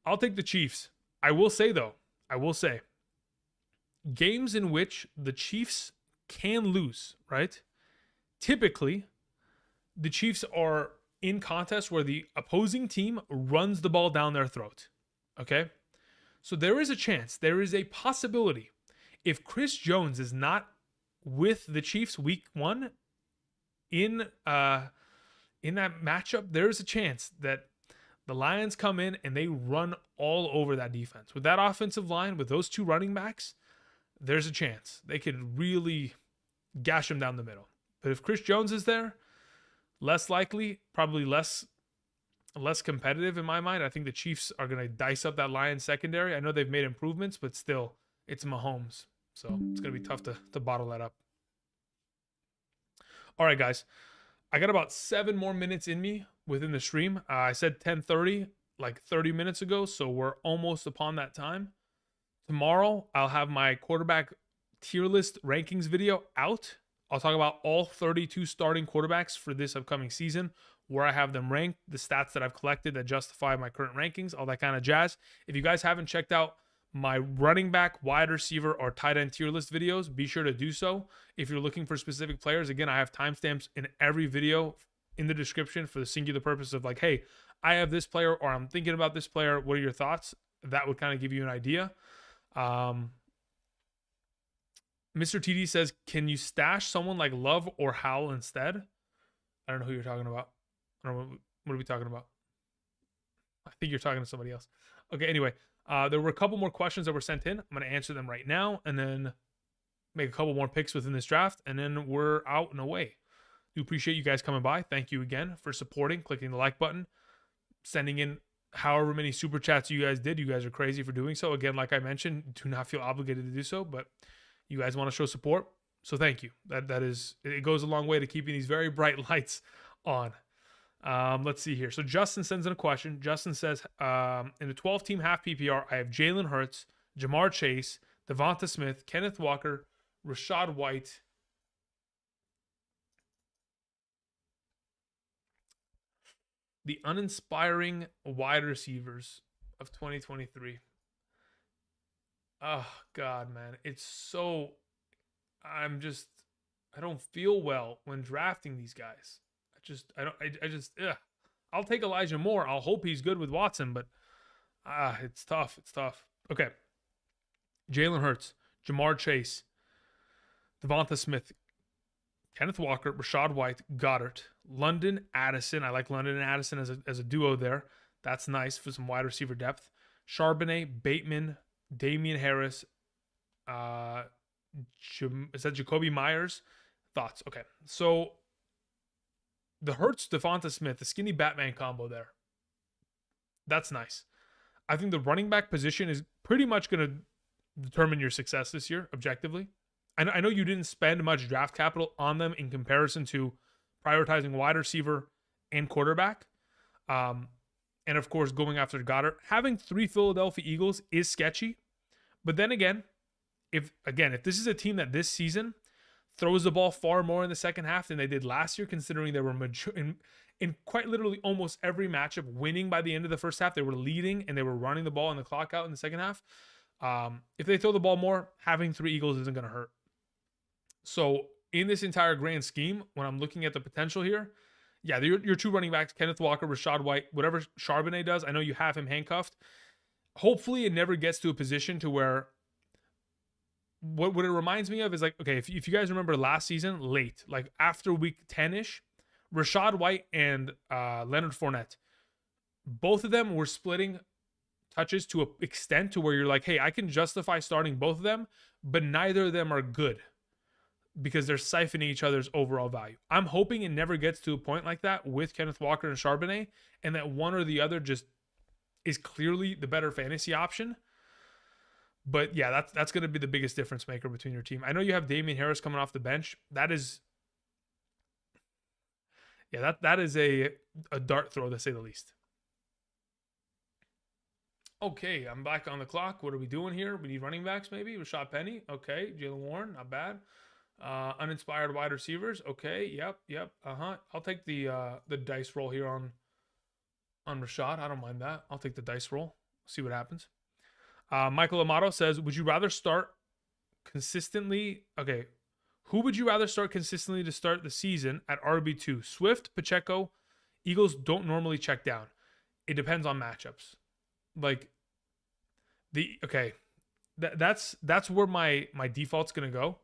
the Chiefs. I will say, though, games in which the Chiefs can lose, right? Typically, the Chiefs are in contests where the opposing team runs the ball down their throat. Okay? So there is a chance, there is a possibility, if Chris Jones is not with the Chiefs week 1 in that matchup, there is a chance that the Lions come in and they run all over that defense. With that offensive line, with those 2 running backs, there's a chance they could really gash them down the middle. But if Chris Jones is there, less likely, probably less competitive in my mind. I think the Chiefs are going to dice up that Lions secondary. I know they've made improvements, but still, it's Mahomes. So it's going to be tough to bottle that up. All right, guys. I got about 7 more minutes in me within the stream. I said 10:30 like 30 minutes ago, so we're almost upon that time. Tomorrow, I'll have my quarterback tier list rankings video out. I'll talk about all 32 starting quarterbacks for this upcoming season, where I have them ranked, the stats that I've collected that justify my current rankings, all that kind of jazz. If you guys haven't checked out my running back, wide receiver, or tight end tier list videos, be sure to do so. If you're looking for specific players, again, I have timestamps in every video in the description for the singular purpose of like, hey, I have this player or I'm thinking about this player. What are your thoughts? That would kind of give you an idea. Mr. TD says, can you stash someone like Love or Howell instead? I don't know who you're talking about. I don't know. What are we talking about? I think you're talking to somebody else. Okay, anyway, there were a couple more questions that were sent in. I'm going to answer them right now and then make a couple more picks within this draft, and then we're out and away. Do appreciate you guys coming by. Thank you again for supporting, clicking the like button, sending in however many super chats you guys did. You guys are crazy for doing so. Again, like I mentioned, do not feel obligated to do so, but you guys want to show support, so thank you. That is, it goes a long way to keeping these very bright lights on. Let's see here. So Justin sends in a question. Justin says, in the 12-team half PPR, I have Jalen Hurts, Jamar Chase, Devonta Smith, Kenneth Walker, Rashad White, the uninspiring wide receivers of 2023. Oh God, man, it's so. I'm just. I don't feel well when drafting these guys. I don't. I just. Ugh. I'll take Elijah Moore. I'll hope he's good with Watson, but it's tough. It's tough. Okay. Jalen Hurts, Jamar Chase, Devonta Smith, Kenneth Walker, Rashad White, Goddard, London, Addison. I like London and Addison as a duo there. That's nice for some wide receiver depth. Charbonnet, Bateman, Damian Harris. Uh, is that Jacoby Myers? Thoughts? Okay. So the Hurts, Devonta Smith, the skinny Batman combo there. That's nice. I think the running back position is pretty much going to determine your success this year, objectively. I know you didn't spend much draft capital on them in comparison to prioritizing wide receiver and quarterback. And of course, going after Goddard. Having 3 Philadelphia Eagles is sketchy. But then again, if this is a team that this season throws the ball far more in the second half than they did last year, considering they were in quite literally almost every matchup winning by the end of the first half. They were leading and they were running the ball and the clock out in the second half. If they throw the ball more, having 3 Eagles isn't going to hurt. So in this entire grand scheme, when I'm looking at the potential here, yeah, your 2 running backs, Kenneth Walker, Rashad White, whatever Charbonnet does, I know you have him handcuffed. Hopefully it never gets to a position to where what it reminds me of is like, okay, if you guys remember last season, late, like after week 10-ish, Rashad White and Leonard Fournette, both of them were splitting touches to an extent to where you're like, hey, I can justify starting both of them, but neither of them are good because they're siphoning each other's overall value. I'm hoping it never gets to a point like that with Kenneth Walker and Charbonnet, and that one or the other just is clearly the better fantasy option. But yeah, that's going to be the biggest difference maker between your team. I know you have Damian Harris coming off the bench. That is a dart throw to say the least. Okay, I'm back on the clock. What are we doing here? We need running backs, maybe. Rashad Penny. Okay, Jaylen Warren, not bad. Uninspired wide receivers. Okay, yep. I'll take the dice roll here on Rashad. I don't mind that. I'll take the dice roll. See what happens. Michael Amato says, would you rather start consistently? Okay. Who would you rather start consistently to start the season at RB2? Swift, Pacheco. Eagles don't normally check down. It depends on matchups. Like that's where my default's going to go.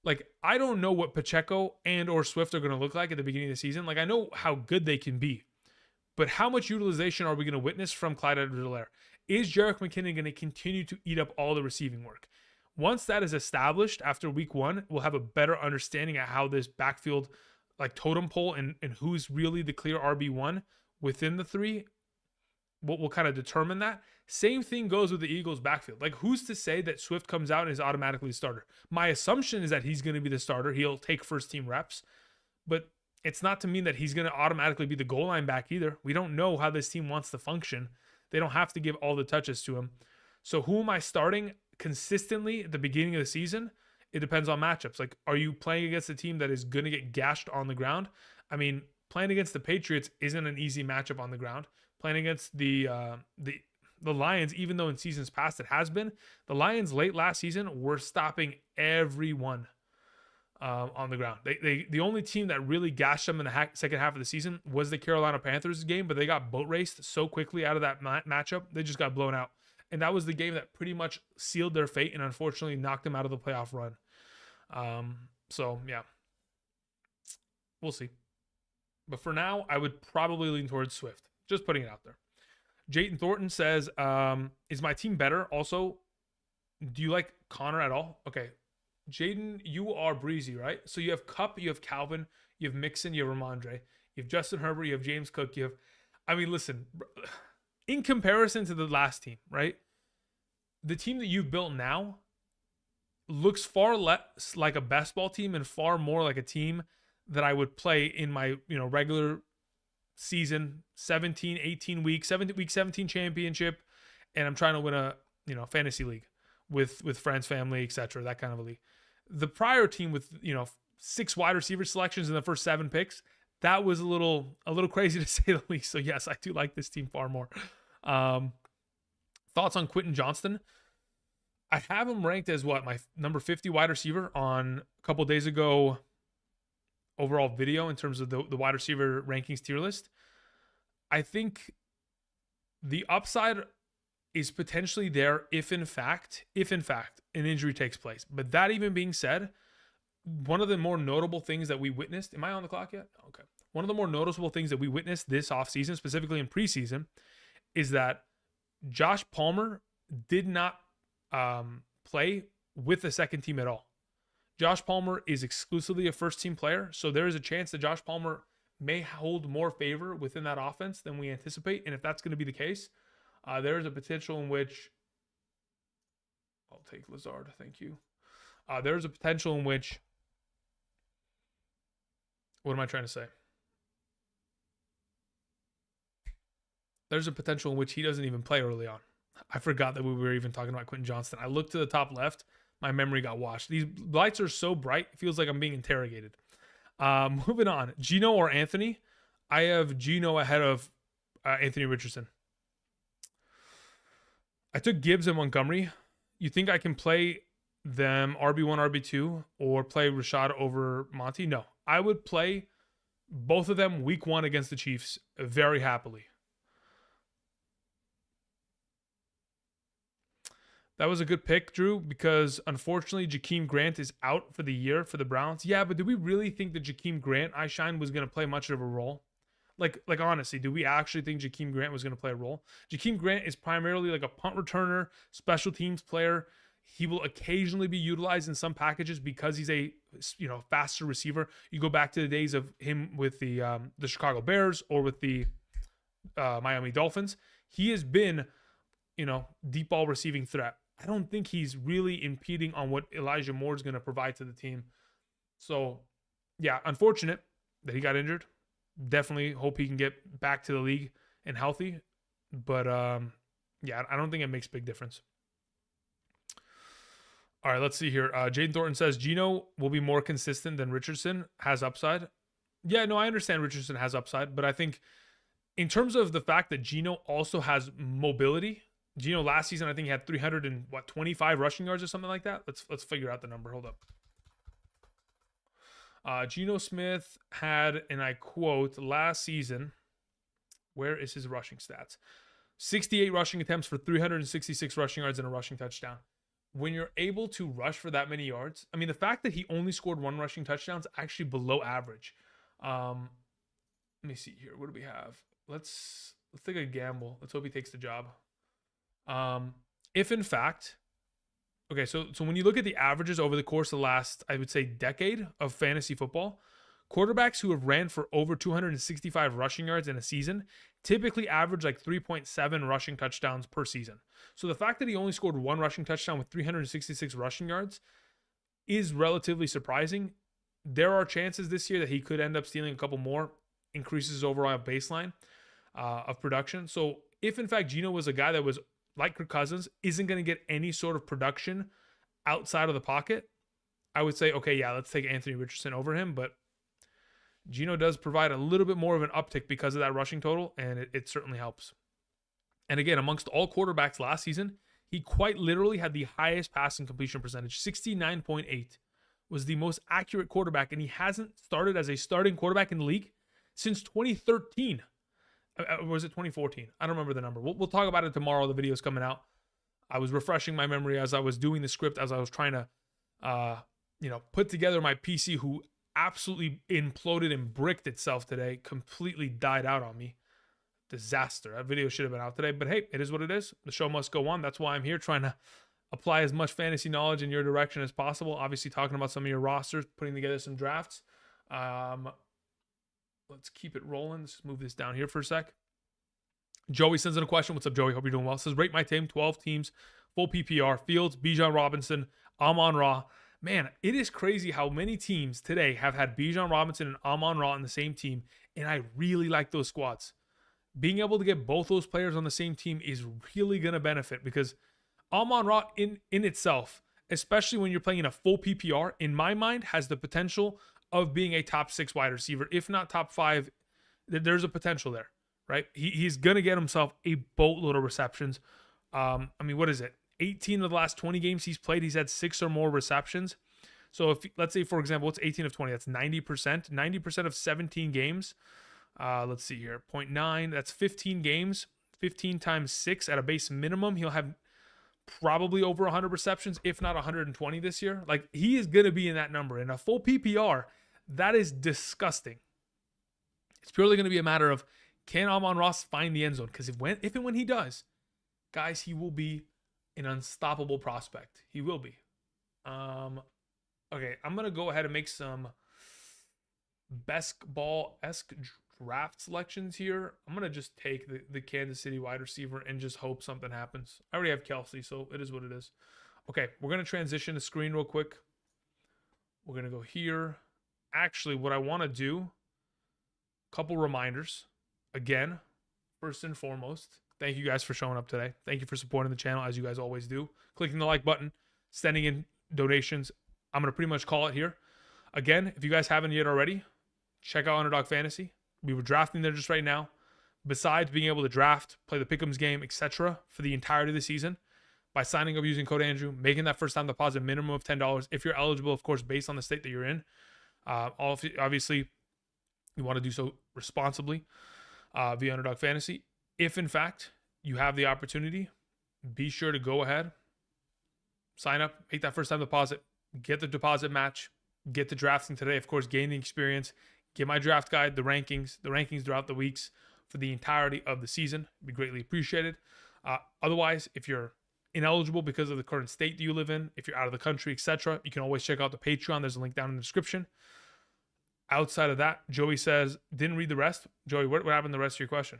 Like, I don't know what Pacheco and or Swift are going to look like at the beginning of the season. Like, I know how good they can be, but how much utilization are we going to witness from Clyde Edwards-Helaire? Is Jerick McKinnon going to continue to eat up all the receiving work? Once that is established after week 1, we'll have a better understanding of how this backfield, like totem pole and who's really the clear RB1 within the 3. We'll kind of determine that. Same thing goes with the Eagles backfield. Like, who's to say that Swift comes out and is automatically the starter? My assumption is that he's going to be the starter. He'll take first team reps, but it's not to mean that he's going to automatically be the goal line back either. We don't know how this team wants to function. They don't have to give all the touches to him. So who am I starting consistently at the beginning of the season? It depends on matchups. Like, are you playing against a team that is going to get gashed on the ground? I mean, playing against the Patriots isn't an easy matchup on the ground. Playing against the Lions, even though in seasons past it has been, the Lions late last season were stopping everyone on the ground. The only team that really gashed them in the second half of the season was the Carolina Panthers game, but they got boat raced so quickly out of that matchup. They just got blown out. And that was the game that pretty much sealed their fate and unfortunately knocked them out of the playoff run. So, yeah. We'll see. But for now, I would probably lean towards Swift. Just putting it out there. Jayton Thornton says, is my team better? Also, do you like Connor at all? Okay. Jayden, you are breezy, right? So you have Kupp, you have Calvin, you have Mixon, you have Ramondre, you have Justin Herbert, you have James Cook, listen, in comparison to the last team, right? The team that you've built now looks far less like a best ball team and far more like a team that I would play in my, regular season, 17, 18 weeks, 17 championship, and I'm trying to win a, fantasy league with friends, family, etc., that kind of a league. The prior team with, 6 wide receiver selections in the first 7 picks, that was a little crazy to say the least. So yes, I do like this team far more. Thoughts on Quentin Johnston? I have him ranked as what, my number 50 wide receiver on a couple days ago overall video in terms of the wide receiver rankings tier list. I think the upside is potentially there if in fact an injury takes place. But that even being said, one of the more notable things that we witnessed, am I on the clock yet? Okay. One of the more noticeable things that we witnessed this offseason, specifically in preseason, is that Josh Palmer did not play with the second team at all. Josh Palmer is exclusively a first team player, so there is a chance that Josh Palmer may hold more favor within that offense than we anticipate. And if that's going to be the case, there is a potential in which I'll take Lazard. Thank you. There's a potential in which, what am I trying to say? There's a potential in which he doesn't even play early on. I forgot that we were even talking about Quentin Johnston. I looked to the top left. My memory got washed. These lights are so bright, it feels like I'm being interrogated. Moving on. Gino or Anthony? I have Gino ahead of Anthony Richardson. I took Gibbs and Montgomery. You think I can play them RB1, RB2, or play Rashad over Monty? No. I would play both of them week 1 against the Chiefs very happily. That was a good pick, Drew, because unfortunately Jakeem Grant is out for the year for the Browns. Yeah, but do we really think that Jakeem Grant, Eyeshine, was going to play much of a role? Like honestly, do we actually think Jakeem Grant was going to play a role? Jakeem Grant is primarily like a punt returner, special teams player. He will occasionally be utilized in some packages because he's a faster receiver. You go back to the days of him with the Chicago Bears or with the Miami Dolphins. He has been, deep ball receiving threat. I don't think he's really impeding on what Elijah Moore is going to provide to the team. So, yeah, unfortunate that he got injured. Definitely hope he can get back to the league and healthy. But, yeah, I don't think it makes a big difference. All right, let's see here. Jaden Thornton says, Gino will be more consistent than Richardson, has upside. Yeah, no, I understand Richardson has upside, but I think in terms of the fact that Gino also has mobility, Gino last season, I think he had 325 rushing yards or something like that. Let's figure out the number. Hold up. Geno Smith had, and I quote, last season, where is his rushing stats? 68 rushing attempts for 366 rushing yards and a rushing touchdown. When you're able to rush for that many yards, I mean, the fact that he only scored 1 rushing touchdown is actually below average. Let me see here. What do we have? Let's take a gamble. Let's hope he takes the job. If in fact, okay, so when you look at the averages over the course of the last, I would say, decade of fantasy football, quarterbacks who have ran for over 265 rushing yards in a season typically average like 3.7 rushing touchdowns per season. So the fact that he only scored 1 rushing touchdown with 366 rushing yards is relatively surprising. There are chances this year that he could end up stealing a couple more, increases his overall baseline of production. So if in fact Geno was a guy that was like Kirk Cousins, isn't going to get any sort of production outside of the pocket, I would say, okay, yeah, let's take Anthony Richardson over him. But Geno does provide a little bit more of an uptick because of that rushing total, and it certainly helps. And again, amongst all quarterbacks last season, he quite literally had the highest passing completion percentage. 69.8 was the most accurate quarterback, and he hasn't started as a starting quarterback in the league since 2013. Or was it 2014? I don't remember the number. We'll talk about it tomorrow. The video's coming out. I was refreshing my memory as I was doing the script, as I was trying to, put together my PC, who absolutely imploded and bricked itself today. Completely died out on me. Disaster. That video should have been out today, but hey, it is what it is. The show must go on. That's why I'm here, trying to apply as much fantasy knowledge in your direction as possible. Obviously, talking about some of your rosters, putting together some drafts. Let's keep it rolling. Let's just move this down here for a sec. Joey sends in a question. What's up, Joey? Hope you're doing well. Says, rate my team, 12 teams, full PPR. Fields, Bijan Robinson, Amon-Ra. Man, it is crazy how many teams today have had Bijan Robinson and Amon-Ra on the same team, and I really like those squads. Being able to get both those players on the same team is really going to benefit, because Amon-Ra in itself, especially when you're playing in a full PPR, in my mind, has the potential of being a top 6 wide receiver, if not top 5. There's a potential there, right? He's going to get himself a boatload of receptions. What is it? 18 of the last 20 games he's played, he's had 6 or more receptions. So if, let's say, for example, it's 18 of 20, that's 90%. 90% of 17 games. Let's see here, 0.9, that's 15 games. 15 times 6 at a base minimum, he'll have probably over 100 receptions, if not 120 this year. Like, he is going to be in that number. In a full PPR, that is disgusting. It's purely going to be a matter of, can Amon-Ra find the end zone? Because if and when he does, guys, he will be an unstoppable prospect. He will be. Okay, I'm going to go ahead and make some best ball-esque draft selections here. I'm going to just take the Kansas City wide receiver and just hope something happens. I already have Kelsey, so it is what it is. Okay, we're going to transition the screen real quick. We're going to go here. Actually, what I want to do, a couple reminders. Again, first and foremost, thank you guys for showing up today. Thank you for supporting the channel, as you guys always do. Clicking the like button, sending in donations. I'm going to pretty much call it here. Again, if you guys haven't yet already, check out Underdog Fantasy. We were drafting there just right now. Besides being able to draft, play the pick'ems game, etc., for the entirety of the season, by signing up using code Andrew, making that first time deposit minimum of $10, if you're eligible, of course, based on the state that you're in. Obviously, you want to do so responsibly via Underdog Fantasy. If, in fact, you have the opportunity, be sure to go ahead, sign up, make that first time deposit, get the deposit match, get the drafting today, of course, gain the experience, get my draft guide, the rankings throughout the weeks for the entirety of the season. It'd be greatly appreciated. Otherwise, if you're ineligible because of the current state that you live in, if you're out of the country, etc., you can always check out the Patreon. There's a link down in the description. Outside of that, Joey says, didn't read the rest. Joey, what happened to the rest of your question?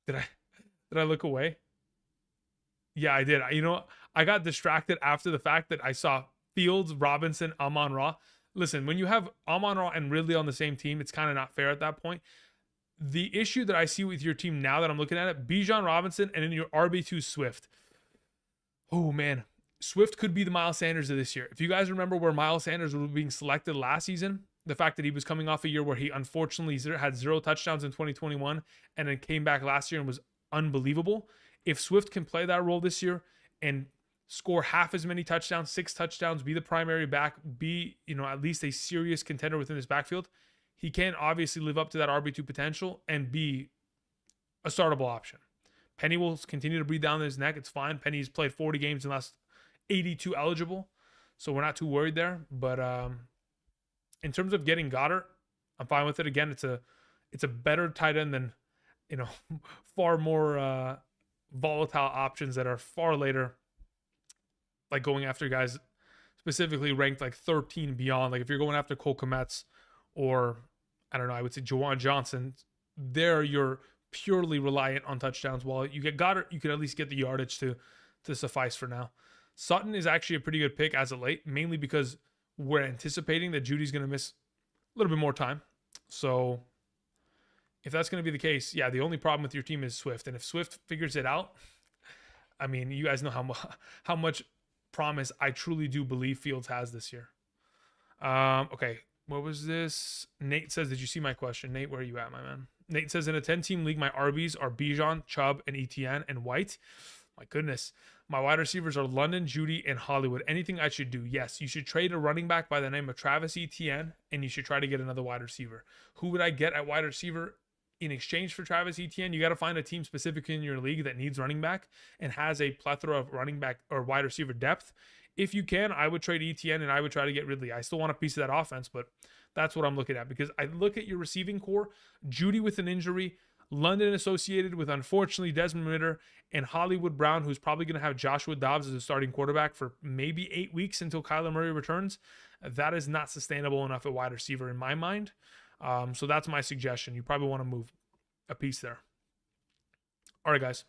Did I look away? Yeah, I did. I got distracted after the fact that I saw Fields, Robinson, Amon-Ra. Listen, when you have Amon-Ra and Ridley on the same team, it's kind of not fair at that point. The issue that I see with your team now that I'm looking at it, Bijan Robinson, and then your RB2 Swift. Oh, man. Swift could be the Miles Sanders of this year. If you guys remember where Miles Sanders was being selected last season, the fact that he was coming off a year where he unfortunately had 0 touchdowns in 2021 and then came back last year and was unbelievable. If Swift can play that role this year and score half as many touchdowns, 6 touchdowns, be the primary back, be, at least a serious contender within his backfield, he can obviously live up to that RB2 potential and be a startable option. Penny will continue to breathe down his neck. It's fine. Penny's played 40 games in the last 82 eligible, so we're not too worried there. But in terms of getting Goddard, I'm fine with it. Again, it's a better tight end than, far more volatile options that are far later, like going after guys specifically ranked like 13 beyond. Like if you're going after Cole Kmet's or, I don't know, I would say Jawan Johnson, there you're purely reliant on touchdowns. While you get Goddard, you can at least get the yardage to suffice for now. Sutton is actually a pretty good pick as of late, mainly because we're anticipating that Judy's going to miss a little bit more time. So if that's going to be the case, yeah, the only problem with your team is Swift. And if Swift figures it out, I mean, you guys know how much promise I truly do believe Fields has this year. Okay, what was this? Nate says, did you see my question? Nate, where are you at, my man? Nate says, in a 10-team league, my RBs are Bijan, Chubb, and ETN, and White. My goodness. My wide receivers are London, Judy, and Hollywood. Anything I should do? Yes, you should trade a running back by the name of Travis Etienne, and you should try to get another wide receiver. Who would I get at wide receiver in exchange for Travis Etienne? You got to find a team specifically in your league that needs running back and has a plethora of running back or wide receiver depth. If you can, I would trade Etienne and I would try to get Ridley. I still want a piece of that offense, but that's what I'm looking at, because I look at your receiving core, Judy with an injury, London associated with, unfortunately, Desmond Ridder, and Hollywood Brown, who's probably going to have Joshua Dobbs as a starting quarterback for maybe 8 weeks until Kyler Murray returns. That is not sustainable enough at wide receiver in my mind. So that's my suggestion. You probably want to move a piece there. All right, guys.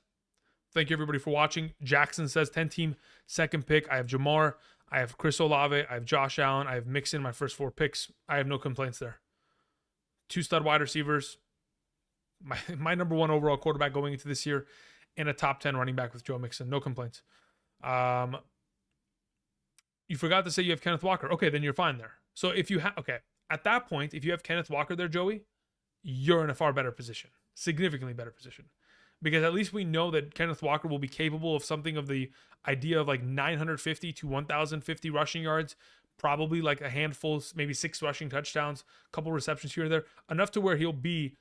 Thank you, everybody, for watching. Jackson says 10-team second pick. I have Jamar. I have Chris Olave. I have Josh Allen. I have Mixon, my first 4 picks. I have no complaints there. 2 stud wide receivers. My number 1 overall quarterback going into this year, and a top 10 running back with Joe Mixon. No complaints. You forgot to say you have Kenneth Walker. Okay, then you're fine there. So if you have, okay, at that point, if you have Kenneth Walker there, Joey, you're in a far better position, significantly better position, because at least we know that Kenneth Walker will be capable of something of the idea of like 950 to 1,050 rushing yards, probably like a handful, maybe 6 rushing touchdowns, a couple receptions here and there, enough to where he'll be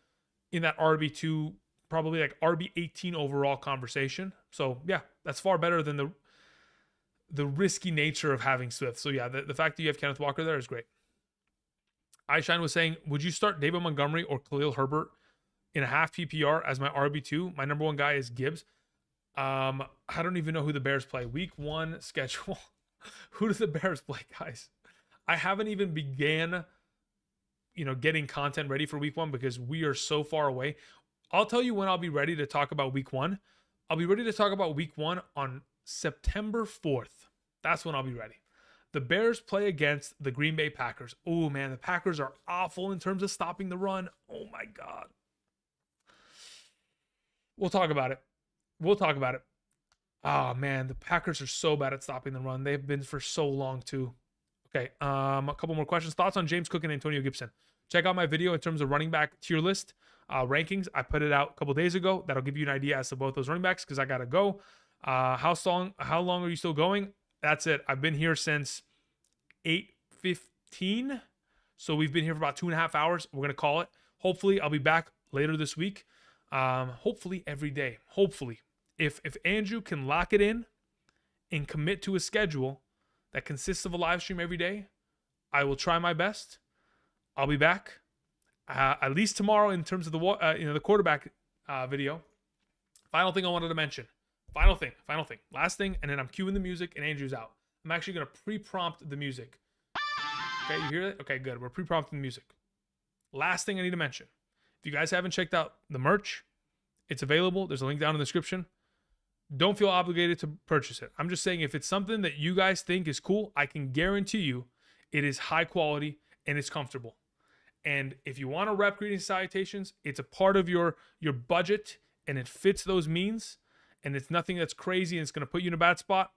in that RB2, probably like RB18 overall conversation. So yeah, that's far better than the risky nature of having Swift. So yeah, the fact that you have Kenneth Walker there is great. iShine was saying, would you start David Montgomery or Khalil Herbert in a half PPR as my RB2? My number one guy is Gibbs. I don't even know who the Bears play. Week 1 schedule. Who do the Bears play, guys? I haven't even began, getting content ready for week 1 because we are so far away. I'll tell you when I'll be ready to talk about week 1. I'll be ready to talk about week 1 on September 4th. That's when I'll be ready. The Bears play against the Green Bay Packers. Oh, man, the Packers are awful in terms of stopping the run. Oh, my God. We'll talk about it. Oh, man, the Packers are so bad at stopping the run. They've been for so long, too. Okay, a couple more questions. Thoughts on James Cook and Antonio Gibson? Check out my video in terms of running back tier list rankings. I put it out a couple days ago. That'll give you an idea as to both those running backs because I got to go. How long are you still going? That's it. I've been here since 8:15. So we've been here for about 2.5 hours. We're going to call it. Hopefully, I'll be back later this week. Hopefully every day. Hopefully. If Andrew can lock it in and commit to a schedule that consists of a live stream every day, I will try my best. I'll be back at least tomorrow in terms of the quarterback video. Final thing I wanted to mention. Final thing. Last thing, and then I'm cueing the music and Andrew's out. I'm actually going to pre-prompt the music. Okay, you hear that? Okay, good. We're pre-prompting the music. Last thing I need to mention. If you guys haven't checked out the merch, it's available. There's a link down in the description. Don't feel obligated to purchase it. I'm just saying if it's something that you guys think is cool, I can guarantee you it is high quality and it's comfortable. And if you want to rep greetings and salutations, it's a part of your budget and it fits those means and it's nothing that's crazy and it's going to put you in a bad spot.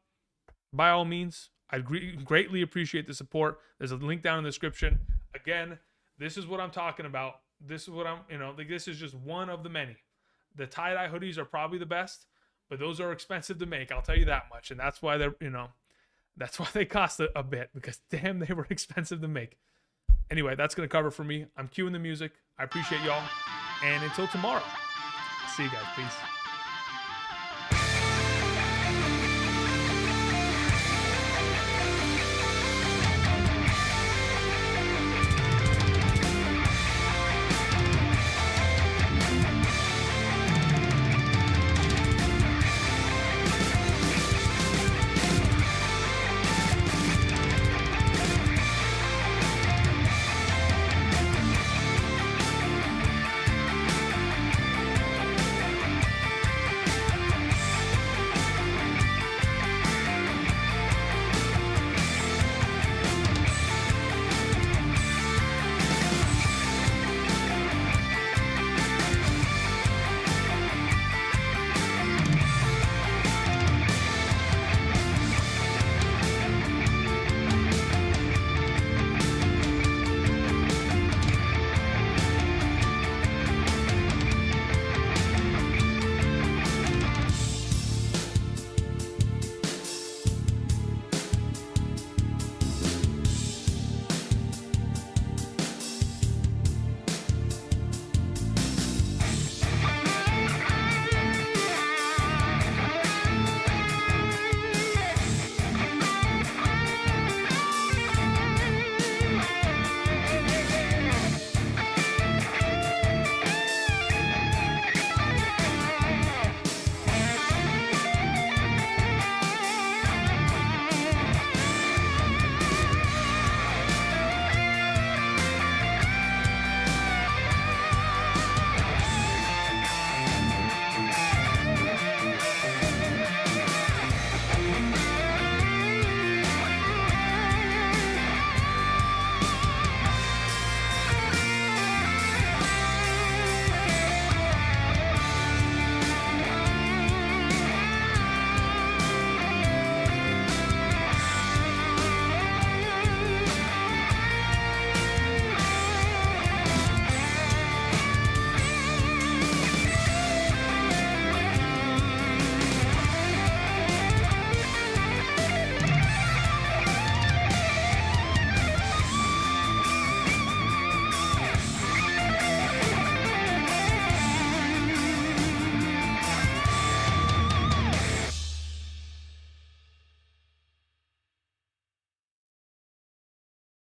By all means, I'd greatly appreciate the support. There's a link down in the description. Again, this is what I'm talking about. This is what this is just one of the many. The tie-dye hoodies are probably the best, but those are expensive to make. I'll tell you that much. And that's why that's why they cost a bit, because damn, they were expensive to make. Anyway, that's going to cover for me. I'm cueing the music. I appreciate y'all. And until tomorrow, see you guys. Peace.